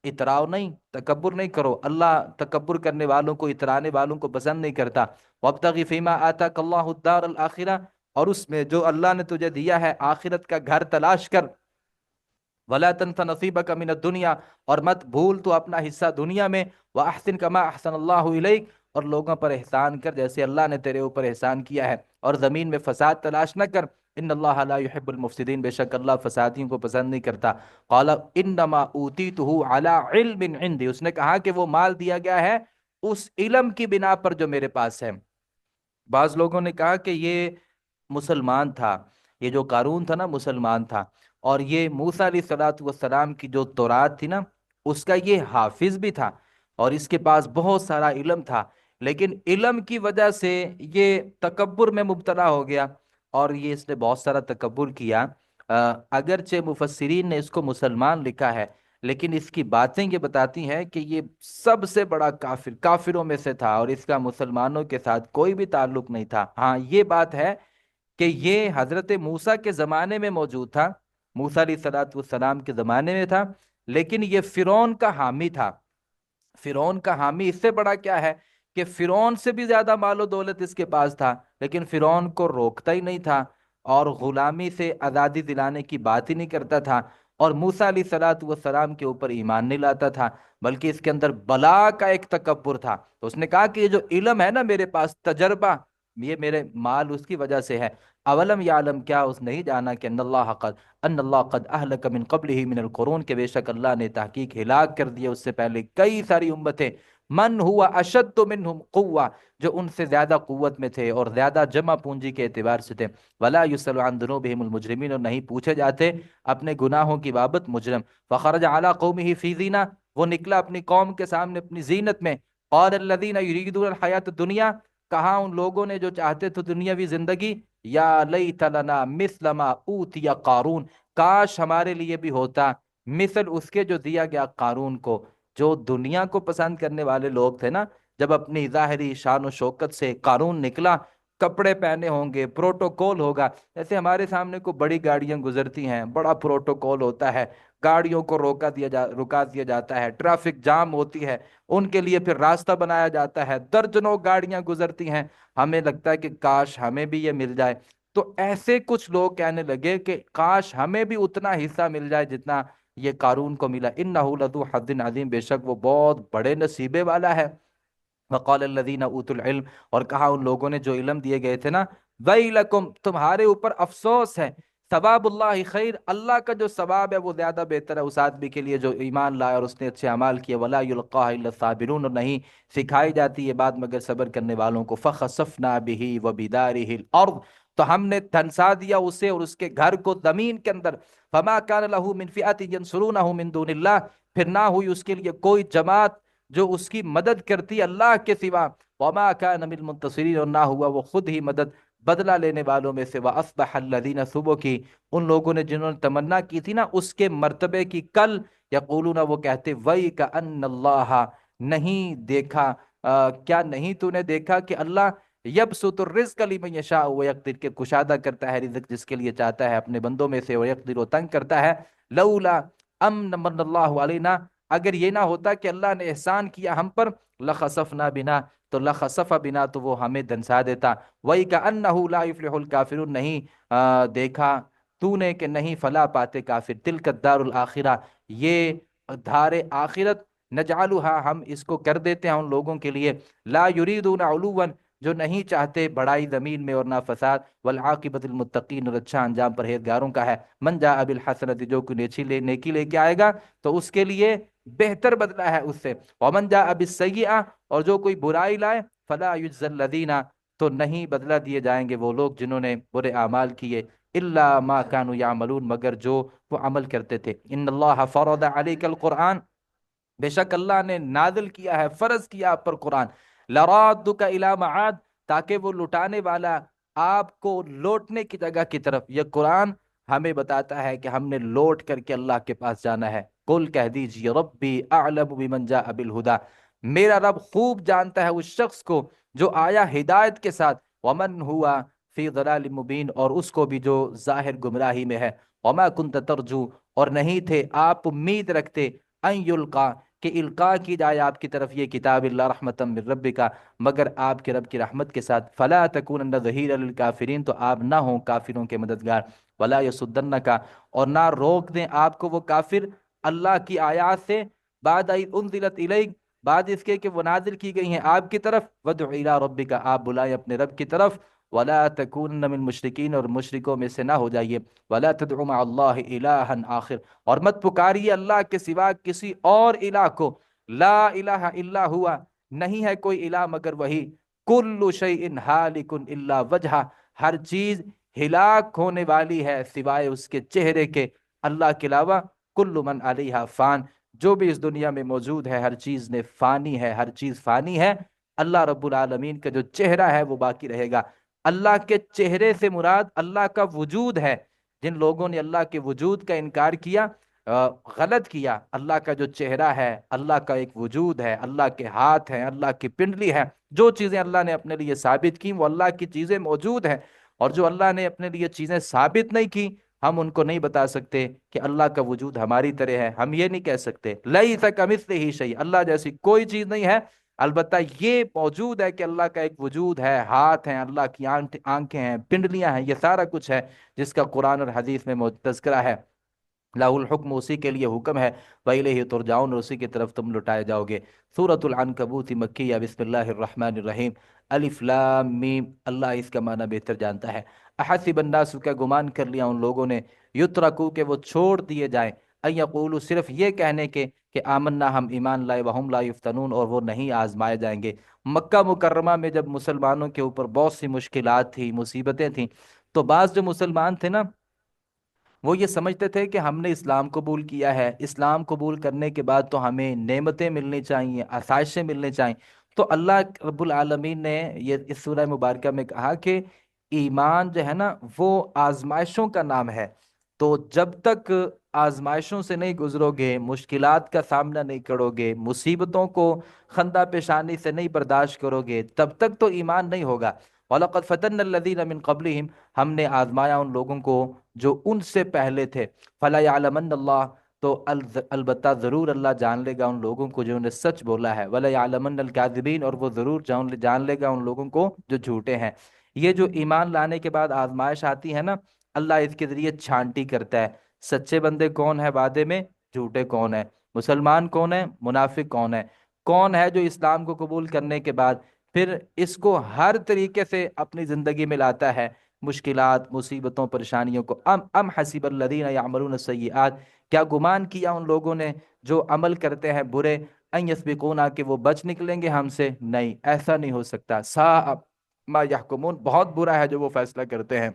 اتراؤ نہیں، تکبر نہیں کرو، اللہ تکبر کرنے والوں کو، اترانے والوں کو پسند نہیں کرتا۔ وابتغ فیما آتاک اللہ الدار الآخرہ، اور اس میں جو اللہ نے تجھے دیا ہے آخرت کا گھر تلاش کر، ولا تنس نصیبک من الدنیا، اور مت بھول تو اپنا حصہ دنیا میں، واحسن کما احسن اللہ الیک، اور لوگوں پر احسان کر جیسے اللہ نے تیرے اوپر احسان کیا ہے، اور زمین میں فساد تلاش نہ کر، ان اللہ لا يحب المفسدین، بے شک اللہ فسادیوں کو پسند نہیں کرتا۔ قال انما اوتیتہ علی علم عندی، اس نے کہا کہ وہ مال دیا گیا ہے اس علم کی بنا پر جو میرے پاس ہے۔ بعض لوگوں نے کہا کہ یہ مسلمان تھا، یہ جو قارون تھا نا مسلمان تھا، اور یہ موسیٰ علیہ الصلوۃ والسلام کی جو تورات تھی نا، اس کا یہ حافظ بھی تھا، اور اس کے پاس بہت سارا علم تھا، لیکن علم کی وجہ سے یہ تکبر میں مبتلا ہو گیا، اور یہ اس نے بہت سارا تکبر کیا۔ اگرچہ مفسرین نے اس کو مسلمان لکھا ہے، لیکن اس کی باتیں یہ بتاتی ہیں کہ یہ سب سے بڑا کافروں میں سے تھا، اور اس کا مسلمانوں کے ساتھ کوئی بھی تعلق نہیں تھا۔ ہاں یہ بات ہے کہ یہ حضرت موسیٰ کے زمانے میں موجود تھا، موسیٰ علیہ الصلوۃ والسلام کے زمانے میں تھا، لیکن یہ فرعون کا حامی تھا۔ فرعون کا حامی اس سے بڑا کیا ہے کہ فرعون سے بھی زیادہ مال و دولت اس کے پاس تھا، لیکن فرعون کو روکتا ہی نہیں تھا، اور غلامی سے آزادی دلانے کی بات ہی نہیں کرتا تھا، اور موسیٰ علیہ الصلوۃ والسلام کے اوپر ایمان نہیں لاتا تھا، بلکہ اس کے اندر بلا کا ایک تکبر تھا۔ تو اس نے کہا کہ یہ جو علم ہے نا میرے پاس، تجربہ، یہ میرے مال اس کی وجہ سے ہے، اولم یعلم، کیا اس نہیں جانا کہ ان اللہ قد اہلک من قبلہ من القرون، کہ بے شک اللہ نے تحقیق ہلاک کر دیا اس سے پہلے کئی ساری امتیں، من ہوا اشد منہم قوہ، جو ان سے زیادہ قوت میں تھے اور زیادہ جمع پونجی کے اعتبار سے تھے، ولا یسأل عن ذنوبہم المجرمین، اور نہیں پوچھے جاتے اپنے گناہوں کی بابت مجرم۔ فخرج علی قومہ فی زینہ، وہ نکلا اپنی قوم کے سامنے اپنی زینت میں، قال الذین یریدون الحیات الدنیا، کہا ان لوگوں نے جو چاہتے تھے دنیاوی زندگی، یا لیت لنا مثل ما اوتی قارون، کاش ہمارے لیے بھی ہوتا مثل اس کے جو دیا گیا قارون کو۔ جو دنیا کو پسند کرنے والے لوگ تھے نا، جب اپنی ظاہری شان و شوکت سے قارون نکلا، کپڑے پہنے ہوں گے، پروٹوکول ہوگا، جیسے ہمارے سامنے کو بڑی گاڑیاں گزرتی ہیں، بڑا پروٹوکول ہوتا ہے، گاڑیوں کو رکا دیا جاتا ہے، ٹریفک جام ہوتی ہے، ان کے لیے پھر راستہ بنایا جاتا ہے، درجنوں گاڑیاں گزرتی ہیں، ہمیں لگتا ہے کہ کاش ہمیں بھی یہ مل جائے۔ تو ایسے کچھ لوگ کہنے لگے کہ کاش ہمیں بھی اتنا حصہ مل جائے جتنا یہ قارون کو ملا، انہ لذو حظ عظیم، بے شک وہ بہت بڑے نصیبے والا ہے۔ وقال الذین اوتوا العلم، اور کہا ان لوگوں نے جو علم دیے گئے تھے نا، ویلکم، تمہارے اوپر افسوس ہے، ثواب اللہ خیر، اللہ کا جو ثواب ہے وہ زیادہ بہتر ہے اس آدمی کے لیے جو ایمان لائے اور اس نے اچھے اعمال کیے، ولا یلقاها الا الصابرون، اور نہیں سکھائی جاتی یہ بات مگر صبر کرنے والوں کو۔ فخسفنا به وبداره الارض، تو ہم نے دھنسا دیا اسے اور اس کے گھر کو زمین کے اندر، فما كان له من فئة ينصرونه من دون اللہ، پھر نہ ہوئی اس کے لیے کوئی جماعت جو اس کی مدد کرتی اللہ کے سوا، وما كان من المنتصرین، اور نہ ہوا وہ خود ہی مدد بدلہ لینے والوں میں سے۔ وَأَصْبَحَ الَّذِينَ، صبح کی ان لوگوں نے جنہوں نے تمنا کی تھی نا اس کے مرتبے کی کل، یقولون، وہ کہتے، وَيْكَأَنَّ اللَّهَ، نہیں دیکھا، کیا نہیں تو نے دیکھا کہ اللہ یبسط الرزق لمن یشاء ویقدر، کے کشادہ کرتا ہے رزق جس کے لیے چاہتا ہے اپنے بندوں میں سے، ویقدر، و تنگ کرتا ہے، لولا امن من اللہ علینا، اگر یہ نہ ہوتا کہ اللہ نے احسان کیا ہم پر، لخسفنا بنا، تو لخسف بنا، تو وہ ہمیں دنسا دیتا، وَإِكَأَنَّهُ لَا يُفْلِحُ الْكَافِرُونَ، نہیں دیکھا تو نے کہ نہیں فلا پاتے کافر، تلک الدار الآخرہ، یہ دھار آخرت، نجعلها، ہم اس کو کر دیتے ہیں ان لوگوں کے لیے، لا یریدون علوا، جو نہیں چاہتے بڑائی زمین میں اور نہ فساد، والعاقبۃ المتقین، اور اچھا انجام پرہیزگاروں کا ہے، من جاء بالحسنۃ، جو کوئی نیکی لے کے آئے گا تو اس کے لیے بہتر بدلہ ہے اس سے، ومن جاء بالسیئہ، اور جو کوئی برائی لائے، فلا یجزی الذین، تو نہیں بدلہ دیے جائیں گے وہ لوگ جنہوں نے برے اعمال کیے، الا ما كانوا يعملون، مگر جو وہ عمل کرتے تھے۔ ان اللہ فرض علیک القرآن، بے شک اللہ نے نازل کیا ہے، فرض کیا آپ پر قرآن، لرادک الی معاد، تاکہ وہ لٹانے والا آپ کو لوٹنے کی جگہ کی طرف، یہ قرآن ہمیں بتاتا ہے کہ ہم نے لوٹ کر کے اللہ کے پاس جانا ہے۔ قل، کہہ دیجیے، ربی اعلم بمن جاء بالہدی، میرا رب خوب جانتا ہے اس شخص کو جو آیا ہدایت کے ساتھ، ومن ہوا فی ضلال مبین، اور اس کو بھی جو ظاہر گمراہی میں ہے، وما کنت ترجو، اور نہیں تھے آپ امید رکھتے، ان یلقا، کہ القا کی جائے آپ کی طرف یہ کتاب، اللہ رحمتا من ربک، مگر آپ کے رب کی رحمت کے ساتھ، فلا تکونن ظہیرا للکافرین، تو آپ نہ ہوں کافروں کے مددگار، ولا یصدنک، اور نہ روک دیں آپ کو وہ کافر اللہ کی آیات سے، بعد اذ انزلت الیک، بعد اس کے کہ وہ نازل کی گئی ہیں آپ کی طرف، ودع الی ربک، آپ بلائیں اپنے رب کی طرف، ولا تکونن من المشرکین، اور مشرکوں میں سے نہ ہو جائیے، ولا تدع مع اللہ الہا آخر، اور مت پکاریے اللہ کے سوا کسی اور الہ کو، لا الہ الا ہوا، نہیں ہے کوئی الہ مگر وہی، کل شیء ہالک الا وجہہ، ہر چیز ہلاک ہونے والی ہے سوائے اس کے چہرے کے، اللہ کے علاوہ، کل من علیہا فان، جو بھی اس دنیا میں موجود ہے ہر چیز نے فانی ہے، ہر چیز فانی ہے، اللہ رب العالمین کا جو چہرہ ہے وہ باقی رہے گا۔ اللہ کے چہرے سے مراد اللہ کا وجود ہے، جن لوگوں نے اللہ کے وجود کا انکار کیا، غلط کیا، اللہ کا جو چہرہ ہے، اللہ کا ایک وجود ہے، اللہ کے ہاتھ ہیں، اللہ کی پنڈلی ہے، جو چیزیں اللہ نے اپنے لیے ثابت کی وہ اللہ کی چیزیں موجود ہیں، اور جو اللہ نے اپنے لیے چیزیں ثابت نہیں کی ہم ان کو نہیں بتا سکتے کہ اللہ کا وجود ہماری طرح ہے، ہم یہ نہیں کہہ سکتے لیس کمثلہ شیء، اللہ جیسی کوئی چیز نہیں ہے، البتہ یہ موجود ہے کہ اللہ کا ایک وجود ہے، ہاتھ ہیں، اللہ کی آنکھیں ہیں، پنڈلیاں ہیں، یہ سارا کچھ ہے جس کا قرآن اور حدیث میں تذکرہ ہے۔ لاہ الحکم، اسی کے لیے حکم ہے، وَإِلَيْهِ ترجعون، اور اسی کی طرف تم لٹائے جاؤ گے۔ سورۃ العنکبوت مکیہ، بسم اللہ الرحمن الرحیم، الف لام میم، اللہ اس کا معنی بہتر جانتا ہے۔ احسب الناس، کا گمان کر لیا ان لوگوں نے، یترکو کہ وہ چھوڑ دیے جائیں، ان یقولوا صرف یہ کہنے کے کہ آمنا ہم ایمان لائے، وہم لا یفتنون اور وہ نہیں آزمائے جائیں گے۔ مکہ مکرمہ میں جب مسلمانوں کے اوپر بہت سی مشکلات تھی، مصیبتیں تھیں، تو بعض جو مسلمان تھے نا، وہ یہ سمجھتے تھے کہ ہم نے اسلام قبول کیا ہے، اسلام قبول کرنے کے بعد تو ہمیں نعمتیں ملنی چاہیے، آسائشیں ملنی چاہییں۔ تو اللہ رب العالمین نے یہ اس سورہ مبارکہ میں کہا کہ ایمان جو ہے نا وہ آزمائشوں کا نام ہے، تو جب تک آزمائشوں سے نہیں گزرو گے، مشکلات کا سامنا نہیں کرو گے، مصیبتوں کو خندہ پیشانی سے نہیں برداشت کرو گے، تب تک تو ایمان نہیں ہوگا۔ وَلَقَدْ فَتَنَّ الَّذِينَ مِن قَبْلِهِمْ، ہم نے آزمایا ان لوگوں کو جو ان سے پہلے تھے۔ فَلَا يَعْلَمَنَّ اللَّهُ، تو البتہ ضرور اللہ جان لے گا ان لوگوں کو جو نے سچ بولا ہے، وَلَا يَعْلَمَنَّ الْكَاذِبِينَ، اور وہ ضرور جان لے گا ان لوگوں کو جو جھوٹے ہیں۔ یہ جو ایمان لانے کے بعد آزمائش آتی ہے نا، اللہ اس کے ذریعے چھانٹی کرتا ہے، سچے بندے کون ہے وعدے میں، جھوٹے کون ہے، مسلمان کون ہے، منافق کون ہے جو اسلام کو قبول کرنے کے بعد پھر اس کو ہر طریقے سے اپنی زندگی میں لاتا ہے، مشکلات، مصیبتوں، پریشانیوں کو۔ ام حسب الذین یعملون السیئات، کیا گمان کیا ان لوگوں نے جو عمل کرتے ہیں برے، ان یسبقونا کہ وہ بچ نکلیں گے ہم سے؟ نہیں، ایسا نہیں ہو سکتا۔ ساء ما یحکمون، بہت برا ہے جو وہ فیصلہ کرتے ہیں،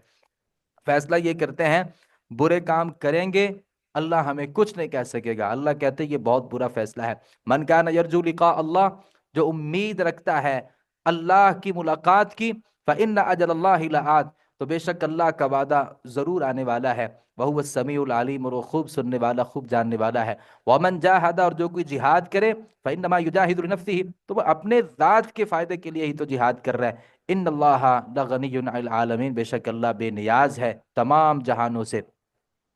فیصلہ یہ کرتے ہیں برے کام کریں گے اللہ ہمیں کچھ نہیں کہہ سکے گا۔ اللہ کہتے ہیں یہ بہت برا فیصلہ ہے۔ من کان یرجو لقاء اللہ، جو امید رکھتا ہے اللہ کی ملاقات کی، فإن اجل اللہ لآت، تو بے شک اللہ کا وعدہ ضرور آنے والا ہے۔ وہو السمیع العلیم، اور وہ خوب سننے والا، خوب جاننے والا ہے۔ ومن جاہد، اور جو کوئی جہاد کرے، فإنما یجاہد لنفسہ، تو وہ اپنے ذات کے فائدے کے لیے ہی تو جہاد کر رہا ہے۔ ان اللہ لغنی عن العالمین، بے شک اللہ بے نیاز ہے تمام جہانوں سے۔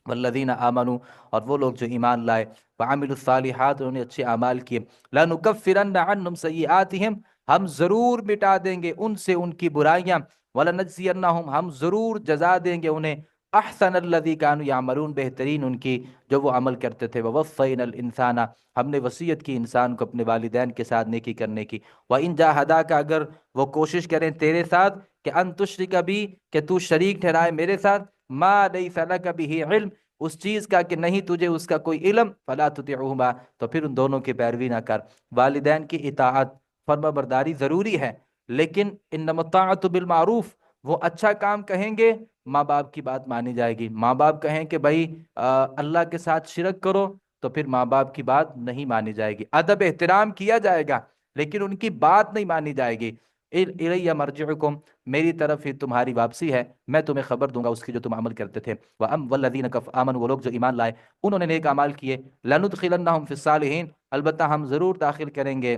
والذین آمنوا، اور وہ لوگ جو ایمان لائے، وعملوا الصالحات، انہوں نے اچھے اعمال کیے، لنکفرن عنہم سیئاتہم، ہم ضرور مٹا دیں گے ان سے ان کی برائیاں، ولنجزینہم، ہم ضرور جزا دیں گے انہیں، احسن الذی کانوا یعملون، بہترین ان کی جو وہ عمل کرتے تھے۔ ووصینا الانسان، ہم نے وصیت کی انسان کو اپنے والدین کے ساتھ نیکی کرنے کی۔ وَإِن جَاهَدَاكَ، اگر وہ کوشش کریں تیرے ساتھ کہ ان تشرک بی، کہ تو شریک ٹھہرائے میرے ساتھ، ما لیس لک بہ علم، اس چیز کا کہ نہیں تجھے اس کا کوئی علم، فلا تطعہما، تو پھر ان دونوں کی پیروی نہ کر۔ والدین کی اطاعت، فرما برداری ضروری ہے، لیکن انما الطاعۃ بالمعروف، وہ اچھا کام کہیں گے ماں باپ کی بات مانی جائے گی۔ ماں باپ کہیں کہ بھائی اللہ کے ساتھ شرک کرو، تو پھر ماں باپ کی بات نہیں مانی جائے گی، ادب احترام کیا جائے گا لیکن ان کی بات نہیں مانی جائے گی۔ الیہ مرجعکم، میری طرف ہی تمہاری واپسی ہے، میں تمہیں خبر دوں گا اس کی جو تم عمل کرتے تھے۔ والذین آمنوا، وہ لوگ جو ایمان لائے، انہوں نے نیک اعمال کیے، لندخلنہم فی الصالحین، البتہ ہم ضرور داخل کریں گے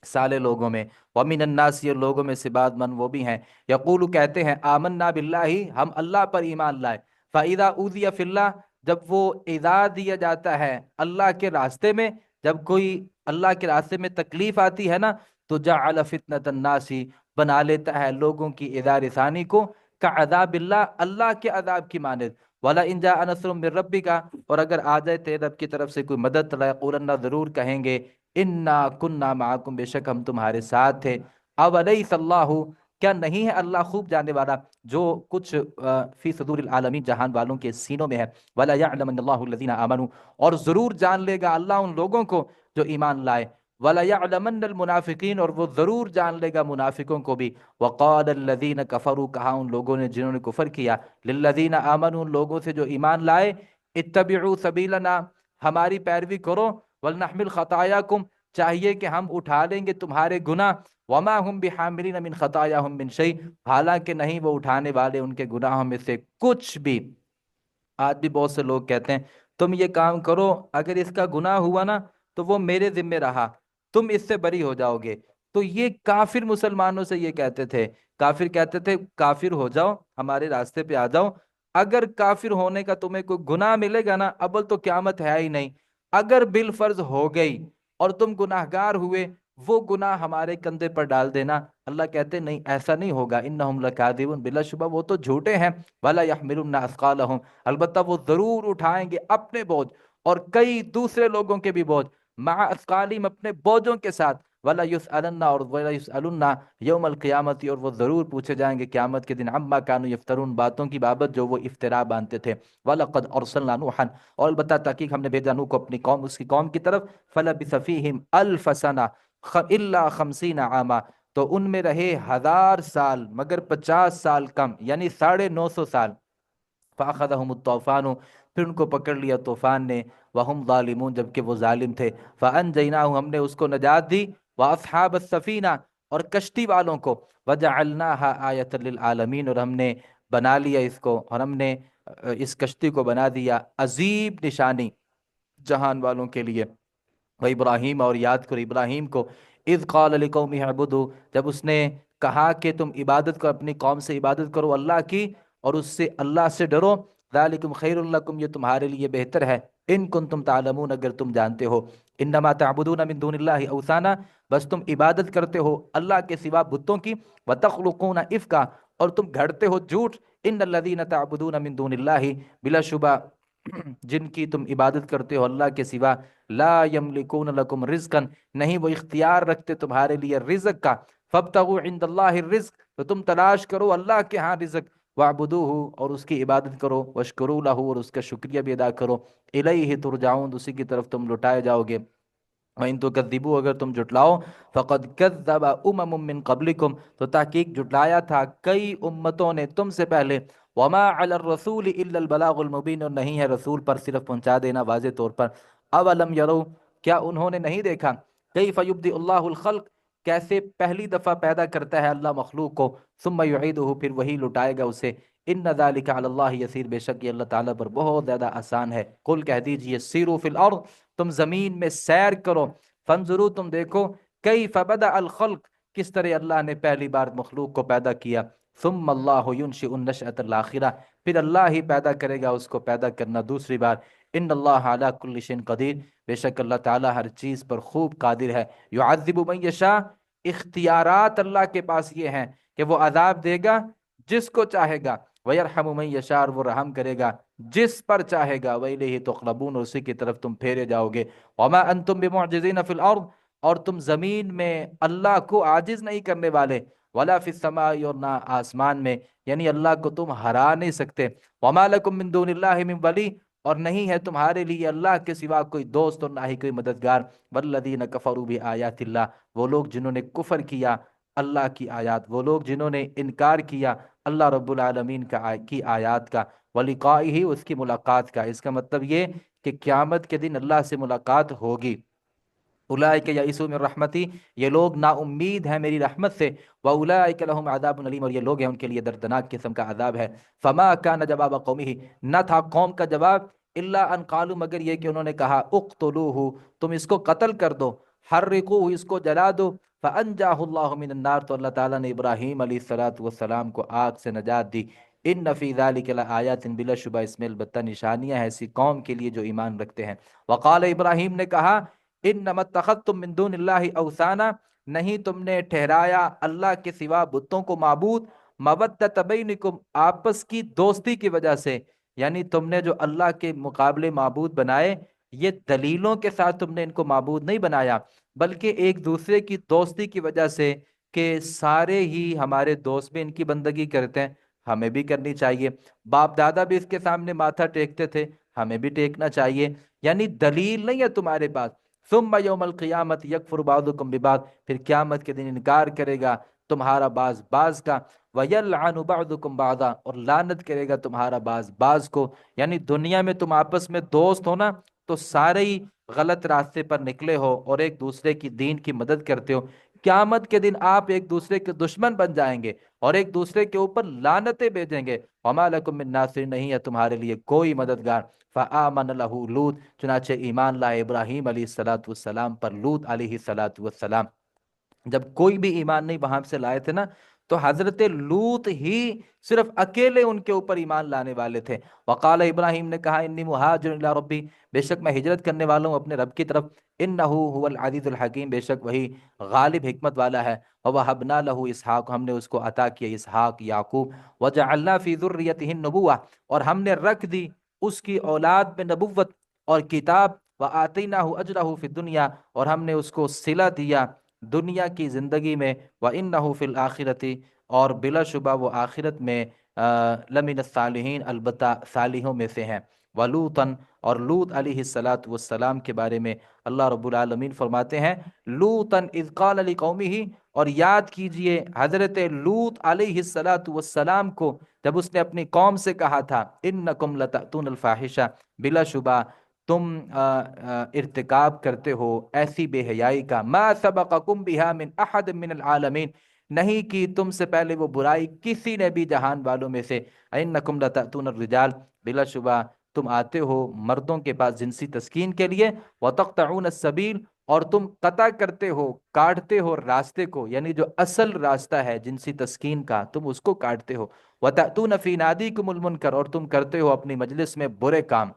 سالے لوگوں میں۔ ومن الناس، یہ لوگوں میں سے بعض من وہ بھی ہیں، یقول کہتے ہیں، آمنا باللہ، ہم اللہ پر ایمان لائے، فاذا اوذی فی اللہ، جب وہ ایذا دیا جاتا ہے اللہ کے راستے میں، جب کوئی اللہ کے راستے میں تکلیف آتی ہے نا، تو جعل فتنۃ الناس، بنا لیتا ہے لوگوں کی ایذا رسانی کو، کعذاب اللہ، اللہ کے عذاب کی مانند۔ ولا ان جاء نصر من ربک، اور اگر آ جائے تیرے رب کی طرف سے کوئی مدد، لیقولن، ضرور کہیں گے، انا کننا معکم، بے شک ہم تمہارے ساتھ تھے۔ اولیس اللہ، کیا نہیں ہے اللہ خوب جاننے والا جو کچھ فی صدور العالمین، جہان والوں کے سینوں میں ہے۔ ولا یعلمن اللہ الذین آمنوا، اور ضرور جان لے گا اللہ ان لوگوں کو جو ایمان لائے۔ ولا یعلمن المنافقین، اور وہ ضرور جان لے گا منافقوں کو بھی۔ وقال الذین کفروا، کہا ان لوگوں نے جنہوں نے کفر کیا، للذین آمنوا، ان لوگوں سے جو ایمان لائے، اتبعوا سبیلنا، ہماری پیروی کرو، ولنحمل خطایاکم، چاہیے کہ ہم اٹھا لیں گے تمہارے گناہ، وما ہم بحاملین من خطایاہم من شیء، حالانکہ نہیں وہ اٹھانے والے ان کے گناہوں میں سے کچھ بھی۔ آج بھی بہت سے لوگ کہتے ہیں تم یہ کام کرو، اگر اس کا گناہ ہوا نا تو وہ میرے ذمہ رہا، تم اس سے بری ہو جاؤ گے۔ تو یہ کافر مسلمانوں سے یہ کہتے تھے، کافر کہتے تھے کافر ہو جاؤ، ہمارے راستے پہ آ جاؤ، اگر کافر ہونے کا تمہیں کوئی گناہ ملے گا نا، اول تو قیامت ہے ہی نہیں، اگر بالفرض ہو گئی اور تم گناہ گار ہوئے، وہ گناہ ہمارے کندھے پر ڈال دینا۔ اللہ کہتے نہیں، ایسا نہیں ہوگا، انہم لکاذبون، بلا شبہ وہ تو جھوٹے ہیں، ولا یحملن اثقالہم، البتہ وہ ضرور اٹھائیں گے اپنے بوجھ اور کئی دوسرے لوگوں کے بھی بوجھ، مع اثقالہم، اپنے بوجھوں کے ساتھ، ولا یسألن اور ولا یسألن یوم القیامت، اور وہ ضرور پوچھے جائیں گے قیامت کے دن عما کانوا یفترون، باتوں کی بابت جو وہ افترا باندھتے تھے. وَلَقَدْ أَرْسَلْنَا نُوحًا، اور البتہ تحقیق ہم نے بھیجا نوح کو اپنی قوم، اس کی قوم کی طرف. فَلَبِثَ فِيهِمْ أَلْفَ سَنَةٍ إِلَّا 50 عاما، تو ان میں رہے 1000 سال مگر 50 سال کم، یعنی 950 سال. فَأَخَذَهُمُ الطُّوفَانُ، پھر ان کو پکڑ لیا طوفان نے. وَهُمْ ظَالِمُونَ، جبکہ وہ ظالم تھے. فَأَنْجَيْنَاهُ، ہم نے اس کو نجات دی. وَأَصْحَابَ السَّفِينَةِ، اور کشتی والوں کو. وَجَعَلْنَاهَا آیَةً لِلْعَالَمِينَ، اور ہم نے بنا لیا اس کو، اور ہم نے اس کشتی کو بنا دیا عظیم نشانی جہان والوں کے لیے. و ابراہیم، اور یاد کرو ابراہیم کو، اذ قال لقومہ اعبدوا، جب اس نے کہا کہ تم عبادت کرو، اپنی قوم سے عبادت کرو اللہ کی، اور اس سے اللہ سے ڈرو. ذالکم خیر لکم، یہ تمہارے لیے بہتر ہے. ان کنتم تعلمون، اگر تم جانتے ہو. انما تعبدون من دون اللہ اوثانا، بس تم عبادت کرتے ہو اللہ کے سوا بتوں کی. وتخلقون افکا، اور تم گھڑتے ہو جھوٹ. ان الذین تعبدون من دون اللہ، بلا شبہ جن کی تم عبادت کرتے ہو اللہ کے سوا. لا یملکون لکم رزقا، نہیں وہ اختیار رکھتے تمہارے لیے رزق کا. فابتغوا عند اللہ الرزق، تو تم تلاش کرو اللہ کے ہاں رزق. واعبدوہ، اور اس کی عبادت کرو. واشکروا لہ، اور اس کا شکریہ بھی ادا کرو. الیہ ترجعون، اسی کی طرف تم لوٹائے جاؤ گے. وَإِن تُكَذِّبُوا، اگر تم جھٹلاؤ. فَقَدْ كَذَّبَ أُمَمٌ مِّن قَبْلِكُمْ، تو تحقیق جھٹلایا تھا کئی امتوں نے تم سے پہلے. وَمَا عَلَى الرَّسُولِ إِلَّا الْبَلَاغُ الْمُبِينُ، اور نہیں ہے رسول پر صرف پہنچا دینا واضح طور پر. اولم یرو، کیا انہوں نے نہیں دیکھا. کیف یبدئ اللہ الخلق، کیسے پہلی دفعہ پیدا کرتا ہے اللہ مخلوق کو. ثم یعیدہ، پھر وہی لٹائے گا اسے. ان ذلک علی اللہ یسیر، بے شک یہ اللہ تعالیٰ پر بہت زیادہ آسان ہے. قل کہہ دیجئے سیروا فی الارض، تم زمین میں سیر کرو. فانظروا، تم دیکھو. کیف بدأ الخلق، کس طرح اللہ نے پہلی بار مخلوق کو پیدا کیا. ثم اللہ ینشئ النشأۃ الآخرہ، پھر اللہ ہی پیدا کرے گا اس کو پیدا کرنا دوسری بار. ان اللہ علی کل شیء قدیر، بے شک اللہ تعالیٰ ہر چیز پر خوب قادر ہے. یعذب من یشاء، اختیارات اللہ کے پاس یہ ہیں کہ وہ عذاب دے گا جس کو چاہے گا. وَيَرْحَمُ مَن يَشَاءُ، اور وہ رحم کرے گا جس پر چاہے گا. وَإِلَيْهِ تُقْلَبُونَ، اور اسی کی طرف تم پھیرے جاؤ گے. وَمَا أَنْتُمْ بِمُعْجِزِينَ فِي الْأَرْضِ، اور تم زمین میں اللہ کو عاجز نہیں کرنے والے. وَلَا فِي السَّمَاءِ، اور نہ آسمان میں، یعنی اللہ کو تم ہرا نہیں سکتے. وَمَا لَكُم مِّن دُونِ اللَّهِ مِن وَلِيٍّ، اور نہیں ہے تمہارے لیے اللہ کے سوا کوئی دوست اور نہ ہی کوئی مددگار. وَالَّذِينَ كَفَرُوا بِآيَاتِ اللَّهِ، وہ لوگ جنہوں نے کفر کیا اللہ کی آیات، وہ لوگ جنہوں نے انکار کیا اللہ رب العالمین کی آیات کا. وَلِقَائِهِ، اس کی ملاقات کا. اس کا مطلب یہ کہ قیامت کے دن اللہ سے ملاقات ہوگی. اولئک یئسوا من رحمتی، یہ لوگ نا امید ہیں میری رحمت سے. واولئک لهم عذاب علیم، اور یہ لوگ ہیں ان کے لیے دردناک قسم کا عذاب ہے. فما کان جواب قومہ، نہ تھا قوم کا جواب الا ان قالوا، مگر یہ کہ انہوں نے کہا اقتلوہ، تم اس کو قتل کر دو. حرقوہ، اس کو جلا دو. فانجاہ اللہ من النار، تو اللہ تعالیٰ نے ابراہیم علیہ الصلوۃ والسلام کو آگ سے نجات دی. ان فی ذلک لآیات، بلا شبہ اس میں البتہ نشانیاں ہیں ایسی قوم کے لیے جو ایمان رکھتے ہیں. وقال ابراہیم نے کہا انما اتخذتم من دون اللہ اوثانا، نہیں تم نے ٹھہرایا اللہ کے سوا بتوں کو معبود. مودۃ بینکم، آپس کی دوستی کی وجہ سے، یعنی تم نے جو اللہ کے مقابلے معبود بنائے یہ دلیلوں کے ساتھ تم نے ان کو معبود نہیں بنایا، بلکہ ایک دوسرے کی دوستی کی وجہ سے کہ سارے ہی ہمارے دوست بھی ان کی بندگی کرتے ہیں، ہمیں بھی کرنی چاہیے. باپ دادا بھی اس کے سامنے ماتھا ٹیکتے تھے، ہمیں بھی ٹیکنا چاہیے. یعنی دلیل نہیں ہے تمہارے پاس. ثم یوم القیامت یکفر بعضکم ببعض، پھر قیامت کے دن انکار کرے گا تمہارا بعض بعض کا. وَيَلْعَنُ بَعْضُكُمْ بَعْضًا، اور لعنت کرے گا تمہارا بعض بعض کو. یعنی دنیا میں تم آپس میں دوست ہو نا، تو سارے ہی غلط راستے پر نکلے ہو اور ایک دوسرے کی دین کی مدد کرتے ہو. قیامت کے دن آپ ایک دوسرے کے دشمن بن جائیں گے اور ایک دوسرے کے اوپر لعنتیں بھیجیں گے. وَمَا لَكُم مِّن نَاصِرٍ، نہیں ہے تمہارے لیے کوئی مددگار. فآمن لہ لوط، چنانچہ ایمان لائے ابراہیم علیہ الصلوۃ والسلام پر لوط علیہ الصلوۃ والسلام. جب کوئی بھی ایمان نہیں وہاں سے لائے تھے نا، تو حضرت لوط ہی صرف اکیلے ان کے اوپر ایمان لانے والے تھے. وقال ابراہیم نے کہا انی مہاجر الی ربی، بے شک میں ہجرت کرنے والا ہوں اپنے رب کی طرف. انہ هو العزیز الحکیم، بے شک وہی غالب حکمت والا ہے. ووہبنا لہ اسحاق، ہم نے اس کو عطا کیا اسحاق یعقوب. وجعلنا فی ذریتہ النبوہ، اور ہم نے رکھ دی اس کی اولاد میں نبوت اور کتاب. وآتیناہ اجرہ فی الدنیا، اور ہم نے اس کو صلہ دیا دنیا کی زندگی میں، وَإِنَّهُ فِي الْآخِرَةِ، اور بلا شبہ وہ آخرت میں لمن الصالحین، البتہ صالحوں میں سے ہیں۔ ولوطن، اور لوط علیہ السلام کے بارے میں اللہ رب العالمین فرماتے ہیں، لوطن اذ قال لقومہ، اور یاد کیجئے حضرت لوط علیہ السلام کو جب اس نے اپنی قوم سے کہا تھا، انکم لتأتون الفاحشہ، بلا شبہ تم ارتکاب کرتے ہو ایسی بے حیائی کا، ما سبقکم بہا من احد من العالمین، نہیں کی تم سے پہلے وہ برائی کسی نے بھی جہان والوں میں سے، انکم لتأتون الرجال، بلا شبہ تم آتے ہو مردوں کے پاس جنسی تسکین کے لیے، وتقطعون السبیل، اور تم قطع کرتے ہو، کاٹتے ہو راستے کو، یعنی جو اصل راستہ ہے جنسی تسکین کا تم اس کو کاٹتے ہو، وتأتون فی نادیکم المنکر، اور تم کرتے ہو اپنی مجلس میں برے کام۔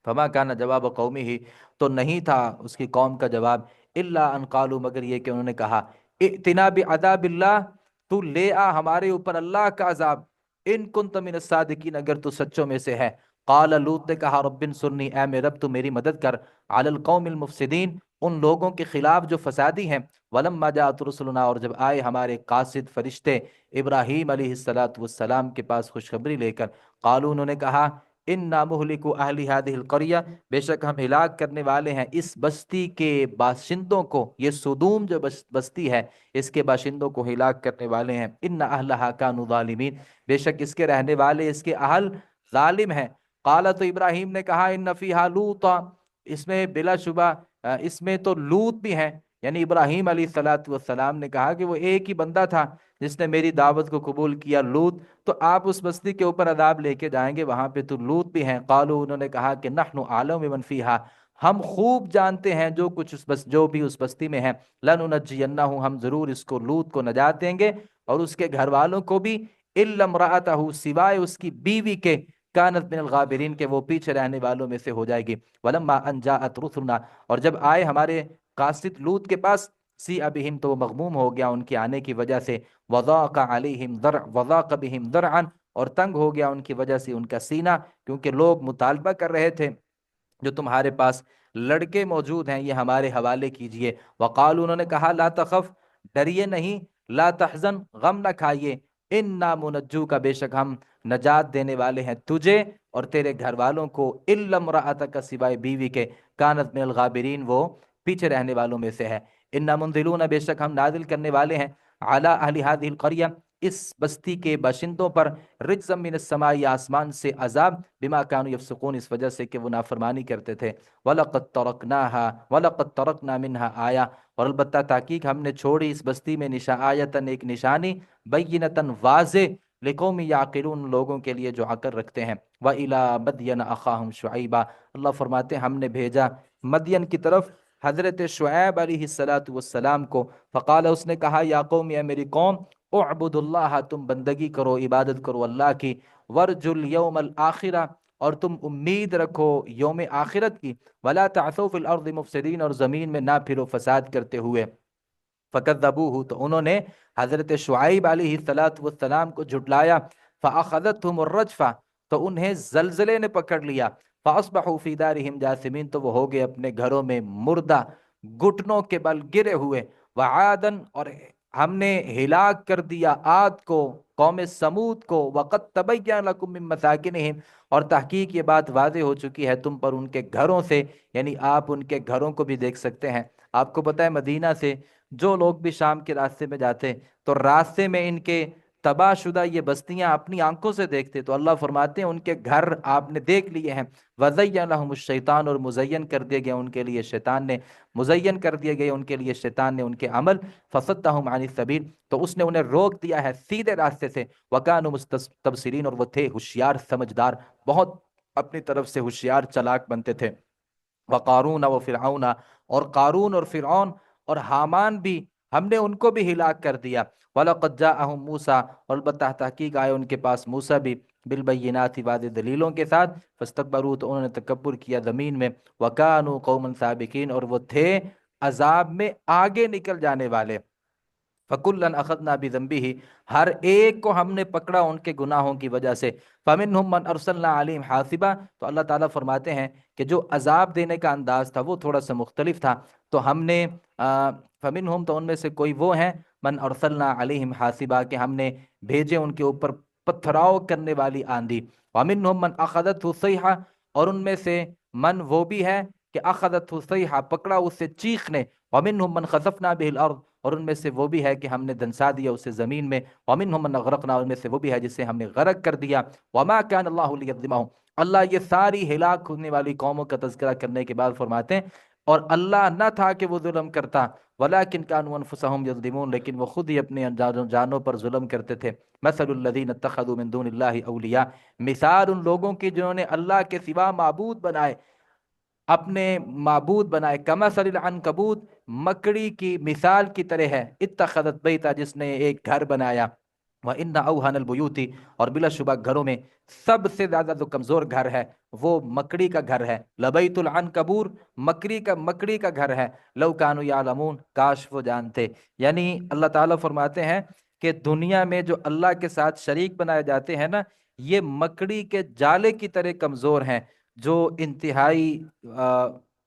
فما کان جواب قومی ہی، تو نہیں تھا اس کی قوم کا جواب، الا ان قالوا، مگر یہ کہ انہوں نے کہا، ائتنا بعذاب اللہ، تو لے آ ہمارے اوپر اللہ کا عذاب، ان کنت من الصادقین، اگر تو سچوں میں سے ہے۔ قال لوط نے کہا، رب انصرنی، اے میرے رب تو میری مدد کر، علی القوم المفسدین، ان لوگوں کے خلاف جو فسادی ہیں۔ ولما جاءت رسلنا، اور جب آئے ہمارے قاصد فرشتے ابراہیم علیہ السلام کے پاس خوشخبری لے کر، قالوا، انہوں نے کہا، انا مہلکو اہل هذه القریہ، بے شک ہم ہلاک کرنے والے ہیں اس بستی کے باشندوں کو، یہ سدوم جو بستی ہے اس کے باشندوں کو ہلاک کرنے والے ہیں، ان اہلھا کانوا ظالمین، بے شک اس کے رہنے والے، اس کے اہل ظالم ہیں۔ قال، تو ابراہیم نے کہا، ان فیہا لوطا، اس میں بلا شبہ اس میں تو لوط بھی ہیں، یعنی ابراہیم علیہ السلام نے کہا کہ وہ ایک ہی بندہ تھا جس نے میری دعوت کو قبول کیا، لوط، تو آپ اس بستی کے اوپر عذاب لے کے جائیں گے، وہاں پہ تو لوط بھی ہیں۔ قالو، انہوں نے کہا کہ نحن اعلم بمن فیہا، ہم خوب جانتے ہیں جو کچھ جو بھی اس بستی میں ہے، لننجینہ، ہم ضرور اس کو لوط کو نجات دیں گے، اور اس کے گھر والوں کو بھی، الا امرأتہ، سوائے اس کی بیوی کے، کانت من الغابرین، کے وہ پیچھے رہنے والوں میں سے ہو جائے گی۔ ولما ان جاءت رسلنا، اور جب آئے ہمارے قاصد لوط کے پاس، سی ابہم، تو وہ مغموم ہو گیا ان کے آنے کی وجہ سے، وضاق علیہم ذرع، وضاق بہم ذرعا، اور تنگ ہو گیا ان کی وجہ سے ان کا سینہ، کیونکہ لوگ مطالبہ کر رہے تھے جو تمہارے پاس لڑکے موجود ہیں یہ ہمارے حوالے کیجئے۔ وقال، انہوں نے کہا، لا تخف، ڈریے نہیں، لا تحزن، غم نہ کھائیے، انا منجو کا، بے شک ہم نجات دینے والے ہیں تجھے اور تیرے گھر والوں کو، الا امرأتک، سوائے بیوی کے، کانت من الغابرین، وہ پیچھے رہنے والوں میں سے ہے۔ انا منزلون، بے شک ہم نازل کرنے والے ہیں، علی اہل هذه القریہ، اس بستی کے باشندوں پر، رجزا من السماء، آسمان سے عذاب، بما كانوا يفسقون، اس وجہ سے کہ وہ نافرمانی کرتے تھے۔ وَلَقَدْ تَرَكْنَاهَا وَلَقَدْ تَرَكْنَا مِنْهَا آیَةً، اور البتہ تحقیق ہم نے چھوڑی اس بستی میں آیتاً، ایک نشانی، بینتاً، واضح، لقوم یعقلون، لوگوں کے لیے جو عقل رکھتے ہیں۔ وَإِلَىٰ مَدْيَنَ أَخَاهُمْ شُعَيْبًا، اللہ فرماتے ہیں ہم نے بھیجا مدین کی طرف حضرت شعیب علیہ السلام کو، فقال، اس نے کہا، یا قوم، یا میری قوم، اعبد اللہ، تم بندگی کرو، عبادت کرو اللہ کی، ورجو الیوم الآخرہ، اور تم امید رکھو یوم آخرت کی، ولا تعثوا فی الارض مفسدین، اور زمین میں نہ پھرو فساد کرتے ہوئے۔ فکذبوہ، تو انہوں نے حضرت شعیب علیہ السلام کو جھٹلایا، فاخذتهم الرجفہ، تو انہیں زلزلے نے پکڑ لیا، فاصبحوا فی دارہم جاثمین، تو وہ ہو گئے اپنے گھروں میں مردہ، گھٹنوں کے بل گرے ہوئے۔ وعادن، اور ہم نے ہلاک کر دیا عاد کو، قوم سمود کو، وقد تبین لکم من مساکنہم، اور تحقیق یہ بات واضح ہو چکی ہے تم پر ان کے گھروں سے، یعنی آپ ان کے گھروں کو بھی دیکھ سکتے ہیں۔ آپ کو پتہ ہے مدینہ سے جو لوگ بھی شام کے راستے میں جاتے تو راستے میں ان کے تباہ شدہ یہ بستیاں اپنی آنکھوں سے دیکھتے، تو اللہ فرماتے ہیں ان کے گھر آپ نے دیکھ لیے ہیں۔ وَزَيَّنَ لَهُمُ الشَّيْطَانُ، اور مزین کر دیا گیا ان کے لیے شیطان نے، مزین کر دیے گئے ان کے لیے شیطان نے ان کے عمل، فَصَدَّهُمْ عَنِ السَّبِيلِ، تو اس نے انہیں روک دیا ہے سیدھے راستے سے، وَكَانُوا مُسْتَبْصِرِينَ، اور وہ تھے ہوشیار سمجھدار، بہت اپنی طرف سے ہوشیار چلاک بنتے تھے۔ وقارون و فرعون، اور قارون اور فرعون اور حامان بھی ہم نے ان کو بھی ہلاک کر دیا۔ وَلَقَدْ جَاءَهُم مُوسیٰ، اور البتہ تحقیق آئے ان کے پاس موسیٰ بھی، بالبینات، واضح دلیلوں کے ساتھ، فاستکبروا، تو انہوں نے تکبر کیا زمین میں، وَكَانُوا قَوْمًا سابقین، اور وہ تھے عذاب میں آگے نکل جانے والے۔ فَكُلًّا أَخَذْنَا بِذَنبِهِ، ہر ایک کو ہم نے پکڑا ان کے گناہوں کی وجہ سے. فَمِنْهُمْ مَنْ أَرْسَلْنَا عَلَيْهِمْ حَاصِبًا، تو اللہ تعالیٰ فرماتے ہیں کہ جو عذاب دینے کا انداز تھا وہ تھوڑا سا مختلف تھا. تو ہم نے فَمِنْهُمْ، تو ان میں سے کوئی وہ ہیں، من ارسلنا علیہم حاسبا، کہ ہم نے بھیجے ان کے اوپر پتھراؤ کرنے والی آندھی. وَمِنْهُمْ مَنْ أَخَذَتْهُ الصَّيْحَةُ، اور ان میں سے من وہ بھی ہے کہ أَخَذَتْهُ الصَّيْحَةُ، پکڑا اسے چیخ نے. وَمِنْهُمْ مَنْ خَسَفْنَا بِهِ الْأَرْضَ، اور ان میں سے وہ بھی ہے کہ ہم نے دنسا دیا اسے زمین میں. وَمِنْهُمْ مَنْ أَغْرَقْنَا، اور ان میں سے وہ بھی ہے جسے ہم نے غرق کر دیا. وَمَا كَانَ اللَّهُ لِيَظْلِمَهُمْ، اللہ یہ ساری ہلاک ہونے والی قوموں کا تذکرہ کرنے کے بعد فرماتے ہیں اور اللہ نہ تھا کہ وہ ظلم کرتا، وَلَٰكِنْ كَانُوا أَنفُسَهُمْ يَظْلِمُونَ، لیکن وہ خود ہی اپنے جانوں پر ظلم کرتے تھے. مَثَلُ الَّذِينَ اتَّخَذُوا مِن دُونِ اللَّهِ أَوْلِيَاءَ، مثال ان لوگوں کی جنہوں نے اللہ کے سوا معبود بنائے، اپنے معبود بنائے. کمثل العنکبوت، مکڑی کی مثال کی طرح ہے. اتخذت بیتا، جس نے ایک گھر بنایا. وَإِنَّ أَوْهَنَ الْبُيُوتِ، اور بلا شبہ گھروں میں سب سے زیادہ جو کمزور گھر ہے وہ مکڑی کا گھر ہے. لَبَيْتُ الْعَنْكَبُورِ، مکڑی کا گھر ہے. لَوْ كَانُوا يَعْلَمُونَ، کاش وہ جانتے. یعنی اللہ تعالیٰ فرماتے ہیں کہ دنیا میں جو اللہ کے ساتھ شریک بنائے جاتے ہیں نا، یہ مکڑی کے جالے کی طرح کمزور ہیں، جو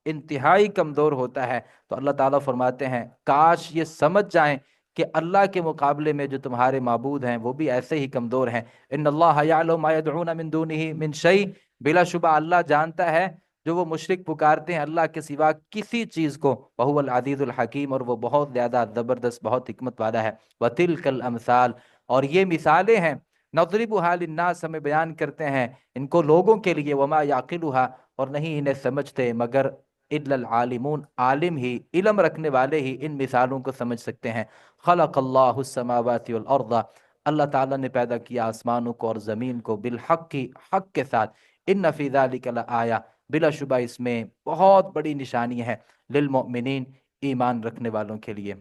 انتہائی کمزور ہوتا ہے. تو اللہ تعالیٰ فرماتے ہیں کاش یہ سمجھ جائیں کہ اللہ کے مقابلے میں جو تمہارے معبود ہیں وہ بھی ایسے ہی کمزور ہیں. ان اللہ یعلم ما یدعون من دونہ من شیء، بلا شبہ اللہ جانتا ہے جو وہ مشرک پکارتے ہیں اللہ کے سوا کسی چیز کو. وہو العزیز الحکیم، اور وہ بہت زیادہ زبردست، بہت حکمت والا ہے. وتلک الامثال، اور یہ مثالیں ہیں. نضربها للناس، ہمیں بیان کرتے ہیں ان کو لوگوں کے لیے. وما یعقلها، اور نہیں انہیں سمجھتے مگر الا العالمون، عالم ہی، علم رکھنے والے ہی ان مثالوں کو سمجھ سکتے ہیں. خلق اللہ السماوات والارض، اللہ تعالیٰ نے پیدا کیا آسمانوں کو اور زمین کو، بالحق، کی حق کے ساتھ. ان فی ذلک لآیہ، بلا شبہ اس میں بہت بڑی نشانی ہے، للمؤمنین، ایمان رکھنے والوں کے لیے.